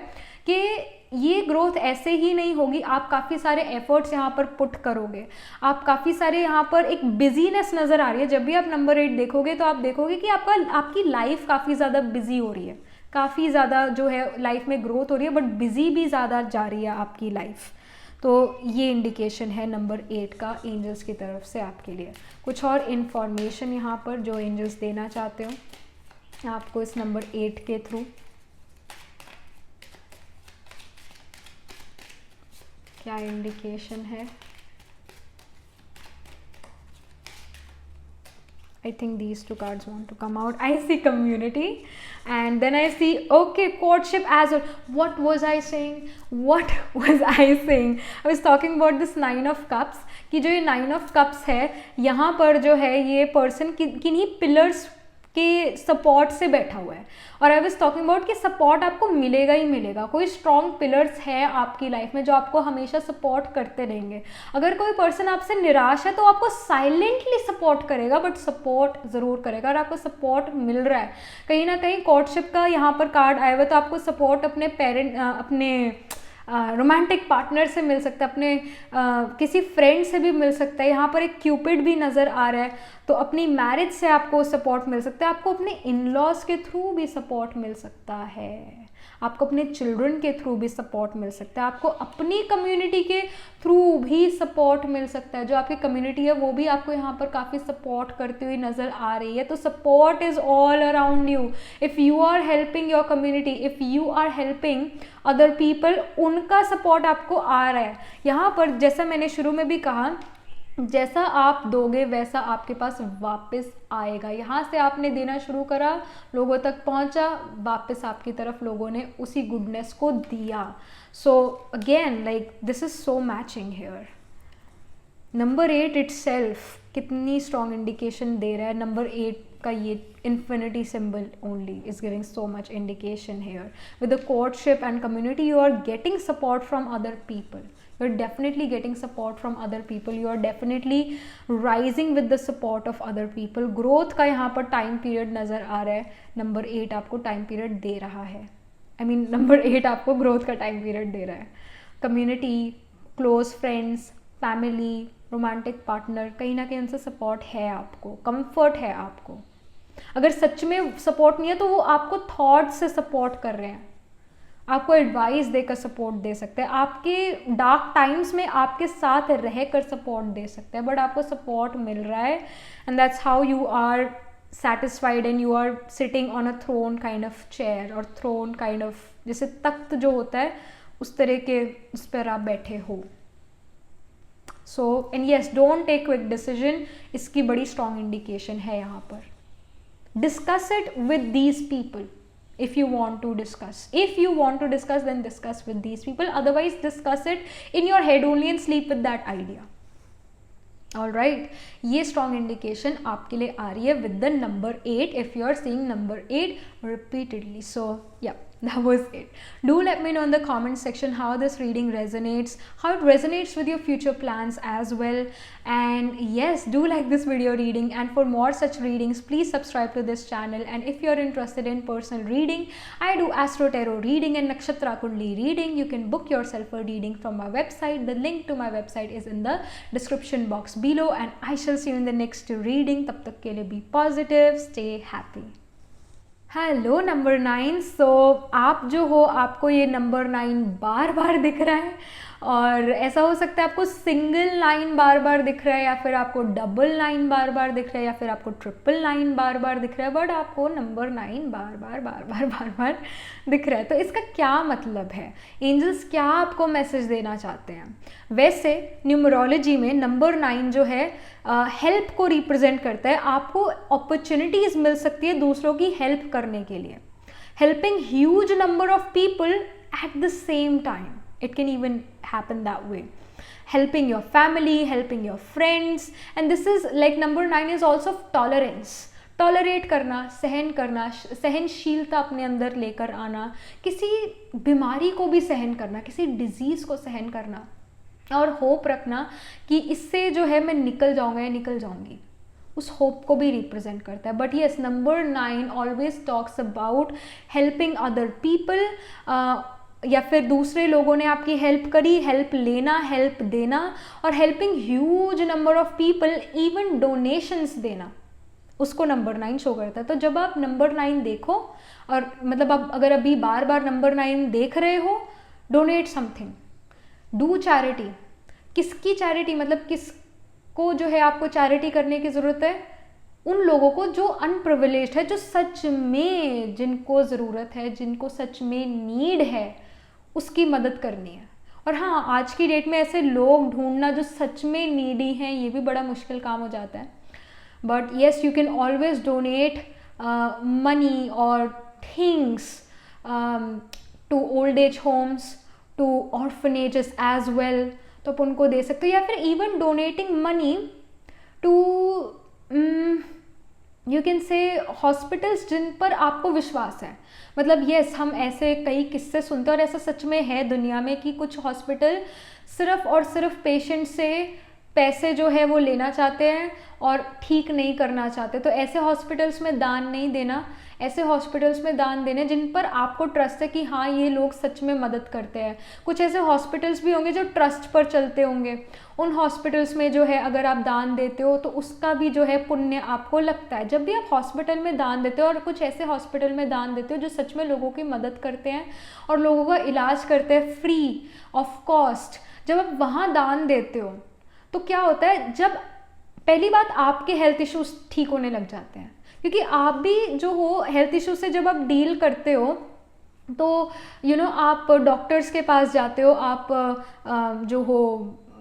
कि ये ग्रोथ ऐसे ही नहीं होगी, आप काफ़ी सारे एफर्ट्स यहाँ पर पुट करोगे, आप काफ़ी सारे यहाँ पर एक बिजीनेस नज़र आ रही है. जब भी आप नंबर 8 देखोगे तो आप देखोगे कि आपकी लाइफ काफ़ी ज़्यादा बिजी हो रही है, काफ़ी ज़्यादा जो है लाइफ में ग्रोथ हो रही है, बट बिजी भी ज़्यादा जा रही है आपकी लाइफ. तो ये इंडिकेशन है नंबर 8 का एंजल्स की तरफ से आपके लिए. कुछ और इन्फॉर्मेशन यहाँ पर जो एंजल्स देना चाहते हो आपको इस नंबर 8 के थ्रू, क्या इंडिकेशन है? I think these 2 cards want to come out. I see community and then I see, okay, courtship as well. What was I saying? What was I saying? I was talking about this 9 of cups कि जो ये 9 of cups है, यहाँ पर जो है ये पर्सन किन्हीं पिलर्स के सपोर्ट से बैठा हुआ है. और आई वाज टॉकिंग अबाउट कि सपोर्ट आपको मिलेगा ही मिलेगा. कोई स्ट्रॉन्ग पिलर्स है आपकी लाइफ में जो आपको हमेशा सपोर्ट करते रहेंगे. अगर कोई पर्सन आपसे निराश है तो आपको साइलेंटली सपोर्ट करेगा, बट सपोर्ट ज़रूर करेगा. और आपको सपोर्ट मिल रहा है कहीं ना कहीं. कोर्टशिप का यहाँ पर कार्ड आया हुआ है, तो आपको सपोर्ट अपने अपने रोमांटिक पार्टनर से मिल सकता है, अपने किसी फ्रेंड से भी मिल सकता है. यहाँ पर एक क्यूपिड भी नज़र आ रहा है, तो अपनी मैरिज से आपको सपोर्ट मिल सकता है. आपको अपने इन लॉज के थ्रू भी सपोर्ट मिल सकता है, आपको अपने चिल्ड्रन के थ्रू भी सपोर्ट मिल सकता है, आपको अपनी कम्युनिटी के थ्रू भी सपोर्ट मिल सकता है. जो आपकी कम्युनिटी है वो भी आपको यहाँ पर काफ़ी सपोर्ट करती हुई नज़र आ रही है. तो support is all around you. If you are helping your community, if you are helping other people, उनका सपोर्ट आपको आ रहा है. यहाँ पर जैसा मैंने शुरू में भी कहा, जैसा आप दोगे वैसा आपके पास वापस आएगा. यहाँ से आपने देना शुरू करा, लोगों तक पहुँचा, वापस आपकी तरफ लोगों ने उसी गुडनेस को दिया. So again like this is so matching here. Number 8 itself कितनी स्ट्रॉन्ग इंडिकेशन दे रहा है. नंबर 8 का ये infinity symbol only is giving so much indication here. With the courtship and community, you are getting support from other people. You're definitely getting support from other people. You are definitely rising with the support of other people. Growth का यहाँ पर time period नज़र आ रहा है. Number 8 आपको time period दे रहा है. I mean number 8 आपको growth का time period दे रहा है. Community, close friends, family, romantic partner, कहीं ना कहीं उनसे support है आपको, comfort है आपको. अगर सच में सपोर्ट नहीं है तो वो आपको थॉट से सपोर्ट कर रहे हैं, आपको एडवाइस देकर सपोर्ट दे सकते हैं, आपके डार्क टाइम्स में आपके साथ रह कर सपोर्ट दे सकते हैं, बट आपको सपोर्ट मिल रहा है. And that's how you are satisfied and you are sitting on a throne kind of chair, और थ्रोन काइंड ऑफ जैसे तख्त जो होता है उस तरह के उस पर आप बैठे हो. So and yes, don't take quick decision, इसकी बड़ी स्ट्रॉन्ग इंडिकेशन है यहाँ पर. Discuss it with these people if you want to discuss. If you want to discuss, then discuss with these people. Otherwise, discuss it in your head only and sleep with that idea. Alright, ये strong indication आपके लिए आ रही है with the number 8 if you are seeing number 8 repeatedly. So yeah, that was it. Do let me know in the comment section how this reading resonates, how it resonates with your future plans as well. And yes, do like this video reading, and for more such readings please subscribe to this channel. And if you are interested in personal reading, I do astro tarot reading and nakshatra kundli reading. You can book yourself a reading from my website. The link to my website is in the description box below, and I shall see you in the next reading. Tab tak ke liye be positive, stay happy. Hello number 9. सो आप जो हो, आपको ये नंबर 9 बार बार दिख रहा है, और ऐसा हो सकता है आपको सिंगल 9 बार बार दिख रहा है, या फिर आपको डबल 9 बार बार दिख रहा है, या फिर आपको ट्रिपल 9 बार बार दिख रहा है, बट आपको नंबर 9 बार बार दिख रहा है. तो इसका क्या मतलब है, एंजल्स क्या आपको मैसेज देना चाहते हैं? वैसे न्यूमरोलॉजी में नंबर 9 जो है हेल्प को रिप्रेजेंट करता है. आपको अपॉर्चुनिटीज़ मिल सकती है दूसरों की हेल्प करने के लिए, helping huge number of people at the same time. It can even happen that way. Helping your family, helping your friends, and this is like number 9 is also tolerance. Tolerate करना, सहन करना, सहनशीलता अपने अंदर लेकर आना, किसी बीमारी को भी सहन करना, किसी डिजीज़ को सहन करना, और होप रखना कि इससे जो है मैं निकल जाऊंगा या निकल जाऊंगी. उस होप को भी रिप्रेजेंट करता है. But yes, number 9 always talks about helping other people, या फिर दूसरे लोगों ने आपकी हेल्प करी, हेल्प लेना, हेल्प देना, और helping huge number of people, even donations देना, उसको नंबर 9 शो करता है. तो जब आप नंबर 9 देखो, और मतलब आप अगर अभी बार बार नंबर 9 देख रहे हो, डोनेट समथिंग, डू चैरिटी. किसकी चैरिटी, मतलब किसको जो है आपको चैरिटी करने की ज़रूरत है? उन लोगों को जो अनप्रिविलेज्ड है, जो सच में जिनको ज़रूरत है, जिनको सच में नीड है, उसकी मदद करनी है. और हाँ, आज की डेट में ऐसे लोग ढूंढना जो सच में नीडी हैं, ये भी बड़ा मुश्किल काम हो जाता है. But yes, you can always donate money और things to old age homes, to orphanages as well. तो आप उनको दे सकते हो, या फिर even donating money to you can say hospitals जिन पर आपको विश्वास है. मतलब येस, हम ऐसे कई किस्से सुनते हैं, और ऐसा सच में है दुनिया में कि कुछ हॉस्पिटल सिर्फ और सिर्फ पेशेंट से पैसे जो है वो लेना चाहते हैं और ठीक नहीं करना चाहते. तो ऐसे हॉस्पिटल्स में दान नहीं देना, ऐसे हॉस्पिटल्स में दान देने जिन पर आपको ट्रस्ट है कि हाँ ये लोग सच में मदद करते हैं. कुछ ऐसे हॉस्पिटल्स भी होंगे जो ट्रस्ट पर चलते होंगे, उन हॉस्पिटल्स में जो है अगर आप दान देते हो तो उसका भी जो है पुण्य आपको लगता है. जब भी आप हॉस्पिटल में दान देते हो, और कुछ ऐसे हॉस्पिटल में दान देते हो जो सच में लोगों की मदद करते हैं और लोगों का इलाज करते हैं फ्री ऑफ कॉस्ट, जब आप वहाँ दान देते हो तो क्या होता है, जब पहली बात आपके हेल्थ इश्यूज ठीक होने लग जाते हैं, क्योंकि आप भी जो हो हेल्थ इश्यूज से जब आप डील करते हो तो आप डॉक्टर्स के पास जाते हो, आप जो हो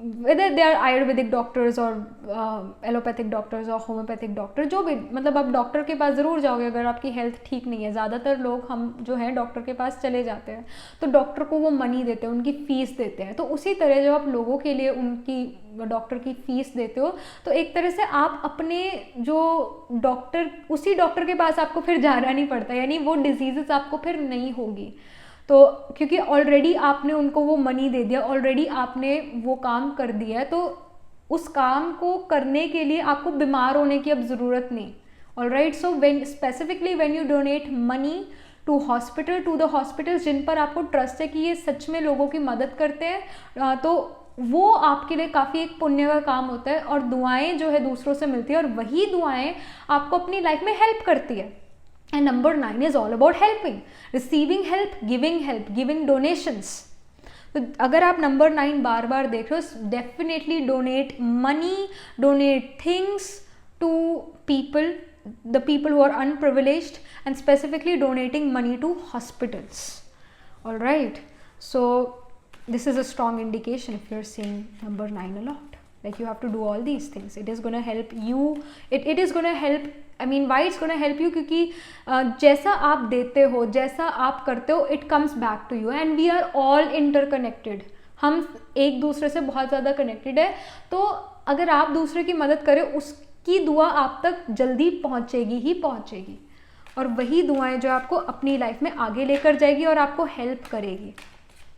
whether they are Ayurvedic doctors और एलोपैथिक डॉक्टर्स और होम्योपैथिक डॉक्टर, जो भी, मतलब आप डॉक्टर के पास ज़रूर जाओगे अगर आपकी हेल्थ ठीक नहीं है। ज़्यादातर लोग हम जो है डॉक्टर के पास चले जाते हैं तो डॉक्टर को वो मनी देते हैं, उनकी फ़ीस देते हैं। तो उसी तरह जब आप लोगों के लिए उनकी डॉक्टर की फ़ीस देते हो तो एक तरह से आप अपने जो डॉक्टर, उसी डॉक्टर के पास आपको फिर जाना नहीं पड़ता, यानी वो डिजीज़ आपको फिर नहीं होगी। तो क्योंकि ऑलरेडी आपने उनको वो मनी दे दिया, ऑलरेडी आपने वो काम कर दिया है, तो उस काम को करने के लिए आपको बीमार होने की अब ज़रूरत नहीं। Alright, so when specifically when you donate money to hospital, to the hospitals जिन पर आपको ट्रस्ट है कि ये सच में लोगों की मदद करते हैं, तो वो आपके लिए काफ़ी एक पुण्य का काम होता है। और दुआएं जो है दूसरों से मिलती है और वही दुआएं आपको अपनी लाइफ में हेल्प करती है। And number 9 is all about helping, receiving help, giving donations. तो अगर आप नंबर 9 बार बार देख रहे हो, definitely donate money, donate things to people, the people who are underprivileged, and specifically donating money to hospitals. Alright, so this is a strong indication if you're seeing number 9 a lot. Like you have to do all these things. It is going to help you. It is going to help. I mean, why it's going to help you? क्योंकि जैसा आप देते हो, जैसा आप करते हो, it comes back to you. And we are all interconnected. हम एक दूसरे से बहुत ज़्यादा कनेक्टेड है। तो अगर आप दूसरे की मदद करें, उसकी दुआ आप तक जल्दी पहुँचेगी ही पहुँचेगी, और वही दुआएं जो आपको अपनी लाइफ में आगे लेकर जाएगी और आपको हेल्प करेगी।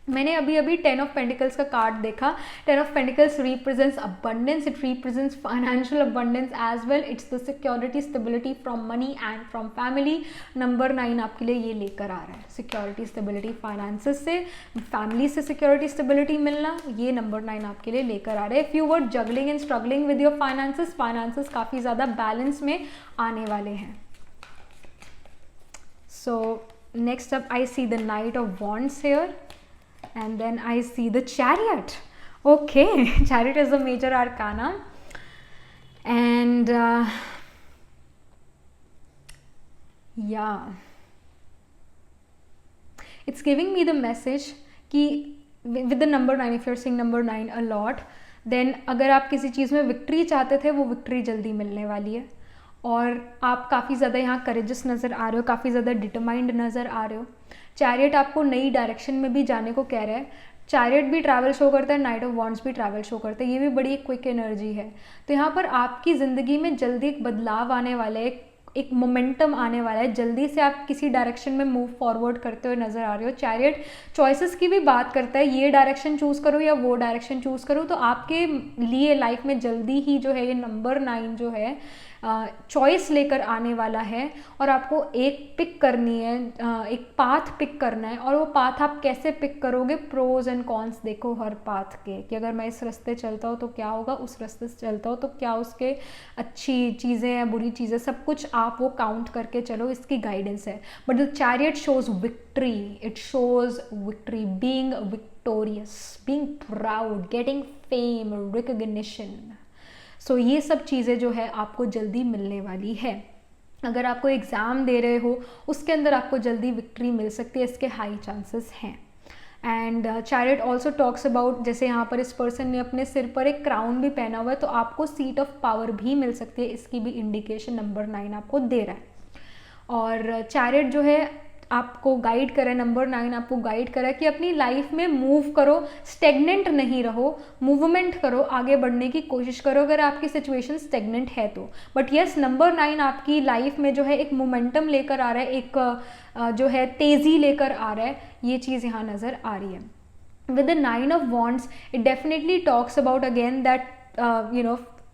मैंने अभी 10 ऑफ पेंटिकल्स का कार्ड देखा। 10 of pentacles represents abundance, it represents financial abundance as well, it's the security, stability from money and from family. Number 9 आपके लिए ये लेकर आ रहा है, सिक्योरिटी, स्टेबिलिटी, फाइनेंसेस से, फैमिली से सिक्योरिटी, स्टेबिलिटी मिलना, ये नंबर 9 आपके लिए लेकर आ रहा है। If you were juggling and struggling with your finances काफ़ी ज़्यादा बैलेंस में आने वाले हैं। So next up I see the knight of wands here, and then I see the Chariot. Okay, Chariot is the major arcana, and yeah, it's giving me the message कि with the number 9, if you're seeing number 9 a lot, then अगर आप किसी चीज़ में विक्ट्री चाहते थे, वो विक्ट्री जल्दी मिलने वाली है। और आप काफ़ी ज़्यादा यहाँ करेजस नज़र आ रहे हो, काफ़ी ज़्यादा डिटरमाइंड नज़र आ रहे हो। चैरियट आपको नई डायरेक्शन में भी जाने को कह रहा है। चैरियट भी ट्रैवल शो करता है, नाइट ऑफ वॉन्ड्स भी ट्रैवल शो करता है, ये भी बड़ी क्विक एनर्जी है। तो यहाँ पर आपकी ज़िंदगी में जल्दी एक बदलाव आने वाला है, एक मोमेंटम आने वाला है, जल्दी से आप किसी डायरेक्शन में मूव फॉरवर्ड करते हुए नज़र आ रहे हो। चैरियट चॉइसेस की भी बात करता है, ये डायरेक्शन चूज़ करो या वो डायरेक्शन चूज़ करो। तो आपके लिए लाइफ में जल्दी ही जो है ये नंबर 9 जो है चॉइस लेकर आने वाला है, और आपको एक पिक करनी है, एक पाथ पिक करना है। और वो पाथ आप कैसे पिक करोगे, प्रोज एंड कॉन्स देखो हर पाथ के, कि अगर मैं इस रास्ते चलता हूँ तो क्या होगा, उस रास्ते से चलता हूँ तो क्या उसके अच्छी चीज़ें हैं, बुरी चीज़ें, सब कुछ आप वो काउंट करके चलो, इसकी गाइडेंस है। But the chariot shows victory, it shows victory, being victorious, being proud, getting fame, recognition. So ये सब चीज़ें जो है आपको जल्दी मिलने वाली है। अगर आप कोई एग्ज़ाम दे रहे हो, उसके अंदर आपको जल्दी विक्ट्री मिल सकती है, इसके हाई चांसेस हैं। And chariot also talks about, जैसे यहाँ पर इस पर्सन ने अपने सिर पर एक क्राउन भी पहना हुआ है, तो आपको सीट ऑफ पावर भी मिल सकती है, इसकी भी इंडिकेशन नंबर 9 आपको दे रहा है। और चैरियट जो है आपको गाइड करे, नंबर 9 आपको गाइड करे कि अपनी लाइफ में मूव करो, स्टेगनेंट नहीं रहो, मूवमेंट करो, आगे बढ़ने की कोशिश करो अगर आपकी सिचुएशन स्टेगनेंट है तो। बट यस, नंबर 9 आपकी लाइफ में जो है एक मोमेंटम लेकर आ रहा है, एक जो है तेज़ी लेकर आ रहा है, ये चीज़ यहाँ नज़र आ रही है। With the 9 of wands it definitely talks about again that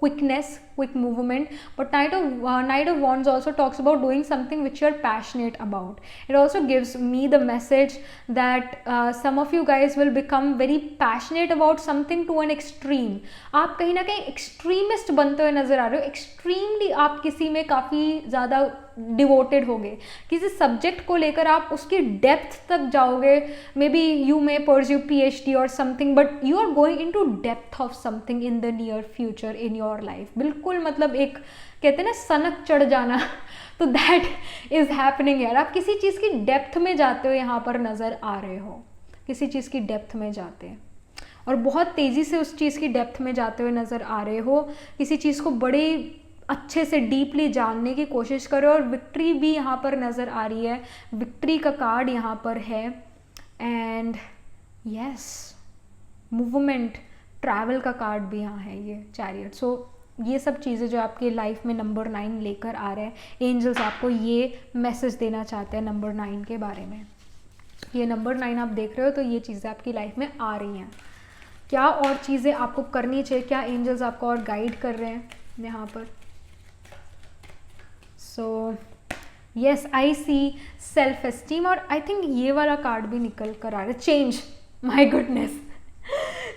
quickness, quick movement, but Knight of Wands also talks about doing something which you're passionate about. It also gives me the message that some of you guys will become very passionate about something to an extreme. आप कहीं ना कहीं एक्सट्रीमिस्ट बनते हुए नजर आ रहे हो, एक्सट्रीमली आप किसी में काफ़ी ज़्यादा डिवोटेड होगे, किसी सब्जेक्ट को लेकर आप उसकी डेप्थ तक जाओगे। Maybe you may pursue PhD और something, but you are going into depth of something in the near future in your life. बिल्कुल, मतलब एक कहते हैं ना सनक चढ़ जाना, तो दैट इज हैपनिंग यार। आप किसी चीज़ की डेप्थ में जाते हो, यहाँ पर नज़र आ रहे हो, किसी चीज़ की डेप्थ में जाते हैं। और बहुत तेज़ी से उस चीज़ की डेप्थ में जाते हुए नज़र आ रहे हो, किसी चीज़ को बड़े अच्छे से डीपली जानने की कोशिश करो, और विक्ट्री भी यहाँ पर नज़र आ रही है, विक्ट्री का कार्ड यहाँ पर है, एंड यस मूवमेंट, ट्रैवल का कार्ड भी यहाँ है, ये चैरियट। सो ये सब चीज़ें जो आपकी लाइफ में नंबर 9 लेकर आ रहे हैं, एंजल्स आपको ये मैसेज देना चाहते हैं नंबर 9 के बारे में। ये नंबर 9 आप देख रहे हो, तो ये चीज़ें आपकी लाइफ में आ रही हैं। क्या और चीज़ें आपको करनी चाहिए, क्या एंजल्स आपको और गाइड कर रहे हैं यहाँ पर? सो यस, आई सी सेल्फ एस्टीम, और आई थिंक ये वाला कार्ड भी निकल कर आ रहा है, चेंज, माई गुडनेस,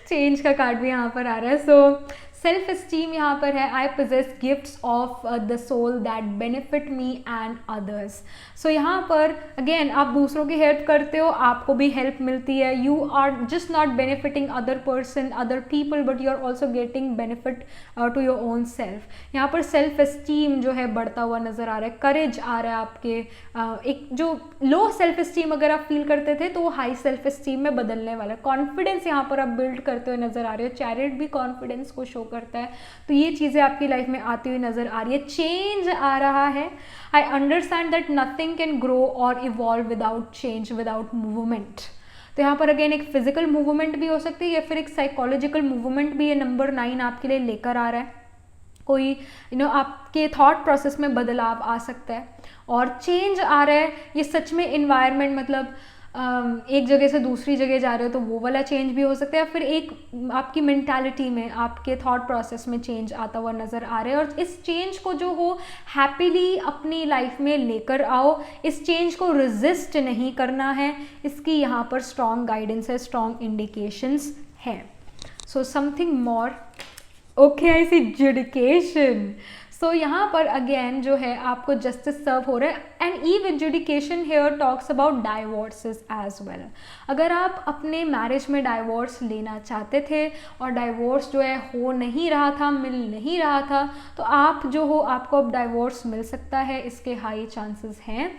चेंज का कार्ड भी यहाँ पर आ रहा है। सो सेल्फ एस्टीम यहाँ पर है, I possess gifts of the soul that benefit me and others. So यहाँ पर अगेन आप दूसरों की हेल्प करते हो, आपको भी हेल्प मिलती है, you are just not benefiting other person, other people, but you are also getting benefit to your own self. यहाँ पर सेल्फ एस्टीम जो है बढ़ता हुआ नज़र आ रहा है, करेज आ रहा है आपके, एक जो लो सेल्फ एस्टीम अगर आप फील करते थे तो वो हाई सेल्फ एस्टीम में बदलने वाला है, कॉन्फिडेंस यहाँ पर आप बिल्ड करते हुए नज़र आ रहे हो, चैरियट भी कॉन्फिडेंस को शो करता है, तो ये चीज़ें आपकी लाइफ में आती हुई नज़र आ रही है, चेंज आ रहा है। I understand that nothing can grow or evolve without change, without movement. तो यहाँ पर अगेन एक फिजिकल मूवमेंट भी हो सकती है, या फिर एक साइकोलॉजिकल मूवमेंट भी ये नंबर 9 आपके लिए लेकर आ रहा है। कोई आपके थॉट प्रोसेस में बदलाव आ सकता है, और चेंज आ रहा है, ये सच में इन्वायरमेंट, मतलब एक जगह से दूसरी जगह जा रहे हो तो वो वाला चेंज भी हो सकता है, फिर एक आपकी मेंटालिटी में, आपके थॉट प्रोसेस में चेंज आता हुआ नज़र आ रहा है, और इस चेंज को जो हो हैप्पीली अपनी लाइफ में लेकर आओ, इस चेंज को रेजिस्ट नहीं करना है, इसकी यहाँ पर स्ट्रॉन्ग गाइडेंस है, स्ट्रॉन्ग इंडिकेशंस है। So something more, okay, I C education. सो यहाँ पर अगेन जो है आपको जस्टिस सर्व हो रहा है, and eve education here talks about divorces as well. अगर आप अपने मैरिज में डाइवोर्स लेना चाहते थे और डाइवोर्स जो है हो नहीं रहा था, मिल नहीं रहा था, तो आप जो हो, आपको अब डाइवोर्स मिल सकता है, इसके हाई चांसेस हैं।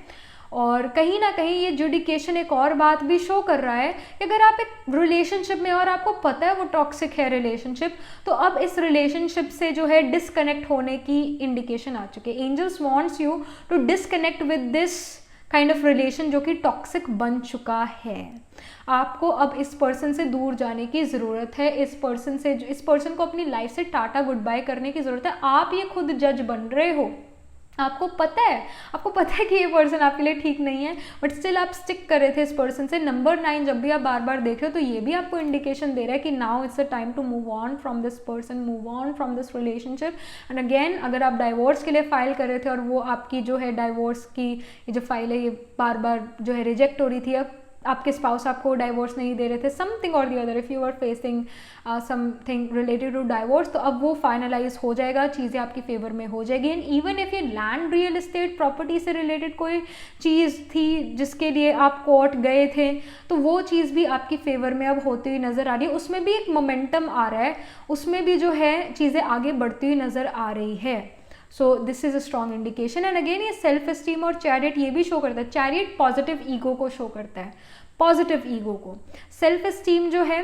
और कहीं ना कहीं ये जुडिकेशन एक और बात भी शो कर रहा है कि अगर आप एक रिलेशनशिप में और आपको पता है वो टॉक्सिक है रिलेशनशिप, तो अब इस रिलेशनशिप से जो है डिसकनेक्ट होने की इंडिकेशन आ चुकी है। Angels wants you to disconnect with this kind of relation जो कि टॉक्सिक बन चुका है। आपको अब इस पर्सन से दूर जाने की ज़रूरत है, इस पर्सन को अपनी लाइफ से टाटा गुड बाय करने की ज़रूरत है। आप ये खुद जज बन रहे हो, आपको पता है कि ये पर्सन आपके लिए ठीक नहीं है, बट स्टिल आप स्टिक कर रहे थे इस पर्सन से। नंबर 9 जब भी आप बार बार देख रहे हो तो ये भी आपको इंडिकेशन दे रहा है कि now it's a time to move on from this person, move on from this relationship. And again अगर आप डाइवोर्स के लिए फाइल कर रहे थे और वो आपकी जो है डाइवोर्स की ये जो फाइल है ये बार बार जो है रिजेक्ट हो रही थी, अब आपके स्पाउस आपको डाइवोर्स नहीं दे रहे थे, समथिंग और the other, if you are facing something related to divorce, तो अब वो फाइनलाइज हो जाएगा, चीज़ें आपकी फेवर में हो जाएगी। एंड इवन इफ ये लैंड, रियल एस्टेट, प्रॉपर्टी से रिलेटेड कोई चीज़ थी जिसके लिए आप कोर्ट गए थे, तो वो चीज़ भी आपकी फेवर में अब होती हुई नज़र आ रही है, उसमें भी एक मोमेंटम आ रहा है, उसमें भी जो है चीज़ें आगे बढ़ती हुई नज़र आ रही है। So this is a strong indication. And again ये सेल्फ एस्टीम और चैरियट ये भी शो करता है, चैरियट पॉजिटिव ईगो को शो करता है, पॉजिटिव ईगो को। सेल्फ एस्टीम जो है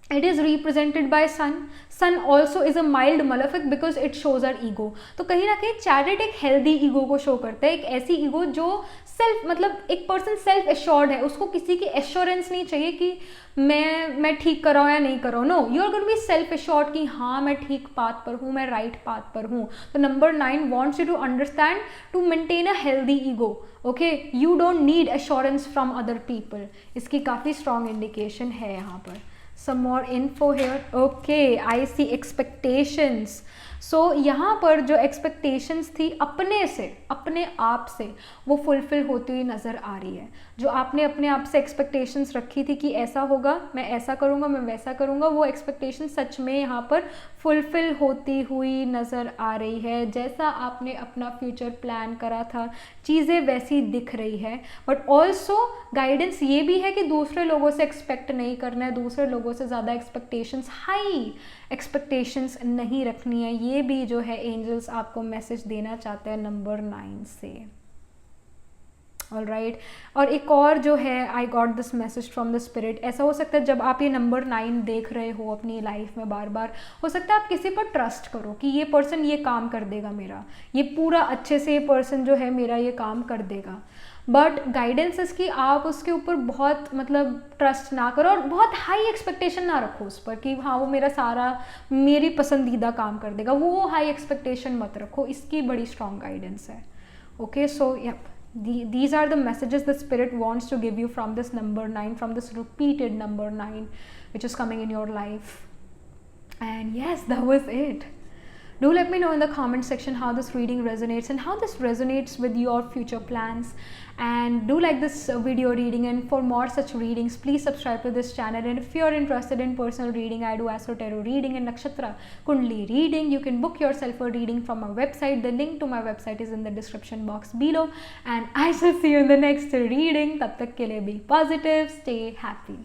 it is represented by sun, sun also is a mild malefic because it shows our ego. तो कहीं ना कहीं चैरियट एक हेल्दी ईगो को शो करता है, एक ऐसी ईगो जो सेल्फ, मतलब एक पर्सन सेल्फ एश्योर्ड है, उसको किसी की एश्योरेंस नहीं चाहिए कि मैं ठीक कर रहा हूँ या नहीं कर रहा हूँ। No, you are going to be self assured कि हाँ मैं ठीक पाथ पर हूँ, मैं राइट पाथ पर हूँ। तो number 9 wants you to understand to maintain a healthy ego, okay, you don't need assurance from other people. इसकी काफ़ी स्ट्रॉन्ग इंडिकेशन है यहाँ पर। some more info here, okay, I see expectations। सो यहाँ पर जो एक्सपेक्टेशंस थी अपने से, अपने आप से, वो फुलफिल होती हुई नज़र आ रही है। जो आपने अपने आप से एक्सपेक्टेशंस रखी थी कि ऐसा होगा, मैं ऐसा करूँगा, मैं वैसा करूँगा, वो एक्सपेक्टेशन सच में यहाँ पर फुलफिल होती हुई नज़र आ रही है। जैसा आपने अपना फ्यूचर प्लान करा था चीज़ें वैसी दिख रही है। बट ऑल्सो गाइडेंस ये भी है कि दूसरे लोगों से एक्सपेक्ट नहीं करना है, दूसरे लोगों से ज़्यादा एक्सपेक्टेशंस, हाई एक्सपेक्टेशंस नहीं रखनी है। ये भी जो है एंजल्स आपको मैसेज देना चाहते हैं नंबर 9 से। All right. और एक और जो है, I got this message from the spirit, ऐसा हो सकता है जब आप ये नंबर 9 देख रहे हो अपनी लाइफ में बार बार, हो सकता है आप किसी पर ट्रस्ट करो कि ये पर्सन ये काम कर देगा मेरा, ये पूरा अच्छे से ये पर्सन जो है मेरा ये काम कर देगा, बट गाइडेंस इसकी आप उसके ऊपर बहुत मतलब ट्रस्ट ना करो और बहुत हाई एक्सपेक्टेशन ना रखो उस पर कि हाँ वो मेरा सारा मेरी पसंदीदा काम कर देगा, वो हाई एक्सपेक्टेशन मत रखो, इसकी बड़ी स्ट्रॉन्ग गाइडेंस है। Okay, so yup, these are the messages the spirit wants to give you from this number 9, from this repeated number 9 which is coming in your life. And yes, that was it. Do let me know in the comment section how this reading resonates and how this resonates with your future plans, and do like this video reading, and for more such readings please subscribe to this channel. And if you are interested in personal reading, I do astro tarot reading and nakshatra kundli reading. You can book yourself a reading from my website. The link to my website is in the description box below, and I shall see you in the next reading. Tab tak ke liye be positive, stay happy.